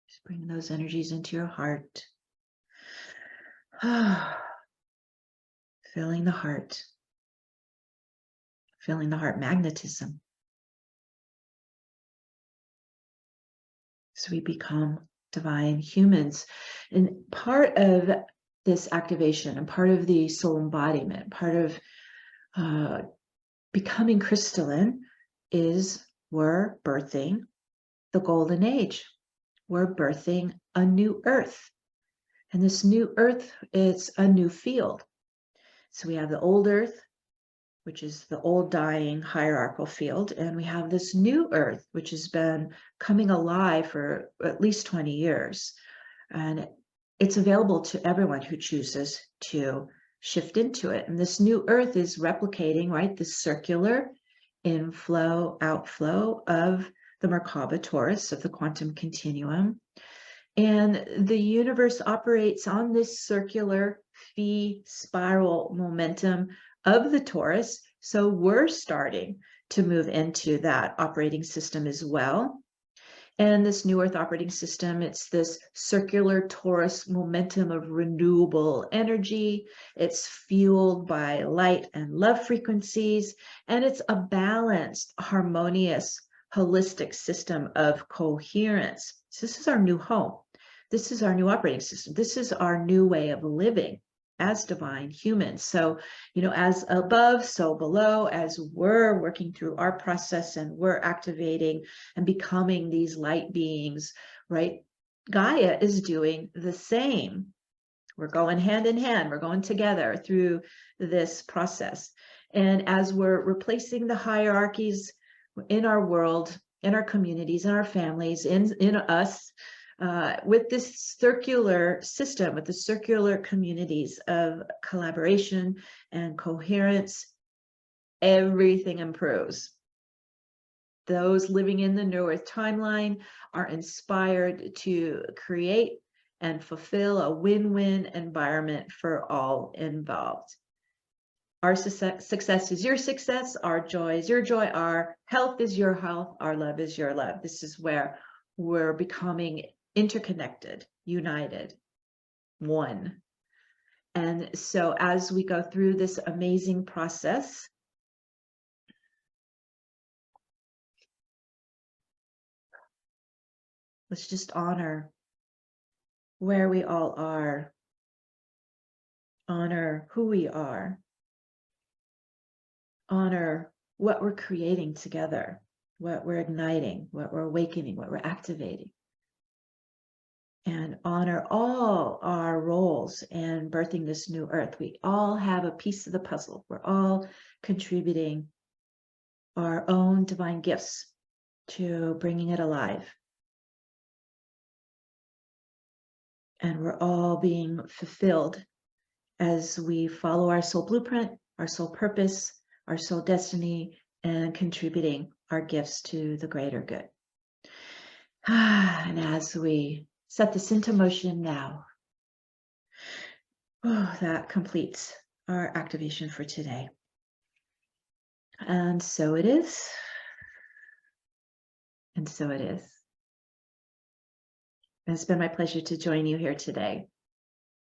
Just bringing those energies into your heart. Feeling the heart. Feeling the heart magnetism. So we become divine humans. And part of this activation and part of the soul embodiment, part of becoming crystalline is we're birthing the golden age. We're birthing a new earth. And this new earth is a new field. So we have the old earth, which is the old dying hierarchical field. And we have this new earth, which has been coming alive for at least 20 years. And it's available to everyone who chooses to shift into it. And this new earth is replicating, right, this circular inflow, outflow of the Merkaba torus of the quantum continuum. And the universe operates on this circular phi spiral momentum of the torus. So we're starting to move into that operating system as well. And this new Earth operating system, it's this circular torus momentum of renewable energy. It's fueled by light and love frequencies, and it's a balanced, harmonious, holistic system of coherence. So this is our new home. This is our new operating system. This is our new way of living as divine humans. So, as above, so below, as we're working through our process and we're activating and becoming these light beings, right? Gaia is doing the same. We're going hand in hand. We're going together through this process. And as we're replacing the hierarchies in our world, in our communities, in our families, in us, with this circular system, with the circular communities of collaboration and coherence, everything improves. Those living in the New Earth timeline are inspired to create and fulfill a win-win environment for all involved. Our success is your success, our joy is your joy, our health is your health, our love is your love. This is where we're becoming interconnected, united, one. And so as we go through this amazing process, let's just honor where we all are, honor who we are, honor what we're creating together, what we're igniting, what we're awakening, what we're activating. And honor all our roles in birthing this new earth. We all have a piece of the puzzle. We're all contributing our own divine gifts to bringing it alive. And we're all being fulfilled as we follow our soul blueprint, our soul purpose, our soul destiny, and contributing our gifts to the greater good. And as we set this into motion now, that completes our activation for today. And so it is. And so it is. And it's been my pleasure to join you here today.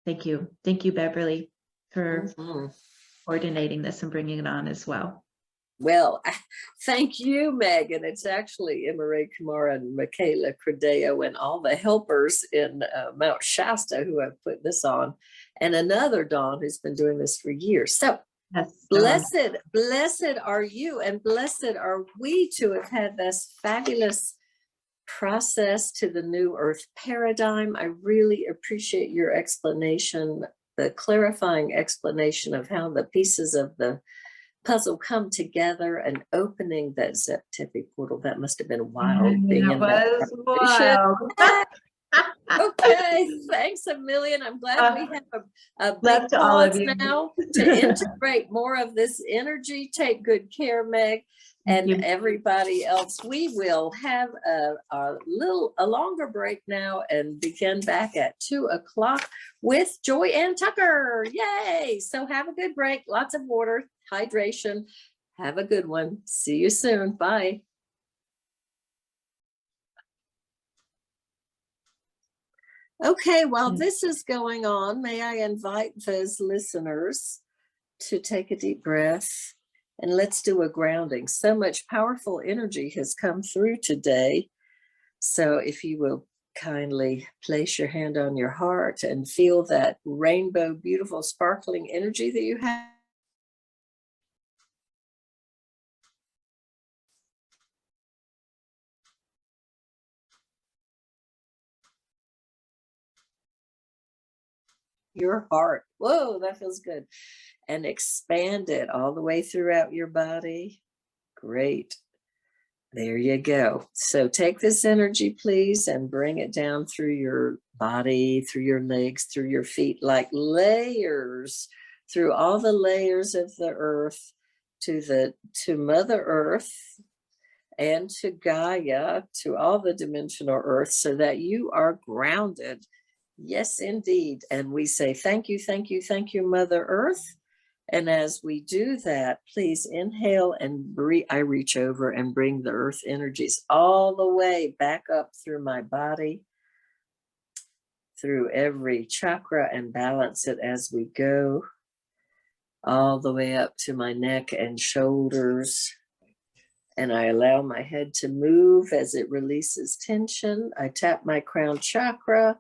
Thank you. Thank you, Beverly, for coordinating this and bringing it on as well. Well, thank you, Megan. It's actually Emery Kamara and Michaela Credeo and all the helpers in Mount Shasta who have put this on, and another Dawn who's been doing this for years. So Yes, blessed are you, and blessed are we to have had this fabulous process to the new earth paradigm. I really appreciate your explanation, the clarifying explanation of how the pieces of the puzzle come together and opening that Zeptifi portal. That must have been wild. Being in that wild. Okay, thanks a million. I'm glad we have a big to all of pause you now to integrate more of this energy. Take good care, Meg, and everybody else. We will have a longer break now and begin back at 2 o'clock with Joy Ann Tucker. Yay! So have a good break. Lots of water, hydration. Have a good one. See you soon. Bye. Okay, while this is going on, may I invite those listeners to take a deep breath and let's do a grounding. So much powerful energy has come through today. So if you will kindly place your hand on your heart and feel that rainbow, beautiful, sparkling energy that you have. Your heart. Whoa, that feels good. And expand it all the way throughout your body. Great. There you go. So take this energy, please, and bring it down through your body, through your legs, through your feet, like layers, through all the layers of the earth to Mother Earth and to Gaia, to all the dimensional earth, so that you are grounded. Yes, indeed. And we say, thank you, Mother Earth. And as we do that, please inhale and breathe. I reach over and bring the earth energies all the way back up through my body, through every chakra, and balance it as we go, all the way up to my neck and shoulders. And I allow my head to move as it releases tension. I tap my crown chakra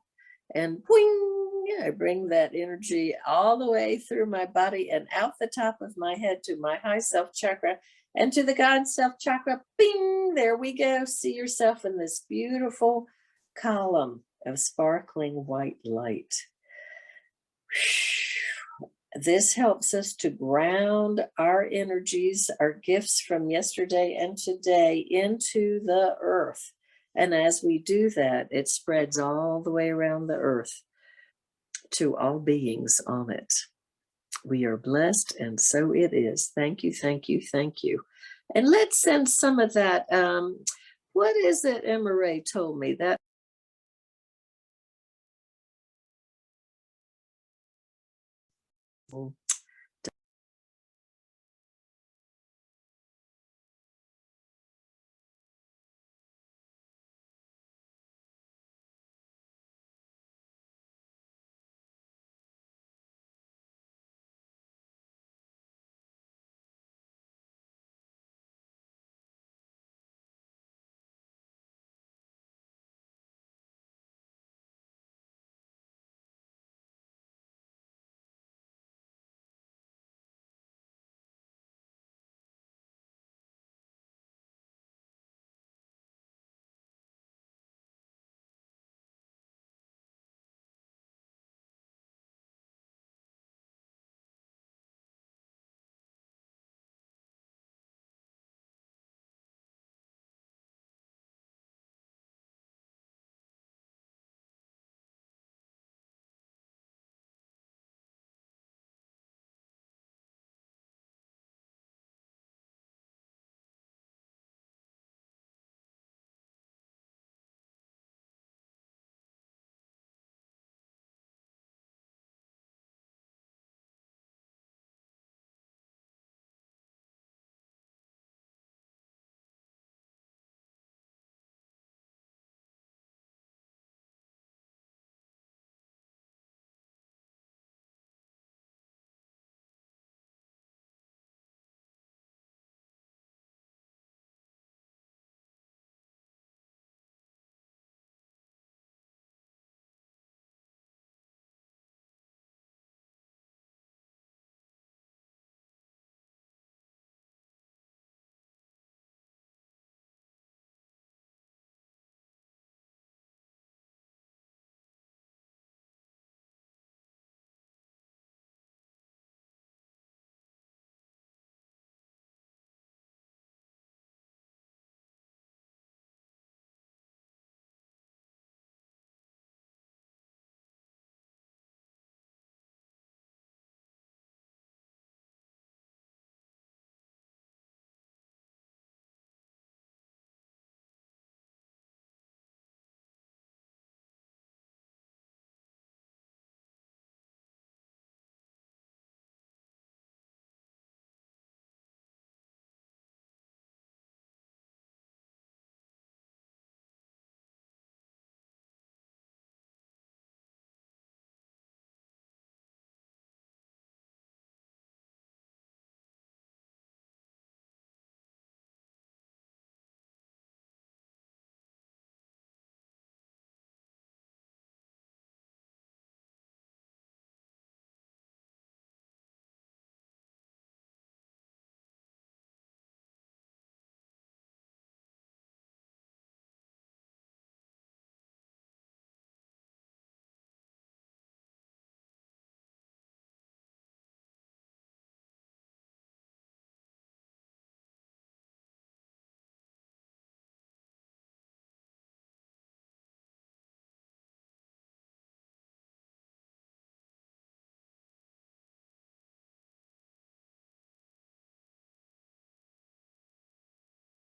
and wing, I bring that energy all the way through my body and out the top of my head to my high self chakra and to the God self chakra. Bing, there we go. See yourself in this beautiful column of sparkling white light. This helps us to ground our energies, our gifts from yesterday and today into the earth. And as we do that, it spreads all the way around the earth to all beings on it. We are blessed, and so it is. Thank you, thank you, thank you. And let's send some of that. What is it Emma Ray told me? That